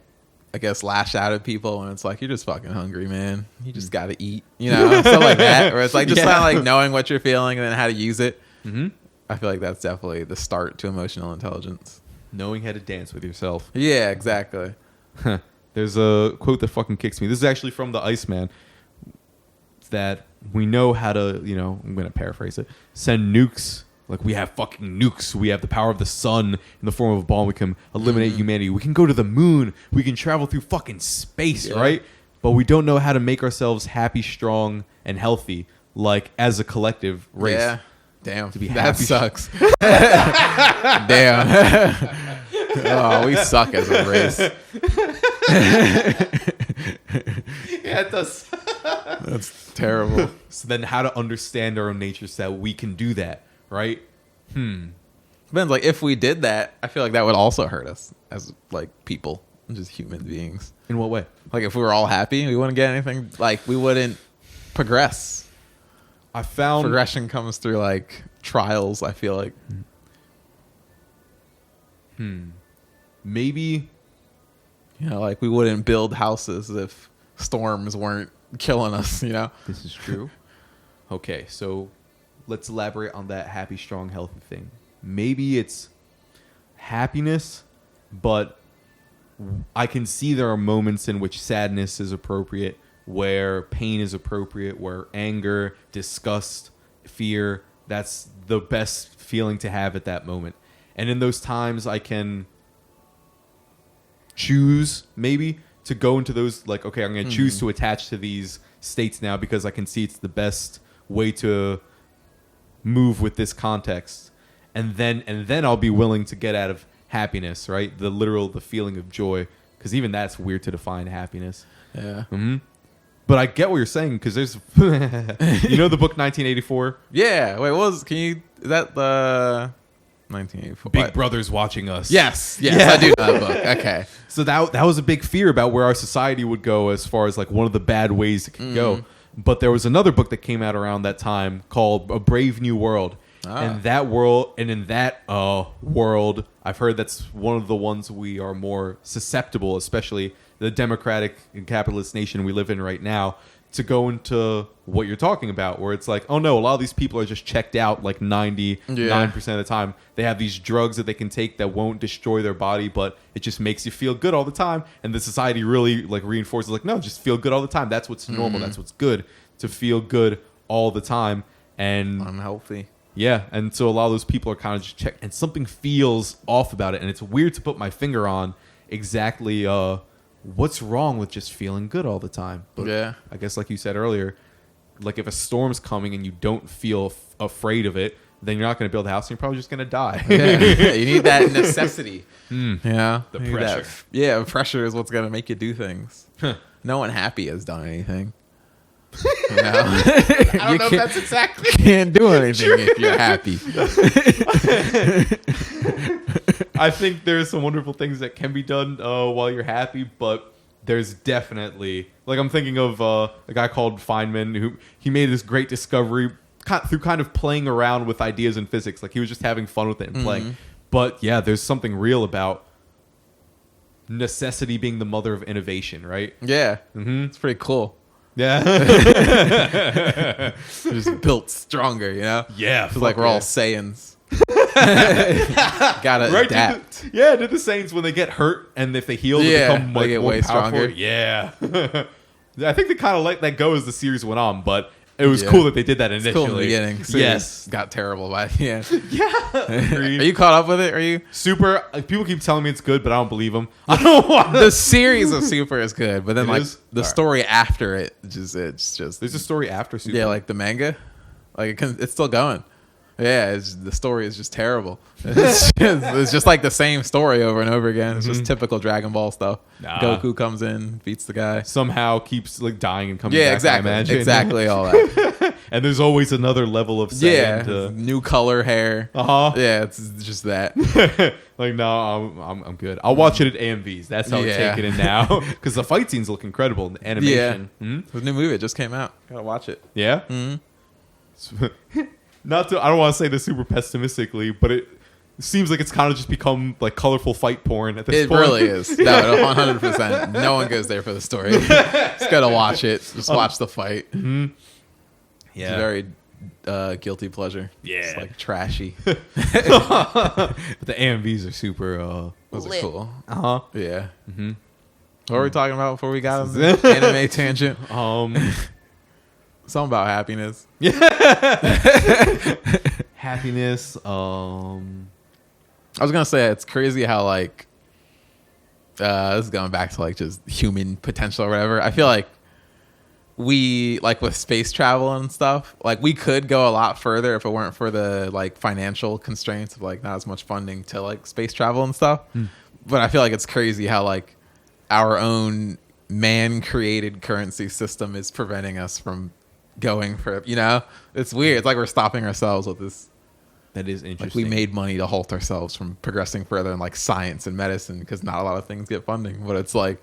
I guess, lash out at people when it's like, you're just fucking hungry, man. You just got to eat, stuff like that. Or it's like just kind of like knowing what you're feeling and then how to use it. I feel like that's definitely the start to emotional intelligence. Knowing how to dance with yourself. Yeah, exactly. There's a quote that fucking kicks me. This is actually from the Iceman. That we know how to, I'm going to paraphrase it, send nukes. Like, we have fucking nukes. We have the power of the sun in the form of a bomb. We can eliminate humanity. We can go to the moon. We can travel through fucking space, right? But we don't know how to make ourselves happy, strong, and healthy, like, as a collective race. Yeah. Damn. To be that happy. sucks. Damn. Oh, we suck as a race. Yeah, it does. That's terrible. So then how to understand our own nature so that we can do that, right? Depends. Like, if we did that, I feel like that would also hurt us as, like, people, just human beings. In what way? Like, if we were all happy, we wouldn't get anything. Like, we wouldn't progress. I found... Progression comes through, like, trials, I feel like. Maybe... Like, we wouldn't build houses if storms weren't killing us, This is true. Okay, so let's elaborate on that happy, strong, healthy thing. Maybe it's happiness, but I can see there are moments in which sadness is appropriate, where pain is appropriate, where anger, disgust, fear, that's the best feeling to have at that moment. And in those times, I can choose maybe to go into those, like, okay, I'm going to choose to attach to these states now because I can see it's the best way to move with this context. And then I'll be willing to get out of happiness, right? The feeling of joy, because even that's weird to define happiness. Yeah. But I get what you're saying, because there's, the book 1984? Yeah. Wait, is that the 1984? Big Brother's watching us. Yes, I do know that book. Okay. So that was a big fear about where our society would go as far as, like, one of the bad ways it could go. But there was another book that came out around that time called A Brave New World. And in that world, I've heard that's one of the ones we are more susceptible, especially the democratic and capitalist nation we live in right now, to go into what you're talking about, where it's like, oh no, a lot of these people are just checked out like 99% of the time. They have these drugs that they can take that won't destroy their body, but it just makes you feel good all the time. And the society really, like, reinforces, like, no, just feel good all the time. That's what's normal. That's what's good, to feel good all the time. And unhealthy. Yeah, and so a lot of those people are kind of just checked, and something feels off about it, and it's weird to put my finger on exactly what's wrong with just feeling good all the time. But yeah, I guess, like you said earlier, like, if a storm's coming and you don't feel afraid of it, then you're not going to build a house, and you're probably just going to die. Yeah. You need that necessity. The pressure. Pressure is what's going to make you do things. No one happy has done anything. I don't know if that's exactly. Can't do anything if you're happy. I think there's some wonderful things that can be done while you're happy, but there's definitely, like, I'm thinking of a guy called Feynman, who he made this great discovery through kind of playing around with ideas in physics. Like, he was just having fun with it and playing. But yeah, there's something real about necessity being the mother of innovation, right? Yeah, it's pretty cool. Yeah. Just built stronger, Yeah. It's like we're all Saiyans. Gotta adapt. Did the Saiyans, when they get hurt and if they heal, they become, like, get more way powerful? stronger. Yeah. I think they kind of let that go as the series went on, but it was cool that they did that initially. It's cool in the beginning. Yes. Got terrible by the end. Yeah. Are you caught up with it? Are you? Super. People keep telling me it's good, but I don't believe them. I don't want The series of Super is good, but then, like, the story after it, it's just. There's a story after Super. Yeah, like the manga. Like, it's still going. Yeah, the story is just terrible. It's just like the same story over and over again. It's just typical Dragon Ball stuff. Goku comes in, beats the guy. Somehow keeps, like, dying and coming back. Exactly. I imagine. Exactly all that. And there's always another level of Saiyan new color hair. Yeah, it's just that. Like, no, I'm good. I'll watch it at AMVs. That's how I take it in now, because the fight scenes look incredible. The animation. Yeah. The new movie, it just came out. Gotta watch it. Yeah. I don't want to say this super pessimistically, but it seems like it's kind of just become, like, colorful fight porn at this point. It really is. No, 100%. No one goes there for the story. Just gotta watch it. Just watch the fight. Yeah. It's very guilty pleasure. Yeah. It's like trashy. But the AMVs are super. Those are Lit. cool. Uh-huh. Yeah. Mm-hmm. What were we talking about before we got on the anime tangent? Something about happiness. Happiness. I was gonna say it's crazy how like this is going back to like just human potential or whatever. I feel like we like with space travel and stuff, like we could go a lot further if it weren't for the like financial constraints of like not as much funding to like space travel and stuff. But I feel like it's crazy how like our own man-created currency system is preventing us from going for, you know, it's weird. It's like we're stopping ourselves with this. That is interesting. Like we made money to halt ourselves from progressing further in like science and medicine because not a lot of things get funding. But it's like,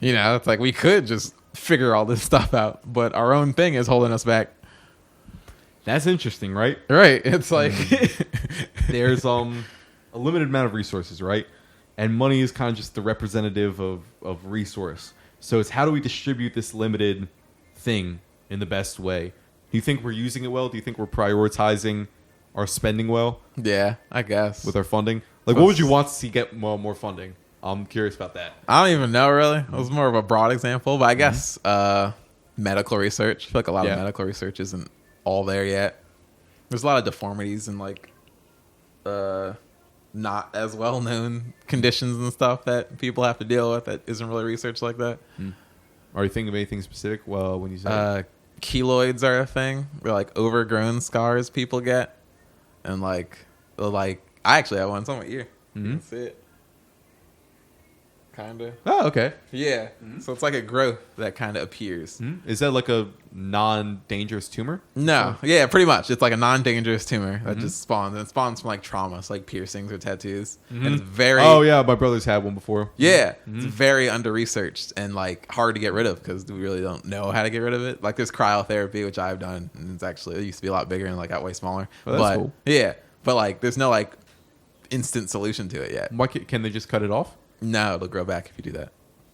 you know, it's like we could just figure all this stuff out, but our own thing is holding us back. That's interesting, right? Right. It's like there's a limited amount of resources, right? And money is kind of just the representative of resource. So it's how do we distribute this limited thing in the best way? Do you think we're using it well? Do you think we're prioritizing our spending well? Yeah, I guess. With our funding? Like, what would you want to see get more funding? I'm curious about that. I don't even know, really. It was more of a broad example, but I guess medical research. I feel like a lot of medical research isn't all there yet. There's a lot of deformities and like not as well-known conditions and stuff that people have to deal with that isn't really researched like that. Are you thinking of anything specific? Well, when you say keloids are a thing. They're like overgrown scars people get, and like I actually have one. It's on my ear. You can see it. Kinda. Oh, okay. Yeah. So it's like a growth that kind of appears. Is that like a non-dangerous tumor? No. Yeah, pretty much. It's like a non-dangerous tumor that just spawns. And it spawns from like trauma, so like piercings or tattoos. And it's very... Oh, yeah. My brother's had one before. Yeah. It's very under-researched and like hard to get rid of because we really don't know how to get rid of it. Like there's cryotherapy, which I've done. And it used to be a lot bigger and like got way smaller. Oh, that's cool. Yeah. But like there's no like instant solution to it yet. Why can they just cut it off? No, it'll grow back if you do that.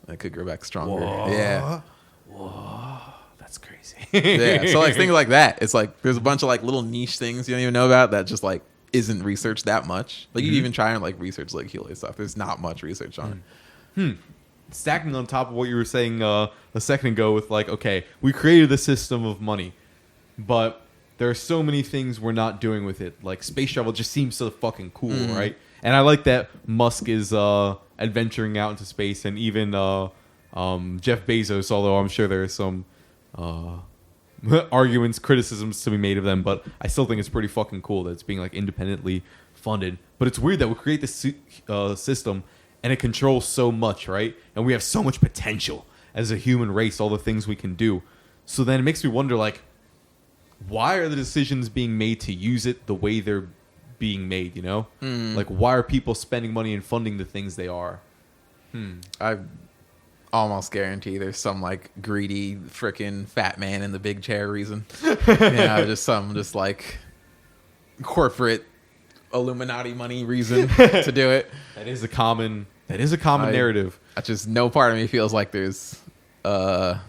It could grow back stronger. Whoa. Yeah. Whoa. That's crazy. Yeah. So like things like that. It's like there's a bunch of like little niche things you don't even know about that just like isn't researched that much. Like you can even try and like research like keloid stuff. There's not much research on it. Stacking on top of what you were saying a second ago with like, okay, we created a system of money, but there are so many things we're not doing with it. Like space travel just seems so fucking cool, right? And I like that Musk is adventuring out into space, and even Jeff Bezos, although I'm sure there are some arguments, criticisms to be made of them, but I still think it's pretty fucking cool that it's being like independently funded. But it's weird that we create this system and it controls so much, right? And we have so much potential as a human race, all the things we can do. So then it makes me wonder, like, why are the decisions being made to use it the way they're being made, you know? Like, why are people spending money and funding the things they are? I almost guarantee there's some like greedy freaking fat man in the big chair reason. Just some just like corporate Illuminati money reason to do it. That is a common narrative. I just no part of me feels like there's a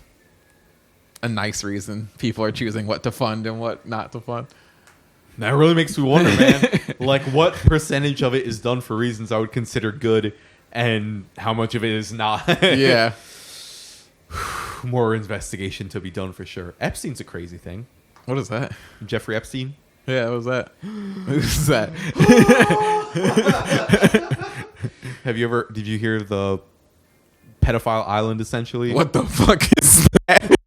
nice reason people are choosing what to fund and what not to fund. That really makes me wonder, man. Like, what percentage of it is done for reasons I would consider good, and how much of it is not? Yeah. More investigation to be done for sure. Epstein's a crazy thing. What is that? Jeffrey Epstein? Yeah, what was that? Who's that? Did you hear the pedophile island, essentially? What the fuck is that?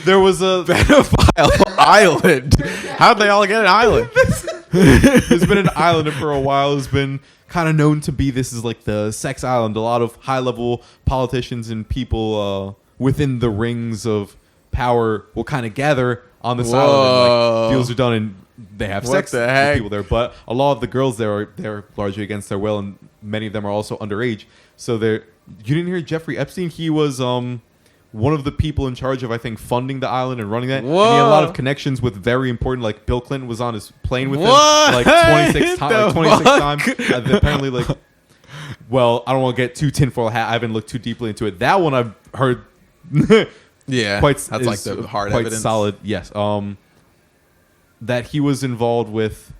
There was a pedophile island. How'd they all get an island? There's been an island for a while. Has been kind of known to be this is like the sex island. A lot of high level politicians and people within the rings of power will kind of gather on this island. Like, deals are done and they have sex with people there. But a lot of the girls there they're largely against their will, and many of them are also underage. So you didn't hear Jeffrey Epstein? He was one of the people in charge of, I think, funding the island and running that. And he had a lot of connections with very important, like Bill Clinton was on his plane with him like 26 times. Apparently, like, well, I don't want to get too tinfoil hat. I haven't looked too deeply into it. That one I've heard Yeah, quite that's like the hard quite evidence. solid. Yes, that he was involved with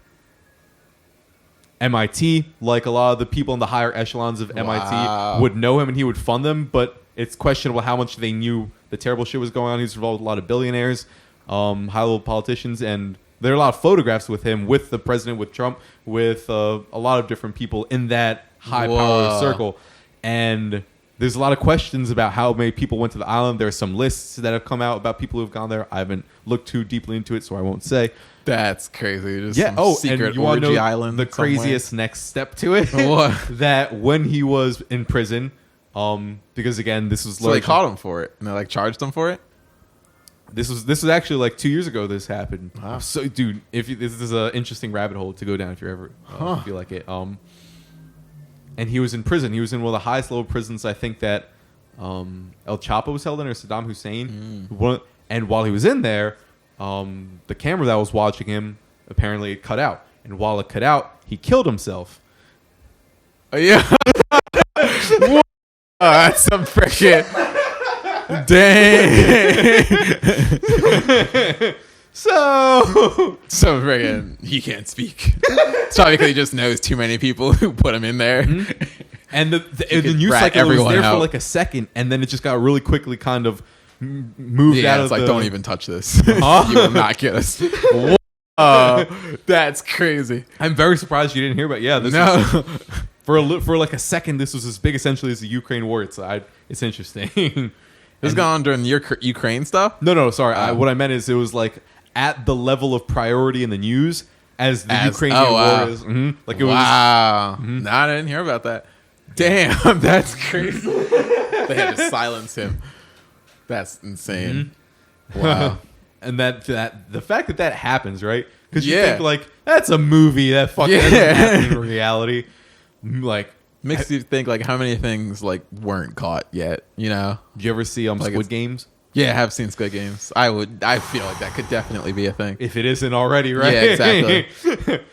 MIT. Like a lot of the people in the higher echelons of MIT would know him, and he would fund them. But it's questionable how much they knew the terrible shit was going on. He was involved with a lot of billionaires, high-level politicians, and there are a lot of photographs with him, with the president, with Trump, with a lot of different people in that high-power circle. And there's a lot of questions about how many people went to the island. There are some lists that have come out about people who have gone there. I haven't looked too deeply into it, so I won't say. That's crazy. Just Yeah. some secret and you want to orgy know island the somewhere. craziest next step to it? What? That when he was in prison, because again, this was So they caught him for it, and they like charged him for it. This was actually like 2 years ago. This happened. Wow. So, dude, this is an interesting rabbit hole to go down if you ever feel like it. And he was in prison. He was in one of the highest level prisons. I think that El Chapo was held in, or Saddam Hussein. And while he was in there, the camera that was watching him apparently it cut out. And while it cut out, he killed himself. Yeah. That's some freaking dang. So friggin' he can't speak. It's probably because he just knows too many people who put him in there. Mm-hmm. And the news rat cycle was everyone there out. for like a second, and then it just got really quickly kind of moved Yeah, out it's of like, the... don't even touch this. You will not get us. That's crazy. I'm very surprised you didn't hear about. Yeah, this No. for like a second, this was as big essentially as the Ukraine war. It's interesting. This is going on during the Ukraine stuff? No, sorry. What I meant is it was like at the level of priority in the news as the Ukrainian war is. Mm-hmm. Like it was. Wow. No, I didn't hear about that. Damn, that's crazy. They had to silence him. That's insane. Mm-hmm. Wow. And that the fact that happens, right? Because you Yeah. think like that's a movie that fucking doesn't happen in reality. Like Makes you think like how many things like weren't caught yet, you know? did you ever see Like Squid Games? Yeah, I have seen Squid Games. I feel like that could definitely be a thing. If it isn't already, right? Yeah, exactly.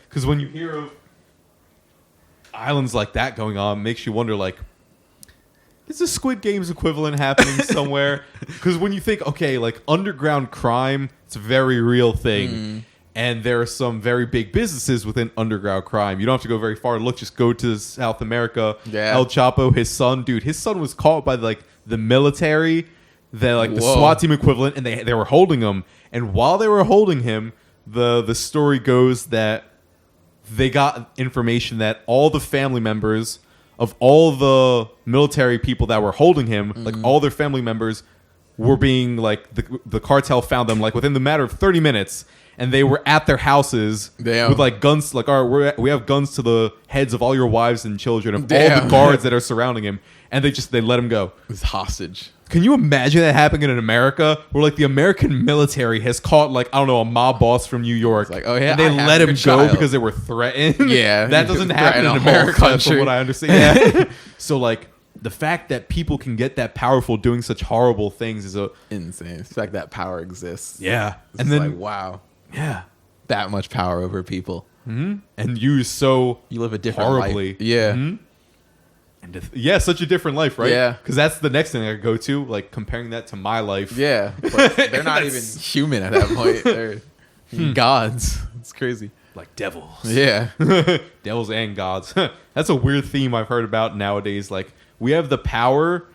Because when you hear of islands like that going on, it makes you wonder like, is the Squid Games equivalent happening somewhere? Because when you think, okay, like underground crime, it's a very real thing. And there are some very big businesses within underground crime. You don't have to go very far. Look, just go to South America. Yeah. El Chapo, his son, his son was caught by like the military, the Whoa. SWAT team equivalent, and they were holding him. And while they were holding him, the story goes that they got information that all the family members of all the military people that were holding him, like all their family members were being like the cartel found them like within the matter of 30 minutes. And they were at their houses with like guns, like, all right, we have guns to the heads of all your wives and children, of all the guards that are surrounding him. And they let him go. It's hostage. Can you imagine that happening in America where like the American military has caught like, I don't know, a mob boss from New York. It's like, oh yeah, and they I have let him your go child. because they were threatened. Yeah. That doesn't happen in Threaten a whole America country. from what I understand. Yeah. So like the fact that people can get that powerful doing such horrible things is Insane. The fact that power exists. yeah. It's And then like, wow. yeah. That much power over people. And used so You live a different horribly. life. Yeah. Mhm. And yeah, such a different life, right? Yeah. Because that's the next thing I go to, like comparing that to my life. Yeah. But they're not even That's- human at that point. They're gods. It's crazy. Like devils. Yeah. Devils and gods. That's a weird theme I've heard about nowadays. Like we have the power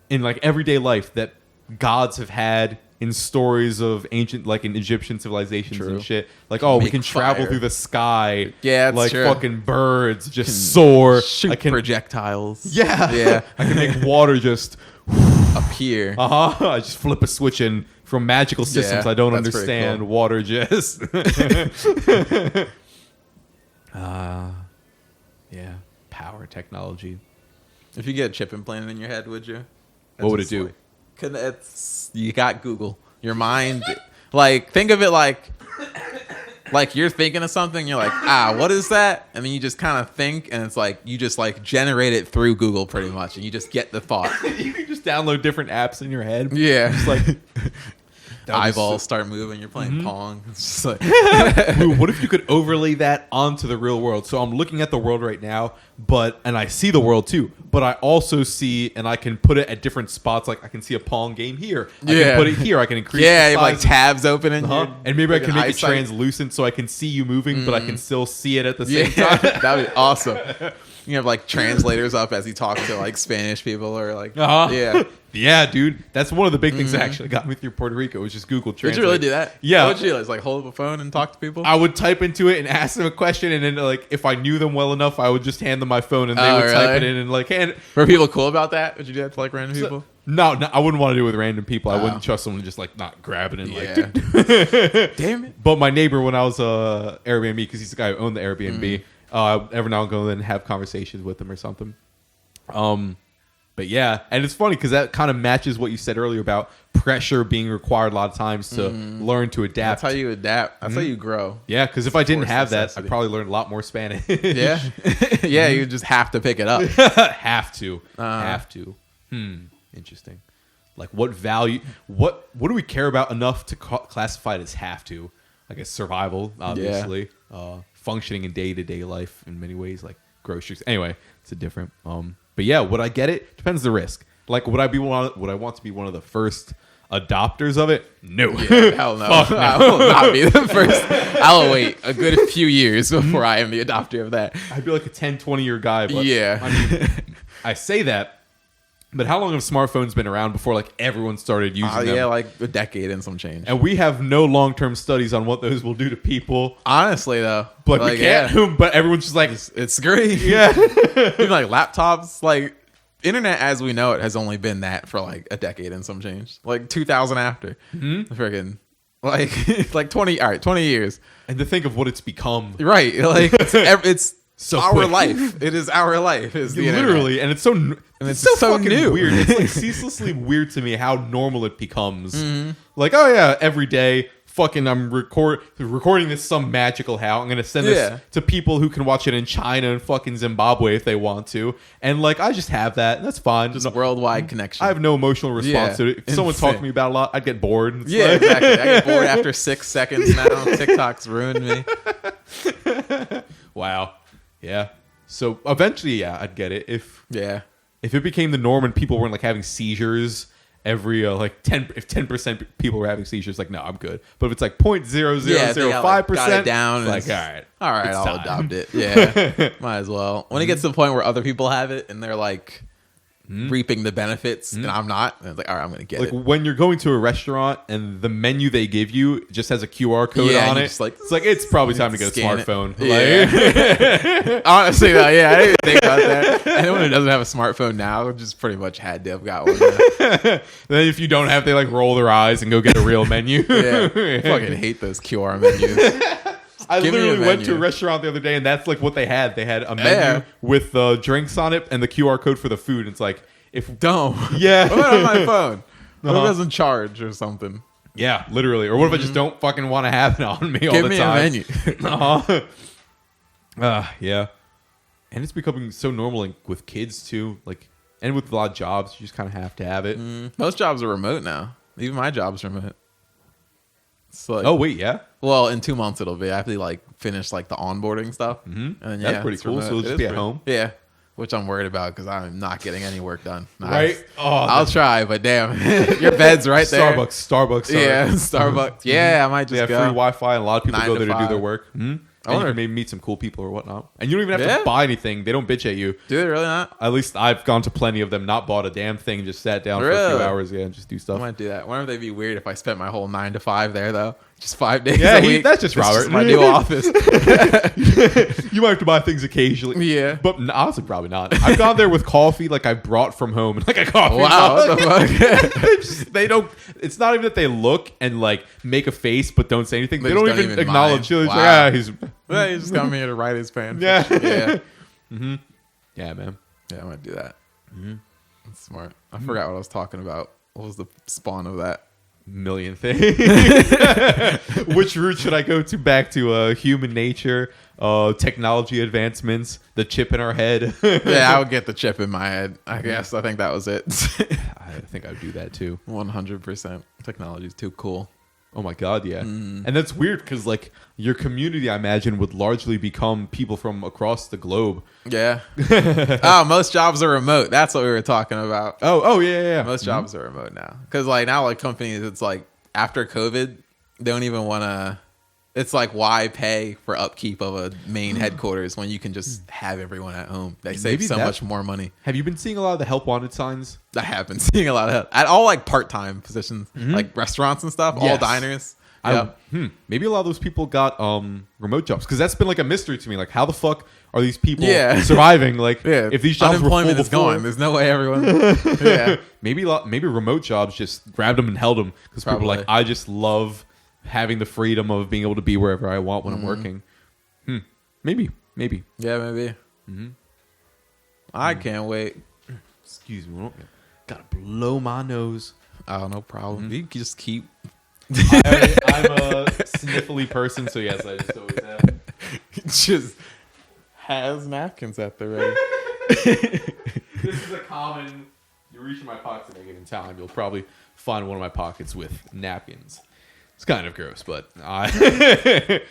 in like everyday life that gods have had in stories of ancient, like in Egyptian civilizations True. and shit. Like, oh, we Make can travel fire. through the sky. Yeah, that's like true. fucking birds just soar. Shoot I can, projectiles. yeah, Yeah. I can make water just. Appear. I just flip a switch and from magical systems Yeah, I don't that's pretty understand, cool. water just. Yeah, power technology. If you get a chip implanted in your head, would you? What would it do? You got Google. Your mind, like, think of it like you're thinking of something. You're like, what is that? And then you just kind of think, and it's like you just like generate it through Google pretty much, and you just get the thought. You can just download different apps in your head. Yeah, Just like eyeballs start moving. You're playing Pong. It's just like, Ooh, what if you could overlay that onto the real world? So I'm looking at the world right now, and I see the world too, but I also see, and I can put it at different spots. Like I can see a Pong game here. I can put it here. I can increase. Yeah, the you have like size tabs open in uh-huh. here. And maybe I can make eyesight. it translucent so I can see you moving, but I can still see it at the same time. That'd be awesome. You have like translators up as he talks to like Spanish people or like, yeah. Yeah, dude. That's one of the big things that actually got me through Puerto Rico, was just Google Translate. Did you really do that? Yeah. What would you do? Like hold up a phone and talk to people? I would type into it and ask them a question, and then like if I knew them well enough, I would just hand them my phone and they would type it in and like hand. Were people cool about that? Would you do that to like random people? No, I wouldn't want to do it with random people. I wouldn't trust someone to just like not grab it and like. Damn it. But my neighbor, when I was Airbnb, because he's the guy who owned the Airbnb, every now and go and have conversations with him or something. But yeah, and it's funny because that kind of matches what you said earlier about pressure being required a lot of times to learn to adapt. That's how you adapt. That's how you grow. Yeah, because if I didn't have necessity. that, I probably learned a lot more Spanish. Yeah. Yeah, you just have to pick it up. Have to. Interesting. Like what value, what do we care about enough to classify it as have to? I guess survival, obviously. Functioning in day-to-day life in many ways, like groceries. Anyway, it's a different. But yeah, would I get it? Depends the risk. Like, would I want to be one of the first adopters of it? No. Yeah, hell no. I will not be the first. I'll wait a good few years before I am the adopter of that. I'd be like a 10, 20-year guy. But yeah. I mean, I say that, but how long have smartphones been around before like everyone started using them? Yeah, like a decade and some change. And we have no long-term studies on what those will do to people. Honestly, though. But like, we can't. Yeah. But everyone's just like, it's great. Yeah. Even like laptops, like internet as we know it has only been that for like a decade and some change. Like 2000 after. Freaking like 20 years. And to think of what it's become. Right. Like it's so our quick. life. It is our life. Is the literally, internet. And it's so fucking new. weird. It's like ceaselessly weird to me how normal it becomes. Like, oh yeah, every day, fucking, I'm recording this some magical how. I'm gonna send this to people who can watch it in China and fucking Zimbabwe if they want to. And like, I just have that. And that's fine. Just worldwide connection. I have no emotional response to it. If someone talked to me about it a lot, I'd get bored. It's like, exactly. I get bored after 6 seconds now. TikTok's ruined me. Wow. Yeah. So eventually, yeah, I'd get it if it became the norm and people weren't like having seizures every like 10% people were having seizures, like no, I'm good. But if it's like 0.0005%, got it down, like all right, I'll adopt it. Yeah, might as well. When it gets to the point where other people have it and they're like reaping the benefits and I'm not, and it's like all right, I'm gonna get like it. When you're going to a restaurant and the menu they give you just has a QR code on it, just like, it's like it's probably time to get a smartphone. Yeah. Honestly, though, yeah, I didn't think about that. Anyone who doesn't have a smartphone now just pretty much had to have got one. Then if you don't have, they like roll their eyes and go get a real menu. I fucking hate those QR menus. I literally went to a restaurant the other day and that's like what they had. They had a menu with drinks on it and the QR code for the food. It's like, if don't. Yeah. What about on my phone? What if it doesn't charge or something? Yeah, literally. Or what if I just don't fucking want to have it on me all the time? Give me a menu. Yeah. And it's becoming so normal with kids too. Like, and with a lot of jobs, you just kind of have to have it. Most jobs are remote now. Even my job's remote. So like, oh wait, yeah. Well, in 2 months it'll be. I have to like finish like the onboarding stuff. And then, that's pretty cool. Remote. So it'll just be at home. Yeah, which I'm worried about because I'm not getting any work done. Right? Oh, I'll try, but damn, your bed's right there. Starbucks. Sorry. Yeah, Starbucks. Yeah, I might just go. Free Wi-Fi, and a lot of people go there to do their work. I wonder if maybe meet some cool people or whatnot. And you don't even have to buy anything. They don't bitch at you. Do they really not? At least I've gone to plenty of them, not bought a damn thing, and just sat down for a few hours, and just do stuff. I might do that. Wonder if they'd be weird if I spent my whole 9 to 5 there, though. Just 5 days a week. That's just Robert. Just my new office. You might have to buy things occasionally. Yeah. But honestly, probably not. I've gone there with coffee like I brought from home. Like a coffee Wow, what the fuck? They don't, it's not even that they look and like make a face but don't say anything. They don't even acknowledge you. Wow. Like, he's just coming here to write his fan. Yeah. Yeah. Yeah, man. Yeah, I might do that. That's smart. I forgot what I was talking about. What was the spawn of that? Million things. Which route should I go to? Back to human nature, technology advancements, the chip in our head. Yeah, I would get the chip in my head. I guess. I think that was it. I think I'd do that too. 100%. Technology's too cool. Oh my god, yeah. And that's weird because like your community, I imagine, would largely become people from across the globe. Yeah. Oh, most jobs are remote. That's what we were talking about. Oh yeah. Most jobs are remote now. Because like now, like companies, it's like after COVID, they don't even want to. It's like, why pay for upkeep of a main headquarters when you can just have everyone at home? They save so much more money. Have you been seeing a lot of the help wanted signs? I have been seeing a lot of help at all like part-time positions, like restaurants and stuff, all diners. Maybe a lot of those people got remote jobs because that's been like a mystery to me. Like, how the fuck are these people surviving? Like, if these jobs unemployment were is gone, there's no way everyone. maybe remote jobs just grabbed them and held them because people are like, I just love having the freedom of being able to be wherever I want when I'm working. Maybe. Yeah, maybe. I can't wait. Excuse me. Gotta blow my nose. Oh, no problem. You can just keep. I'm a sniffly person, so yes, I just always have. Just has napkins at the ready. This is a common. You reach in my pocket at any given time, you'll probably find one of my pockets with napkins. It's kind of gross, but I'm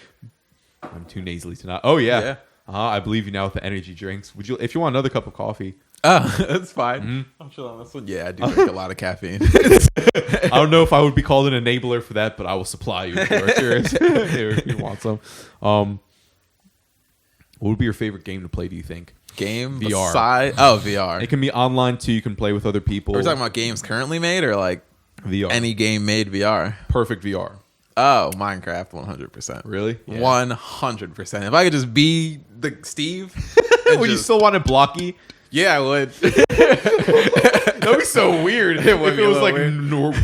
too nasally to not. Oh yeah. I believe you now with the energy drinks. Would you, if you want another cup of coffee? Oh, that's fine. I'm chill on this one. Yeah, I do drink a lot of caffeine. I don't know if I would be called an enabler for that, but I will supply you if you're curious. If you want some. What would be your favorite game to play, do you think? Game? VR. VR. It can be online too. You can play with other people. Are we talking about games currently made or like VR? Any game made VR? Perfect VR. Oh, Minecraft, 100%. Really? Yeah. 100%. If I could just be the Steve. Would you still want it blocky? Yeah, I would. That would be so weird. If it was like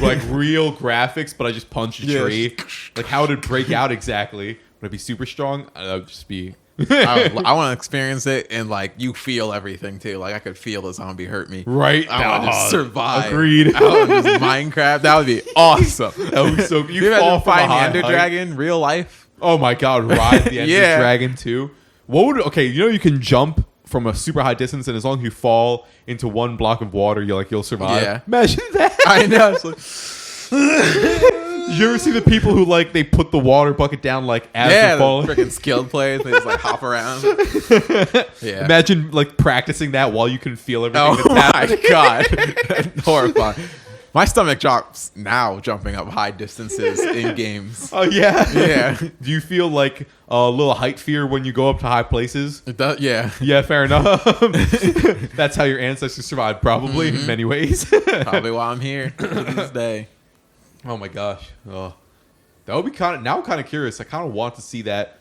like real graphics, but I just punched a tree. Like, how would it break out exactly? Would it be super strong? That would just be. I want to experience it and like you feel everything too. Like I could feel the zombie hurt me. Right. I want to just survive. Agreed. I want to just Minecraft. That would be awesome. That would be so. You fall find the Ender Dragon real life. Oh my god! Ride the Ender Dragon too. What would? Okay, you know you can jump from a super high distance, and as long as you fall into one block of water, you'll survive. Yeah. Imagine that. I know. It's like, you ever see the people who like they put the water bucket down like as they're falling? Freaking skilled players, they just like hop around. Yeah. Imagine like practicing that while you can feel everything. Oh my god, horrifying. My stomach drops now jumping up high distances in games. Oh yeah, yeah. Do you feel like a little height fear when you go up to high places? It does, yeah. Yeah, fair enough. That's how your ancestors survived, probably in many ways. Probably why I'm here to this day. Oh my gosh. Oh. That would be kind of curious. I kind of want to see that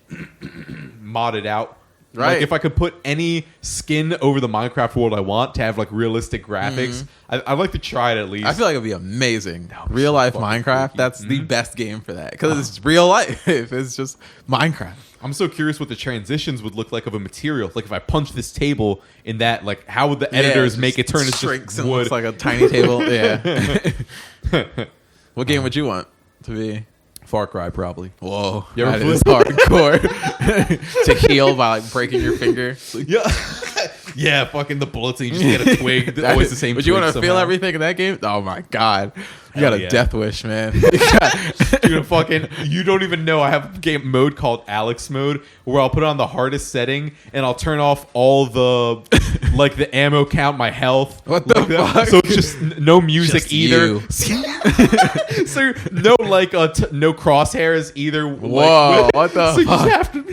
modded out. Right. Like if I could put any skin over the Minecraft world I want to have like realistic graphics, I'd like to try it at least. I feel like it'd be amazing. Real life Minecraft, freaky. that's the best game for that. Because it's real life. It's just Minecraft. I'm so curious what the transitions would look like of a material. Like if I punch this table in that, like how would the editors make it turn into shrinks and wood? looks like a tiny table. Yeah. What game would you want to be? Far Cry, probably. Whoa, You ever that is hardcore. To heal by like breaking your finger. Yeah, yeah. Fucking the bullets and you just get a twig. Always the same. Would you want to somehow. feel everything in that game? Oh my god, you got a death wish, man. You don't even know. I have a game mode called Alex mode where I'll put it on the hardest setting and I'll turn off all the like the ammo count, my health. What the fuck? So it's just no music Just either. So no like no crosshairs either. Whoa, what the so you fuck? just have to.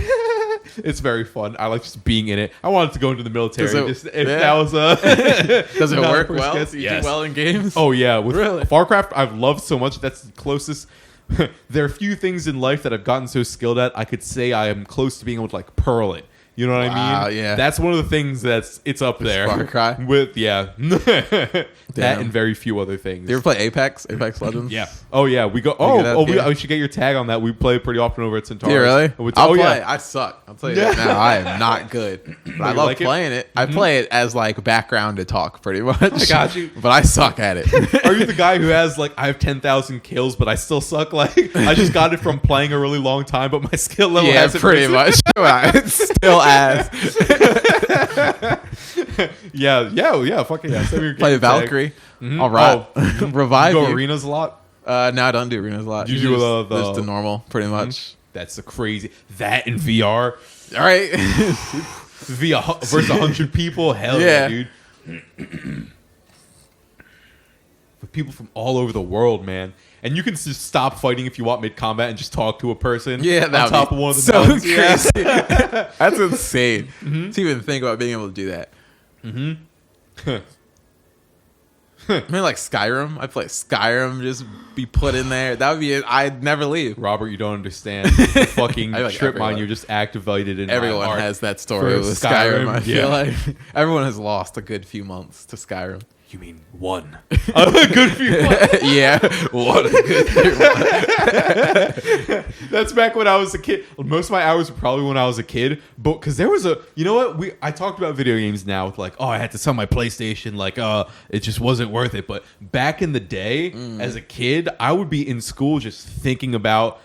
It's very fun. I like just being in it. I wanted to go into the military. That was Does it work well? Guess. You do well in games? Oh yeah, with Really? Farcraft, I've loved so much. That's the closest. There are few things in life that I've gotten so skilled at. I could say I am close to being able to like pearl it. You know what I mean? Yeah. That's one of the things it's up there. Far Cry? With that Damn. and very few other things. Do you ever play Apex Legends? Yeah. Oh yeah. We go. We should get your tag on that. We play pretty often over at Centaurus. Do you really? I'll play. Yeah. I suck. I'll tell you that now. I am not good. But I love playing it. I play it as like background to talk pretty much. I got you. But I suck at it. Are you the guy who has like I have 10,000 kills, but I still suck? Like I just got it from playing a really long time, but my skill level hasn't pretty risen. much. It's still ass. yeah. Fucking yeah. Send me your Play game tag. Valkyrie. All right. Revive You go you. arenas a lot. No, I don't do arenas a lot. You do just the normal, pretty much. That's the crazy. That in VR. All right. Versus 100 people. Hell yeah, dude. With people from all over the world, man. And you can just stop fighting if you want mid-combat and just talk to a person. Yeah, on top of one of the so nuns. crazy. That's insane to even think about being able to do that. I mean, like Skyrim. I play Skyrim, just be put in there. That would be it. I'd never leave. Robert, you don't understand. The fucking like trip mine everyone. you're just activated in Everyone my heart has that story with Skyrim. I feel like everyone has lost a good few months to Skyrim. You mean one? A good few months. Yeah, what a good few months. That's back when I was a kid. Most of my hours were probably when I was a kid, but because there was you know what? I talked about video games now with like, oh, I had to sell my PlayStation, like, it just wasn't worth it. But back in the day, as a kid, I would be in school just thinking about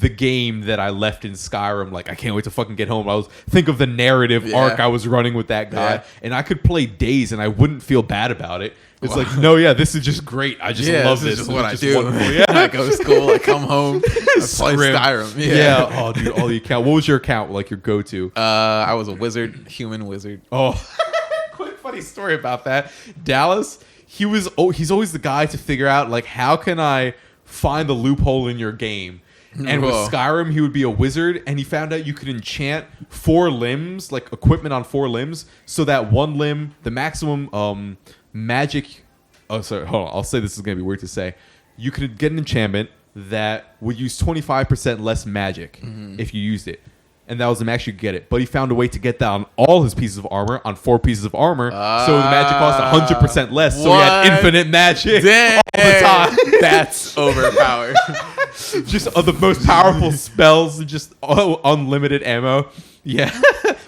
the game that I left in Skyrim. Like, I can't wait to fucking get home. I was think of the narrative arc I was running with that guy, and I could play days and I wouldn't feel bad about it. It's like, no, this is just great. I just love this. This is what I do. Wonderful. Yeah. I go to school, I come home, I play Skyrim. Yeah. Oh, dude, all the account. What was your account? Like your go-to? I was a wizard, human wizard. Oh, quick funny story about that. Dallas, he's always the guy to figure out like, how can I find the loophole in your game? And with Skyrim, he would be a wizard, and he found out you could enchant 4 limbs, like equipment on 4 limbs, so that one limb, the maximum magic. Oh, sorry, hold on. I'll say this is going to be weird to say. You could get an enchantment that would use 25% less magic if you used it. And that was the max you could get it. But he found a way to get that on all his pieces of armor, on 4 pieces of armor. So the magic cost 100% less. So he had infinite magic all the time. That's overpowered. Just the most powerful spells, just unlimited ammo. Yeah.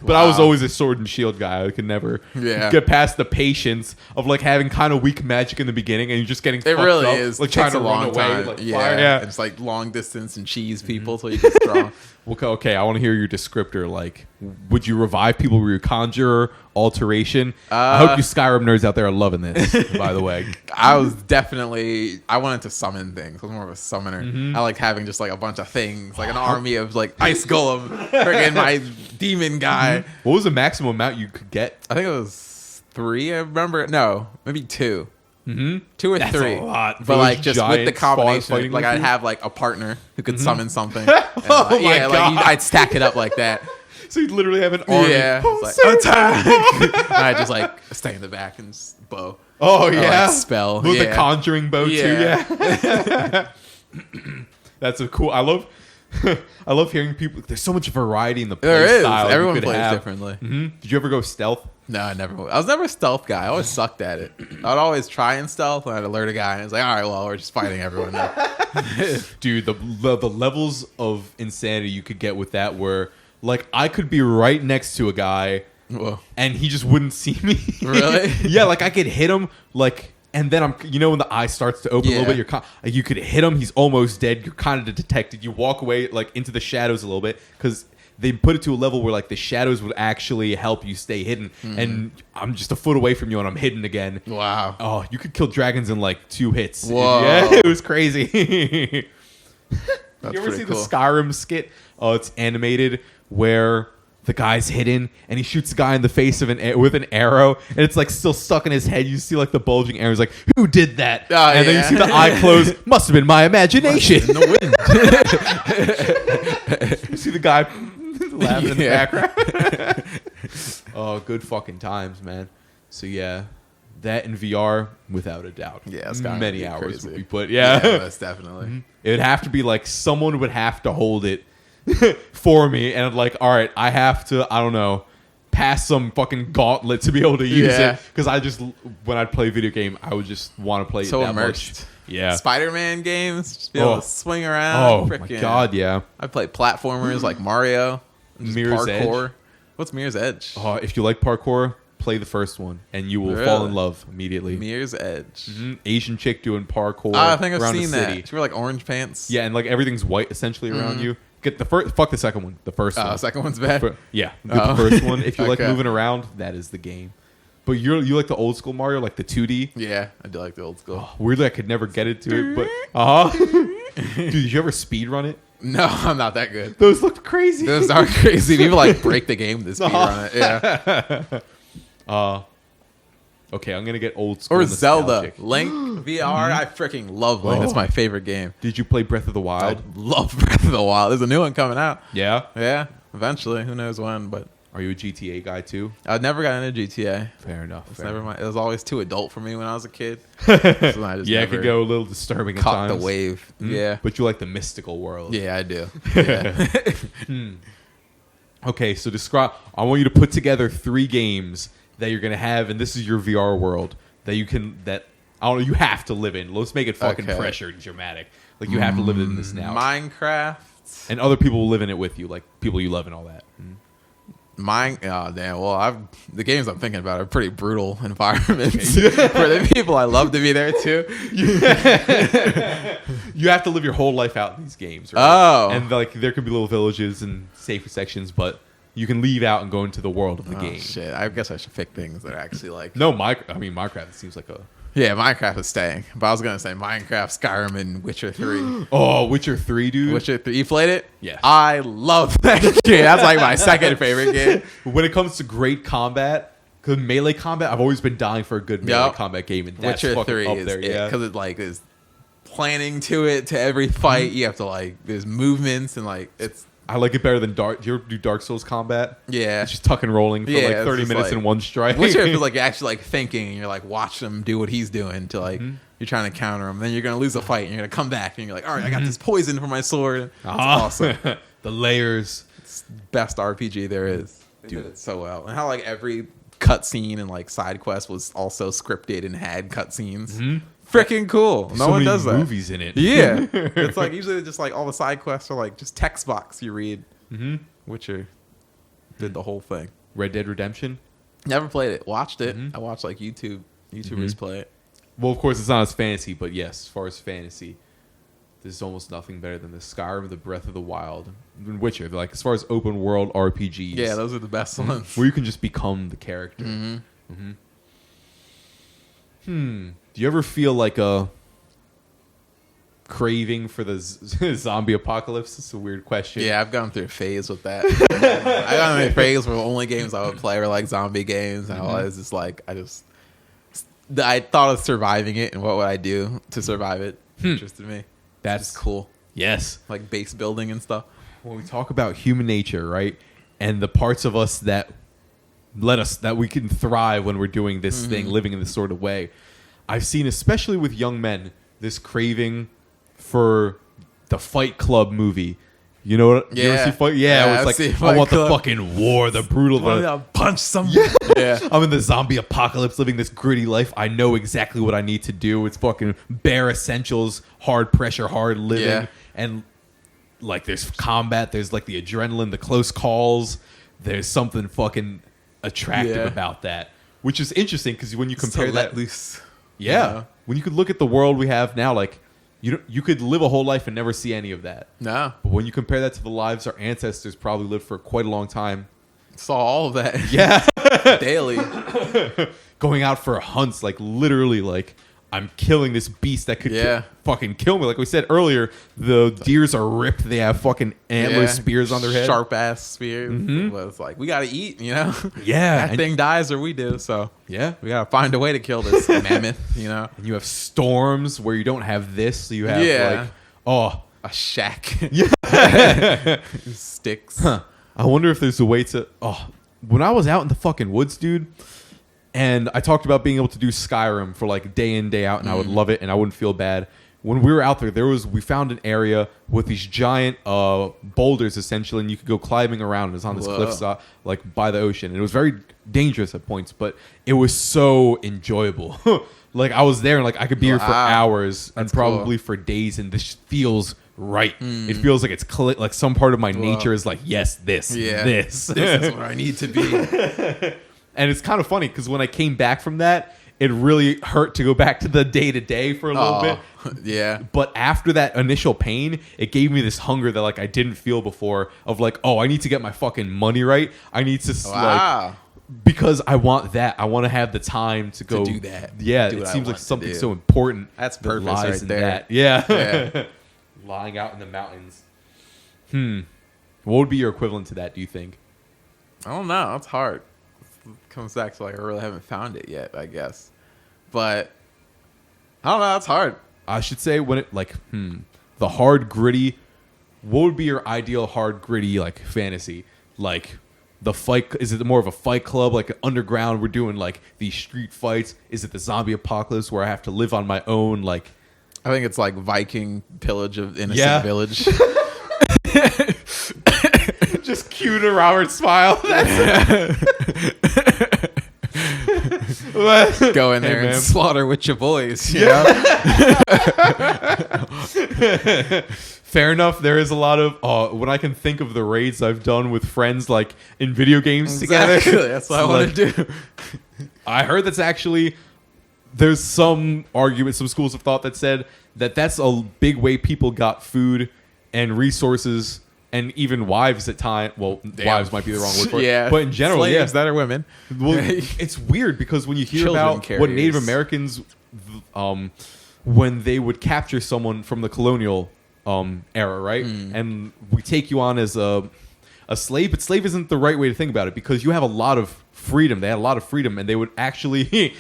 But I was always a sword and shield guy. I could never get past the patience of like having kind of weak magic in the beginning and you're just getting fucked up. Is. Like trying to run away. Like, fire. It's like long distance and cheese people so you get strong. Okay, I want to hear your descriptor. Like, would you revive people? Were you conjurer, alteration? I hope you Skyrim nerds out there are loving this, by the way. I wanted to summon things. I was more of a summoner. I liked having just like a bunch of things, like an army of like ice golem, friggin' my demon guy. What was the maximum amount you could get? I think it was 3. I remember. No, maybe 2. 2 or That's 3. a lot. But like just with the combination, fighting like with I'd you? have like a partner who could summon something. Oh my God. Like I'd stack it up like that. So you'd literally have an army. Yeah, it's like attack. And I just like stay in the back and just bow. Oh Or, yeah, like, spell. with the conjuring bow too. Yeah. Yeah, that's a cool. I love hearing people. There's so much variety in the play There is. style. Everyone plays differently. Did you ever go stealth? No, I was never a stealth guy. I always sucked at it. I'd always try and stealth, and I'd alert a guy, and it's like, all right, well, we're just fighting everyone now. Dude, the levels of insanity you could get with that were like I could be right next to a guy, and he just wouldn't see me. Really? Yeah, like I could hit him, like, and then when the eye starts to open a little bit, you could hit him. He's almost dead. You're kind of detected. You walk away like into the shadows a little bit because they put it to a level where like the shadows would actually help you stay hidden. And I'm just a foot away from you and I'm hidden again. Wow. Oh, you could kill dragons in like 2 hits. Whoa. Yeah, it was crazy. That's you ever see cool. the Skyrim skit? Oh, it's animated where the guy's hidden and he shoots the guy in the face with an arrow and it's like still stuck in his head. You see like the bulging arrow. He's like, who did that? And then you see the eye close. Must have been my imagination. In the You see the guy laughing in the background. Oh, good fucking times, man. So yeah, that in VR, without a doubt. Yeah, it's gotta many be hours crazy. would be put. Yeah, that's definitely. It would have to be like someone would have to hold it for me, and like, all right, I have to, I don't know, pass some fucking gauntlet to be able to use it. Because when I'd play a video game, I would just want to play So it that immersed. much. Yeah. Spider-Man games, just be able to swing around. Oh my God, yeah. I play platformers like Mario, just Mirror's parkour. Edge. What's Mirror's Edge? Oh, if you like parkour, play the first one, and you will fall in love immediately. Mirror's Edge. Asian chick doing parkour. I think I've around seen the that. city. She wear like orange pants. Yeah, and like everything's white essentially around you. Get the first. Fuck the second one. The first one. The second one's bad. Yeah, get the first one. If you like Okay. moving around, that is the game. But you like the old school Mario, like the 2D? Yeah, I do like the old school. Oh, weirdly, I could never get into it, but dude, did you ever speed run it? No, I'm not that good. Those looked crazy. Those are crazy. People like break the game to speed run it. Yeah. Okay, I'm gonna get old school. Or nostalgic. Zelda, Link VR. I freaking love Link. That's my favorite game. Did you play Breath of the Wild? I love Breath of the Wild. There's a new one coming out. Yeah. Yeah. Eventually, who knows when? But are you a GTA guy too? I never got into GTA. Fair enough. It was always too adult for me when I was a kid. So I just yeah, it could go a little disturbing at caught times. the wave. Yeah. But you like the mystical world. Yeah, I do. Yeah. Okay, so describe. I want you to put together 3 games that you're gonna have, and this is your VR world that you can. That I don't know. You have to live in. Let's make it fucking pressured and dramatic. Like you have to live in this now. Minecraft. And other people will live in it with you, like people you love and all that. Oh damn! Well, the games I'm thinking about are pretty brutal environments for the people I love to be there too. You have to live your whole life out in these games, right? Oh, and like there could be little villages and safer sections, but you can leave out and go into the world of the game. Shit, I guess I should pick things that are actually like. No, Minecraft seems like a. Yeah, Minecraft is staying, but I was gonna say Minecraft, Skyrim, and Witcher 3. Oh, Witcher 3, dude. Witcher 3, you played it? Yes. I love that game. That's like my second favorite game. When it comes to great combat, good melee combat, I've always been dying for a good melee combat game, and that's Witcher fucking 3 up is there. Yeah, because it like is planning to it to every fight. You have to like there's movements and like it's. I like it better than Dark. Do you ever do Dark Souls combat? Yeah, it's just tuck and rolling for like 30 minutes in one strike. Witcher feels like you're actually like thinking and you're like watching him do what he's doing to like you're trying to counter him. Then you're gonna lose a fight and you're gonna come back and you're like, all right, I got this poison for my sword. It's awesome. The layers. It's the best RPG there is. They did it so well. And how like every cutscene and like side quest was also scripted and had cutscenes. Freaking cool. No one does that. Movies in it. Yeah. It's like usually just like all the side quests are like just text box you read. Witcher did the whole thing. Red Dead Redemption? Never played it. Watched it. I watched like YouTubers play it. Well, of course, it's not as fantasy, but yes, as far as fantasy, there's almost nothing better than the Skyrim, the Breath of the Wild, and Witcher. Like as far as open world RPGs, yeah, those are the best ones. Where you can just become the character. Do you ever feel like a craving for the zombie apocalypse? It's a weird question. Yeah, I've gone through a phase with that. I got through a phase where the only games I would play were like zombie games, and I was just like, I thought of surviving it and what would I do to survive it. Interested me. That's cool. Yes, like base building and stuff. When we talk about human nature, right, and the parts of us that that we can thrive when we're doing this thing, living in this sort of way, I've seen, especially with young men, this craving for the Fight Club movie. You know what? Yeah. You ever see Fight? Yeah, it's like I want the fucking war, the brutal. Punch someone. Yeah. I'm in the zombie apocalypse, living this gritty life. I know exactly what I need to do. It's fucking bare essentials, hard pressure, hard living, and like there's combat. There's like the adrenaline, the close calls. There's something fucking attractive about that, which is interesting because when you compare that loose. Yeah. When you could look at the world we have now, like you could live a whole life and never see any of that. No. But when you compare that to the lives our ancestors probably lived for quite a long time. Saw all of that. Yeah. Daily. Going out for hunts, like literally like I'm killing this beast that could fucking kill me. Like we said earlier, the deers are ripped. They have fucking antler spears on their head. Sharp ass spears. But it's like, we got to eat, you know? Yeah. That thing dies or we do. So yeah, we got to find a way to kill this mammoth, you know? And you have storms where you don't have this. So you have like, a shack. Sticks. Huh. I wonder if there's a way to, when I was out in the fucking woods, dude, and I talked about being able to do Skyrim for like day in, day out, and I would love it, and I wouldn't feel bad. When we were out there, we found an area with these giant boulders, essentially, and you could go climbing around. It was on this cliffside, like by the ocean. And it was very dangerous at points, but it was so enjoyable. Like I was there, and like I could be here for hours and probably for days, and this feels right. It feels like it's like some part of my nature is like, yes, this is where I need to be. And it's kind of funny because when I came back from that, it really hurt to go back to the day-to-day for a little bit. Yeah. But after that initial pain, it gave me this hunger that like I didn't feel before of like, I need to get my fucking money right. I need to like because I want that. I want to have the time to go do that. Yeah, Do it what I seems like want to something do. so important. That's that purpose lies right in there. that. Yeah. Yeah. Lying out in the mountains. What would be your equivalent to that, do you think? I don't know. It's hard. It comes back to like I really haven't found it yet, I guess. But I don't know. It's hard. I should say when it like the hard gritty. What would be your ideal hard gritty like fantasy? Like the fight, is it more of a fight club like underground? We're doing like these street fights. Is it the zombie apocalypse where I have to live on my own? Like I think it's like Viking pillage of innocent village. just cue to Robert smile. Go in there Hey, and man. slaughter with your boys. You know? Fair enough. There is a lot of when I can think of the raids I've done with friends, like in video games Exactly. together. That's what I want to do. I heard that's actually there's some argument, some schools of thought that said that that's a big way people got food and resources and even wives at time. Well, wives might be the wrong word for it. Yeah, But in general, slaves that are women. Well, it's weird because when you hear Children about what carriers. Native Americans, when they would capture someone from the colonial era, right? And we take you on as a slave, but slave isn't the right way to think about it because you have a lot of freedom. They had a lot of freedom, and they would actually,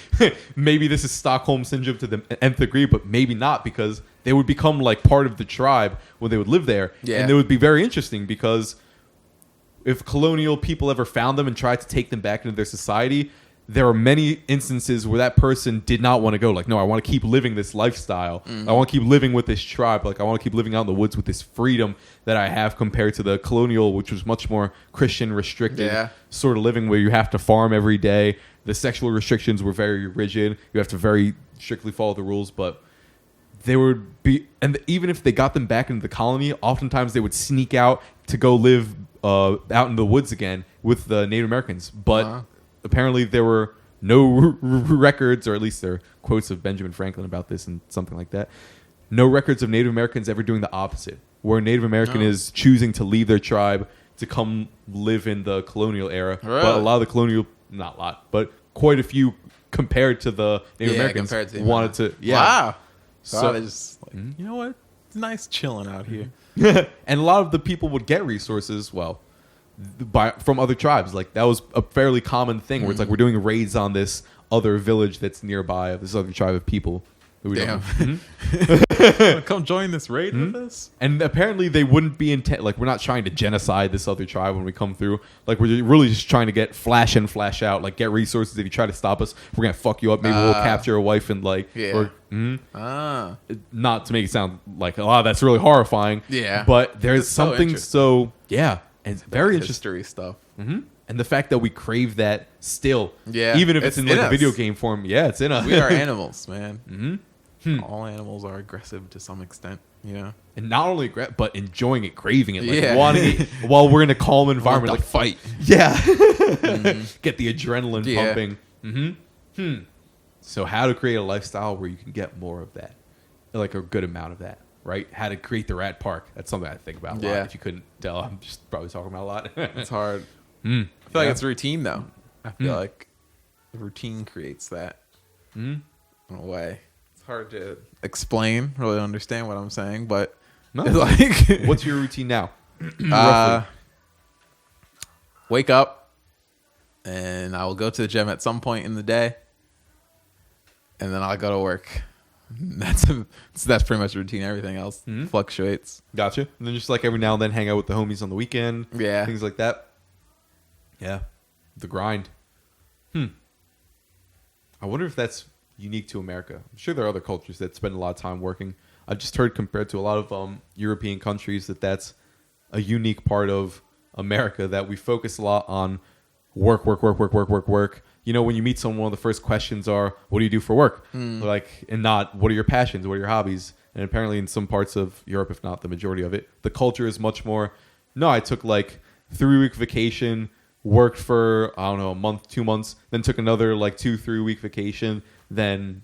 maybe this is Stockholm syndrome to the nth degree, but maybe not because they would become like part of the tribe when they would live there. Yeah. And it would be very interesting because if colonial people ever found them and tried to take them back into their society, there are many instances where that person did not want to go. Like, no, I want to keep living this lifestyle. I want to keep living with this tribe. Like, I want to keep living out in the woods with this freedom that I have compared to the colonial, which was much more Christian restricted sort of living where you have to farm every day. The sexual restrictions were very rigid. You have to very strictly follow the rules, but they would be, and even if they got them back into the colony, oftentimes they would sneak out to go live out in the woods again with the Native Americans. But apparently there were no records, or at least there are quotes of Benjamin Franklin about this and something like that. No records of Native Americans ever doing the opposite, where a Native American is choosing to leave their tribe to come live in the colonial era. Really? But a lot of the colonial, not a lot, but quite a few compared to the Native Americans compared to wanted to. Yeah. Wow. So they just like, you know what? It's nice chilling out here. and a lot of the people would get resources, well, from other tribes. Like that was a fairly common thing where it's like we're doing raids on this other village that's nearby of this other tribe of people. That we don't. Come join this raid with us. And apparently they wouldn't be intent. Like we're not trying to genocide this other tribe when we come through. Like we're really just trying to get flash in, flash out. Like get resources. If you try to stop us, we're gonna fuck you up. Maybe we'll capture a wife and like. Yeah. Or, not to make it sound like that's really horrifying. Yeah. But there's It's so something interesting. and it's very interesting. History stuff. And the fact that we crave that still, Yeah. even if it's in like in a us. video game form, it's in us. We are animals, man. All animals are aggressive to some extent, you know. And not only but enjoying it, craving it, like Yeah. wanting it while we're in a calm environment, like fight. yeah, get the adrenaline pumping. So how to create a lifestyle where you can get more of that, like a good amount of that, right? How to create the rat park. That's something I think about a lot. Yeah. If you couldn't tell, I'm just probably talking about a lot. It's hard. I feel like it's routine, though. I feel like the routine creates that in a way. It's hard to explain, really understand what I'm saying, but No. it's like, What's your routine now? Roughly. wake up, and I will go to the gym at some point in the day, and then I'll go to work. That's pretty much routine. Everything else fluctuates. Gotcha. And then just like every now and then hang out with the homies on the weekend. Yeah. Things like that. Yeah. The grind. I wonder if that's unique to America. I'm sure there are other cultures that spend a lot of time working. I've just heard compared to a lot of European countries that's a unique part of America, that we focus a lot on work. You know, when you meet someone, one of the first questions are, what do you do for work? Like, and not, what are your passions? What are your hobbies? And apparently in some parts of Europe, if not the majority of it, the culture is much more, no, I took like 3-week vacation, worked for, I don't know, a month, 2 months, then took another like 2-3 week vacation, then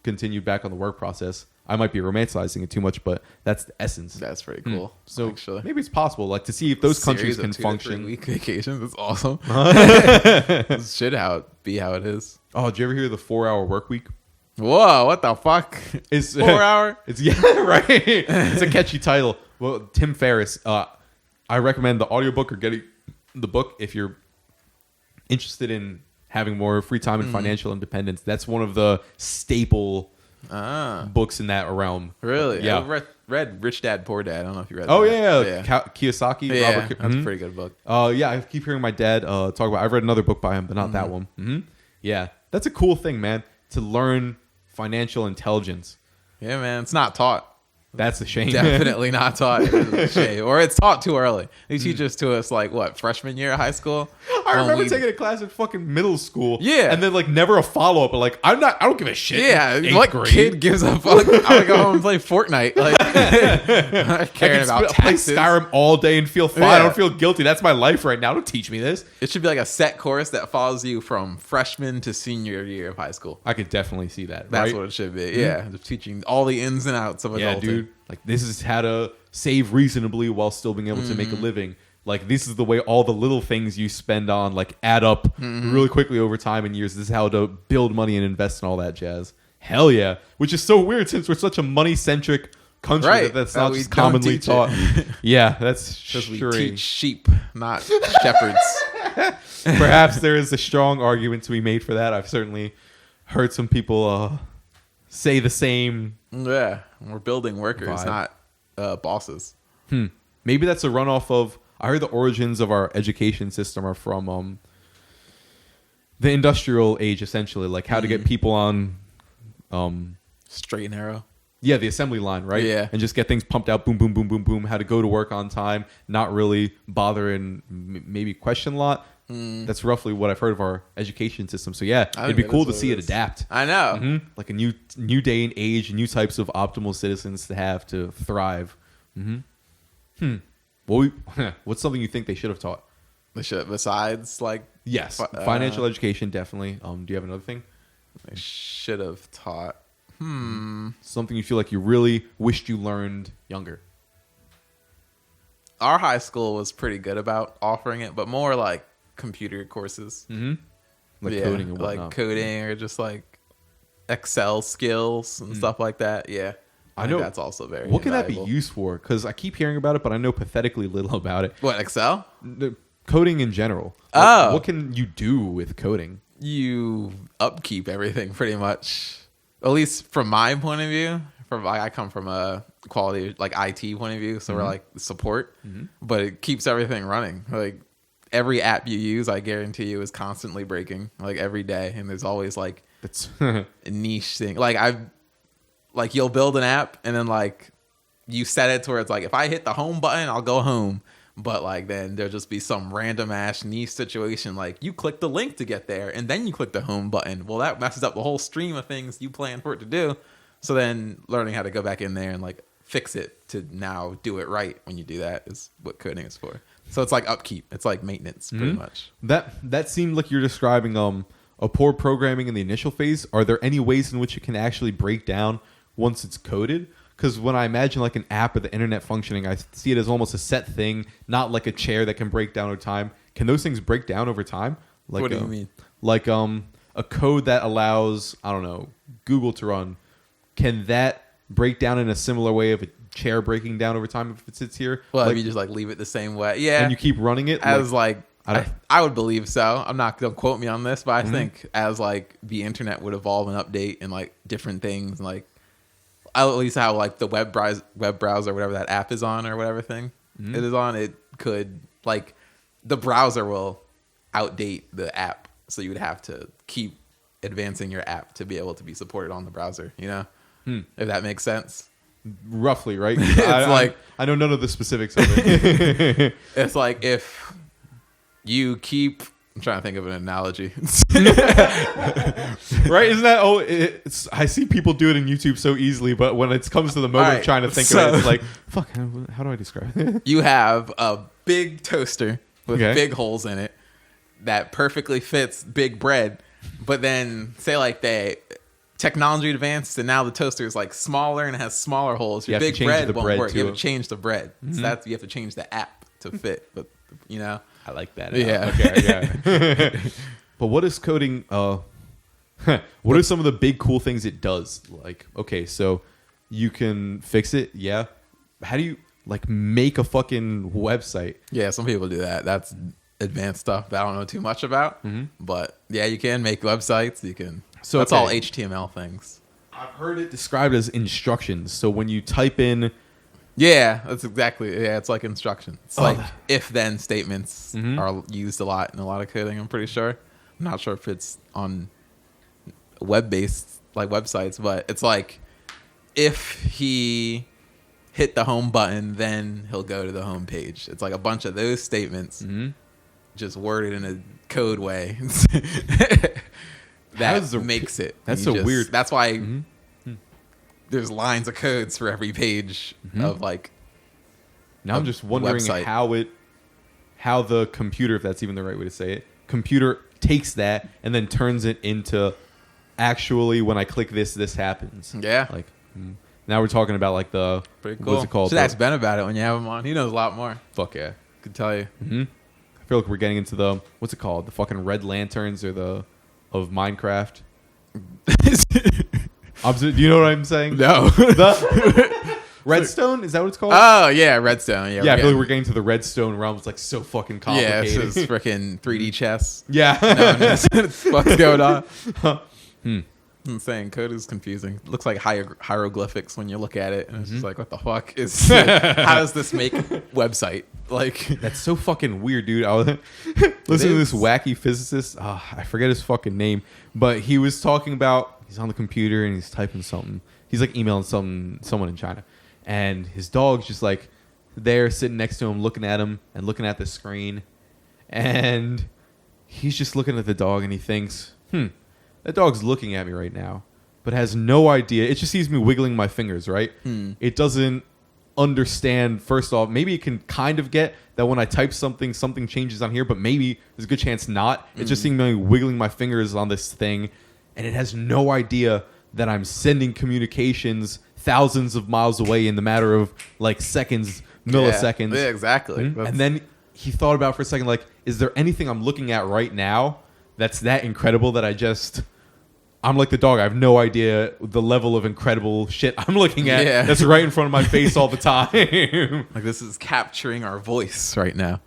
continued back on the work process. I might be romanticizing it too much, but that's the essence. That's pretty cool. So actually, maybe it's possible, like, to see if those countries can function. 2 to 3 week vacations. That's awesome. Should be how it is. Oh, did you ever hear the 4-hour work week? Whoa, what the fuck? It's 4 hour? It's right. It's a catchy title. Well, Tim Ferriss. I recommend the audiobook or getting the book if you're interested in having more free time and financial independence. That's one of the staple books in that realm. Really? Yeah. I read Rich Dad Poor Dad. I don't know if you read Oh that. yeah. Kiyosaki. Yeah, Robert, that's a pretty good book. Yeah, I keep hearing my dad talk about. I've read another book by him, but not that one. Yeah, that's a cool thing, man. To learn financial intelligence. Yeah, man. It's not taught. That's a shame. Definitely not taught. It's a shame. Or it's taught too early. They teach us to us like what, freshman year of high school? I remember taking a class in fucking middle school. Yeah. And then like never a follow up. But like I don't give a shit. Yeah. What kid gives a fuck? I'm gonna go home and play Fortnite. Like caring about taxes. Play Skyrim all day and feel fine. Yeah. I don't feel guilty. That's my life right now. Don't teach me this. It should be like a set course that follows you from freshman to senior year of high school. I could definitely see that. That's right? what it should be. Yeah. Just teaching all the ins and outs of adulting. Yeah, dude. Like this is how to save reasonably while still being able to make a living. Like this is the way all the little things you spend on like add up really quickly over time and years. This is how to build money and invest in all that jazz. Hell yeah. Which is so weird since we're such a money centric country right. that's not just commonly taught. Yeah, that's because we strange. teach sheep, not shepherds. Perhaps there is a strong argument to be made for that. I've certainly heard some people say the same. Yeah, we're building workers, vibe. not bosses. Maybe that's a runoff of. I heard the origins of our education system are from the industrial age, essentially, like how to get people on Straight and narrow. Yeah, the assembly line, right? Yeah. And just get things pumped out, boom, boom, boom, boom, boom. How to go to work on time, not really bother and maybe question a lot. That's roughly what I've heard of our education system. So yeah, it'd be cool to see it adapt. I know. Like a new day and age, new types of optimal citizens to have to thrive. Well, what's something you think they should have taught? They should, besides like Yes, financial education, definitely. Do you have another thing? they should have taught. Something you feel like you really wished you learned younger. Our high school was pretty good about offering it, but more like computer courses. Like coding and whatnot. like coding or just like Excel skills and stuff like that. Yeah, I know that's also very. What can that be invaluable. used for? Because I keep hearing about it, but I know pathetically little about it. What, Excel? Coding in general. Oh. What can you do with coding? You upkeep everything pretty much. At least from my point of view. I come from a quality like IT point of view, so we're like support, but it keeps everything running. Like every app you use, I guarantee you, is constantly breaking like every day, and there's always like That's a niche thing. Like you'll build an app and then like you set it to where it's like if I hit the home button, I'll go home. But like then there'll just be some random ass niche situation like you click the link to get there and then you click the home button. Well, that messes up the whole stream of things you plan for it to do. So then learning how to go back in there and like fix it to now do it right when you do that is what coding is for. So it's like upkeep. It's like maintenance pretty much. that seemed like you're describing a poor programming in the initial phase. Are there any ways in which it can actually break down once it's coded? Because when I imagine like an app or the internet functioning, I see it as almost a set thing, not like a chair that can break down over time. Can those things break down over time? Like, What do you mean? Like a code that allows, I don't know, Google to run. Can that break down in a similar way of a chair breaking down over time if it sits here? Well, like, if you just like leave it the same way. Yeah. and you keep running it? As I would believe so. Don't quote me on this, but I think as like the internet would evolve and update and like different things, like at least how like the web browser, whatever that app is on or whatever thing it is on, it could like the browser will outdate the app, so you would have to keep advancing your app to be able to be supported on the browser. You know, if that makes sense. Roughly, right? I know none of the specifics of it. It's like if you keep. I'm trying to think of an analogy. Right? Isn't that? I see people do it in YouTube so easily, but when it comes to the moment of trying to think of it, it's like, fuck. How do I describe it? You have a big toaster with Okay. big holes in it that perfectly fits big bread, but then say like they technology advanced, and now the toaster is like smaller and it has smaller holes. Your big bread won't work. You have to change the bread. So that's, you have to change the app to fit. But you know, I like that. Yeah. Okay. Yeah. But what is coding? What are some of the big cool things it does? Like, okay, so you can fix it. Yeah. How do you like make a fucking website? Yeah, some people do that. That's advanced stuff that I don't know too much about. But yeah, you can make websites. You can. So that's all HTML things. I've heard it described as instructions. So when you type in, yeah, that's exactly. Yeah, it's like instructions. It's like if-then statements are used a lot in a lot of coding. I'm pretty sure. I'm not sure if it's on web-based like websites, but it's like if he hit the home button, then he'll go to the home page. It's like a bunch of those statements, just worded in a code way. That makes it. That's so weird. That's why there's lines of codes for every page of like. Now I'm just wondering how the computer, if that's even the right way to say it, computer takes that and then turns it into actually when I click this happens. Yeah. Like now we're talking about like the pretty cool. What's it called? Should ask Ben about it when you have him on. He knows a lot more. Fuck yeah. Could tell you. I feel like we're getting into the what's it called? The fucking red lanterns or the of Minecraft. Do you know what I'm saying? No. Redstone? Is that what it's called? Oh yeah, Redstone. Yeah, I feel like we're getting to the Redstone realm. It's like so fucking complicated. Yeah, it's just freaking 3D chess. Yeah. What's going on? I'm saying code is confusing. It looks like hieroglyphics when you look at it, and it's just like, what the fuck is? How does this make website? Like that's so fucking weird, dude. I was listening to this wacky physicist. I forget his fucking name, but he was talking about he's on the computer and he's typing something. He's like emailing someone in China, and his dog's just like there sitting next to him, looking at him and looking at the screen, and he's just looking at the dog and he thinks, that dog's looking at me right now, but has no idea. It just sees me wiggling my fingers, right? It doesn't understand, first off, maybe it can kind of get that when I type something changes on here, but maybe there's a good chance not. It's just seeing me wiggling my fingers on this thing, and it has no idea that I'm sending communications thousands of miles away in the matter of like seconds, milliseconds. Yeah, exactly. And then he thought about for a second, like, is there anything I'm looking at right now that's that incredible that I'm like the dog. I have no idea the level of incredible shit I'm looking at that's right in front of my face all the time. Like this is capturing our voice right now.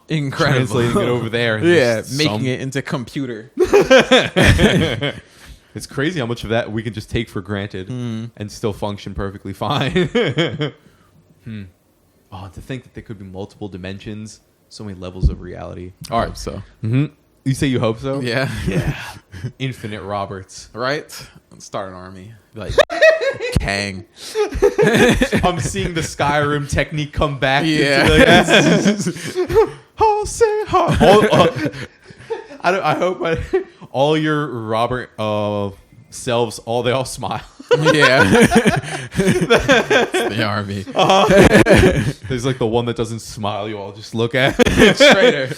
Incredible. Translating it over there. Making it into computer. It's crazy how much of that we can just take for granted and still function perfectly fine. Oh, to think that there could be multiple dimensions, so many levels of reality. All right, so. You say you hope so? Yeah. Infinite Roberts. Right? Start an army. Like Kang. I'm seeing the Skyrim technique come back. I hope all your Robert selves, they all smile. The army. There's like the one that doesn't smile. You all just look at Traitor.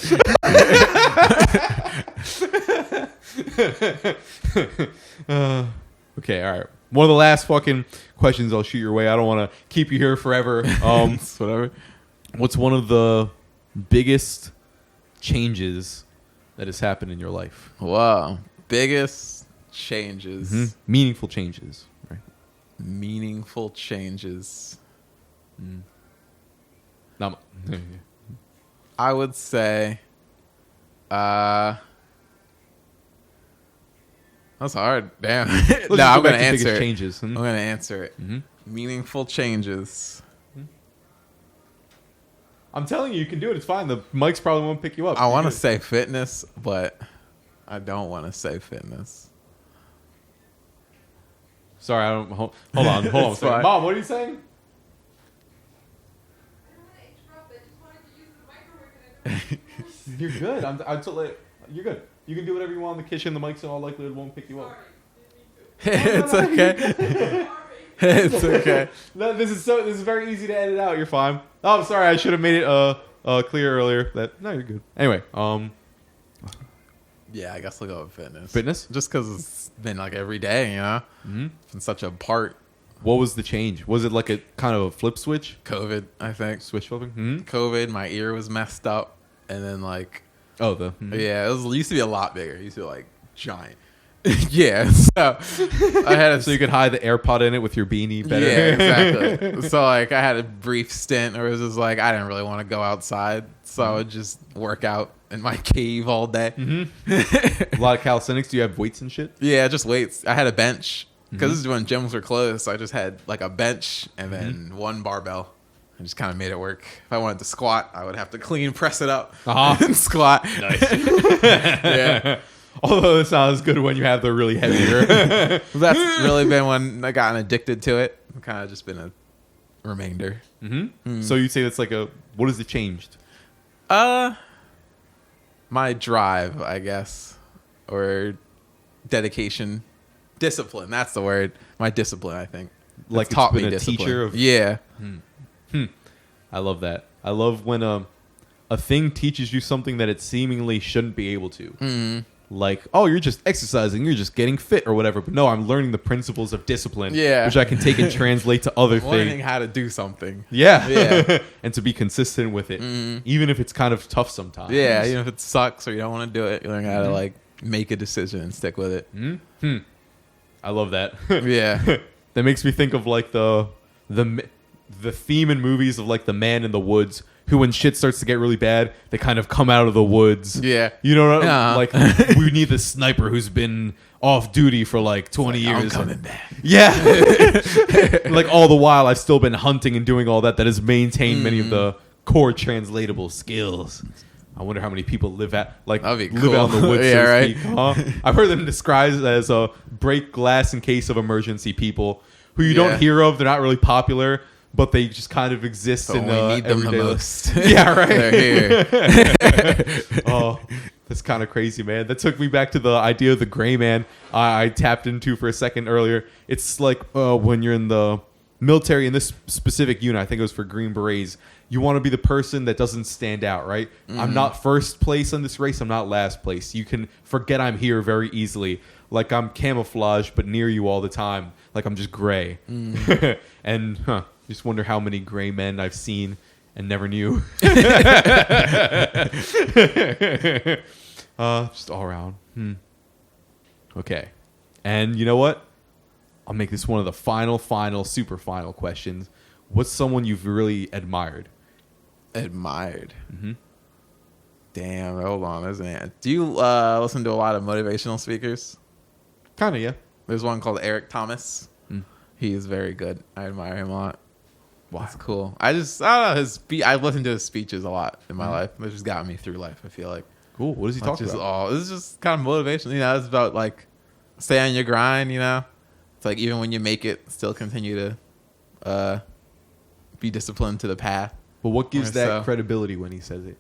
Okay, all right. One of the last fucking questions I'll shoot your way. I don't want to keep you here forever. Whatever. What's one of the biggest changes that has happened in your life? Wow. Biggest changes. Meaningful changes. Right. Meaningful changes. I would say that's hard. Damn. No, I'm going to answer it. Changes. I'm going to answer it. Meaningful changes. I'm telling you, you can do it. It's fine. The mics probably won't pick you up. I want to say fitness, but I don't want to say fitness. Sorry, I don't. Hold on. Hold on. Mom, what are you saying? You're good. You're good. You can do whatever you want in the kitchen. The mics in all likelihood won't pick you up. It's okay. It's okay. No, this is very easy to edit out. You're fine. Oh, I'm sorry. I should have made it clear earlier. No, you're good. Anyway, Yeah, I guess I'll go with fitness. Fitness? Just because it's been like every day, you know? Mm-hmm. It's been such a part. What was the change? Was it like a kind of a flip switch? COVID, I think. Switch flipping? Mm-hmm. COVID, my ear was messed up. And then like, yeah, it used to be a lot bigger. It used to be like giant. Yeah, so I had so you could hide the AirPod in it with your beanie better. Yeah, exactly. So like I had a brief stint where it was just like I didn't really want to go outside, so I would just work out in my cave all day. Mm-hmm. A lot of calisthenics. Do you have weights and shit? Yeah, just weights. I had a bench because this is when gyms were closed, so I just had like a bench and then one barbell. I just kind of made it work. If I wanted to squat, I would have to clean press it up and squat. Nice. Yeah. Although it sounds good when you have the really heavier. That's really been when I gotten addicted to it. It's kind of just been a remainder. Mm-hmm. So you'd say that's like what has it changed? My drive, I guess, or dedication, discipline. That's the word. My discipline, I think. Like it's taught been me a discipline. teacher of. Yeah. I love that. I love when a thing teaches you something that it seemingly shouldn't be able to. Mm-hmm. Like, oh, you're just exercising, you're just getting fit or whatever. But no, I'm learning the principles of discipline, which I can take and translate to other things. Learning how to do something. Yeah. And to be consistent with it, even if it's kind of tough sometimes. Yeah, even if it sucks or you don't want to do it, you learn how to like make a decision and stick with it. I love that. Yeah. That makes me think of like the theme in movies of like the man in the woods who, when shit starts to get really bad, they kind of come out of the woods. Yeah. You know what I mean? Like, we need the sniper who's been off duty for like 20 years. I'm coming back. Yeah. Like, all the while, I've still been hunting and doing all that has maintained many of the core translatable skills. I wonder how many people live out in the woods. Yeah, so right. Speak, huh? I've heard them described as break glass in case of emergency people who you don't hear of. They're not really popular, but they just kind of exist in we need them the most. Yeah, right. They're here. Oh, that's kind of crazy, man. That took me back to the idea of the gray man I tapped into for a second earlier. It's like when you're in the military in this specific unit, I think it was for Green Berets, you want to be the person that doesn't stand out, right? I'm not first place in this race. I'm not last place. You can forget I'm here very easily. Like I'm camouflaged, but near you all the time. Like I'm just gray. And just wonder how many gray men I've seen and never knew. Just all around. Okay. And you know what? I'll make this one of the final, super final questions. What's someone you've really admired? Admired? Damn, hold on. There's an answer. Do you listen to a lot of motivational speakers? Kind of, yeah. There's one called Eric Thomas. He is very good. I admire him a lot. Wow. That's cool. I don't know. I've listened to his speeches a lot in my life. It's just gotten me through life, I feel like. Cool. What does he talk about? This is just kind of motivation. You know, it's about like stay on your grind, you know? It's like even when you make it, still continue to be disciplined to the path. But what gives that credibility when he says it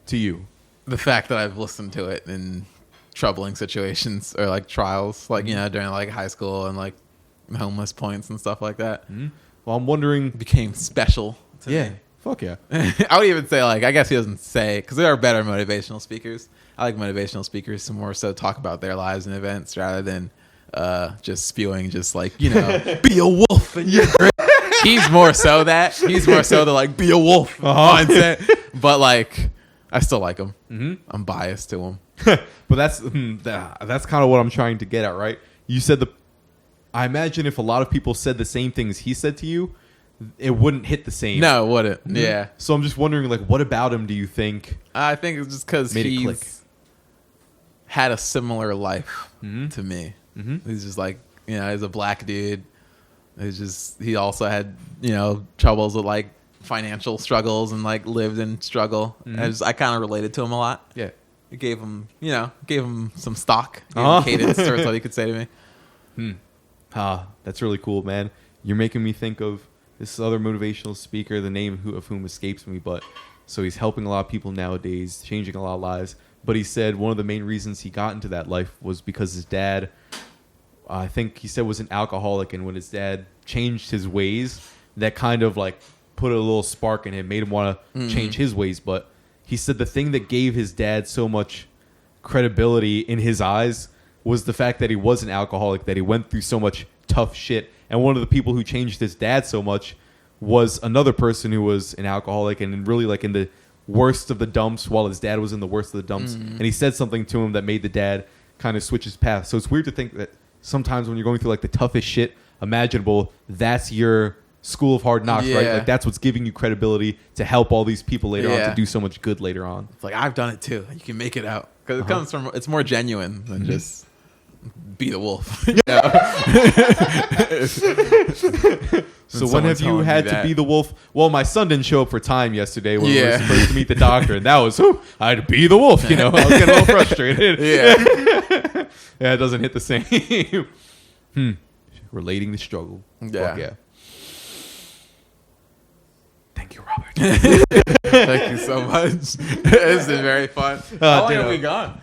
to you? The fact that I've listened to it in troubling situations or like trials, like, you know, during like high school and like homeless points and stuff like that. Well, I'm wondering. It became special to me. Fuck yeah. I would even say, like, I guess he doesn't say, because there are better motivational speakers. I like motivational speakers to more so talk about their lives and events rather than just spewing, just like, you know, be a wolf and you're great. He's more so the like, be a wolf mindset. But like, I still like him. I'm biased to him. But that's kind of what I'm trying to get at, right? You said I imagine if a lot of people said the same things he said to you, it wouldn't hit the same. No, it wouldn't. Yeah. So I'm just wondering, like, what about him do you think? I think it's just because he's had a similar life to me. He's just like, you know, he's a black dude. He also had, you know, troubles with like financial struggles and like lived in struggle. I kind of related to him a lot. Yeah. It gave him some stock, gave him cadence towards what he could say to me. That's really cool, man. You're making me think of this other motivational speaker, the name of whom escapes me, but so he's helping a lot of people nowadays, changing a lot of lives. But he said one of the main reasons he got into that life was because his dad, I think he said, was an alcoholic, and when his dad changed his ways, that kind of like put a little spark in him, made him want to change his ways. But he said the thing that gave his dad so much credibility in his eyes was the fact that he was an alcoholic, that he went through so much tough shit. And one of the people who changed his dad so much was another person who was an alcoholic and really like in the worst of the dumps while his dad was in the worst of the dumps. And he said something to him that made the dad kind of switch his path. So it's weird to think that sometimes when you're going through like the toughest shit imaginable, that's your school of hard knocks, right? Like that's what's giving you credibility to help all these people later on to do so much good later on. It's like, I've done it too. You can make it out. Because it comes from, it's more genuine than just be the wolf. So when have you had to be the wolf? Well, my son didn't show up for time yesterday when we were supposed to meet the doctor, and that was, I had to be the wolf, you know? I was getting a little frustrated. Yeah, it doesn't hit the same. Relating the struggle. Fuck yeah. Thank you, Robert. Thank you so much. It's been very fun. How long have we gone?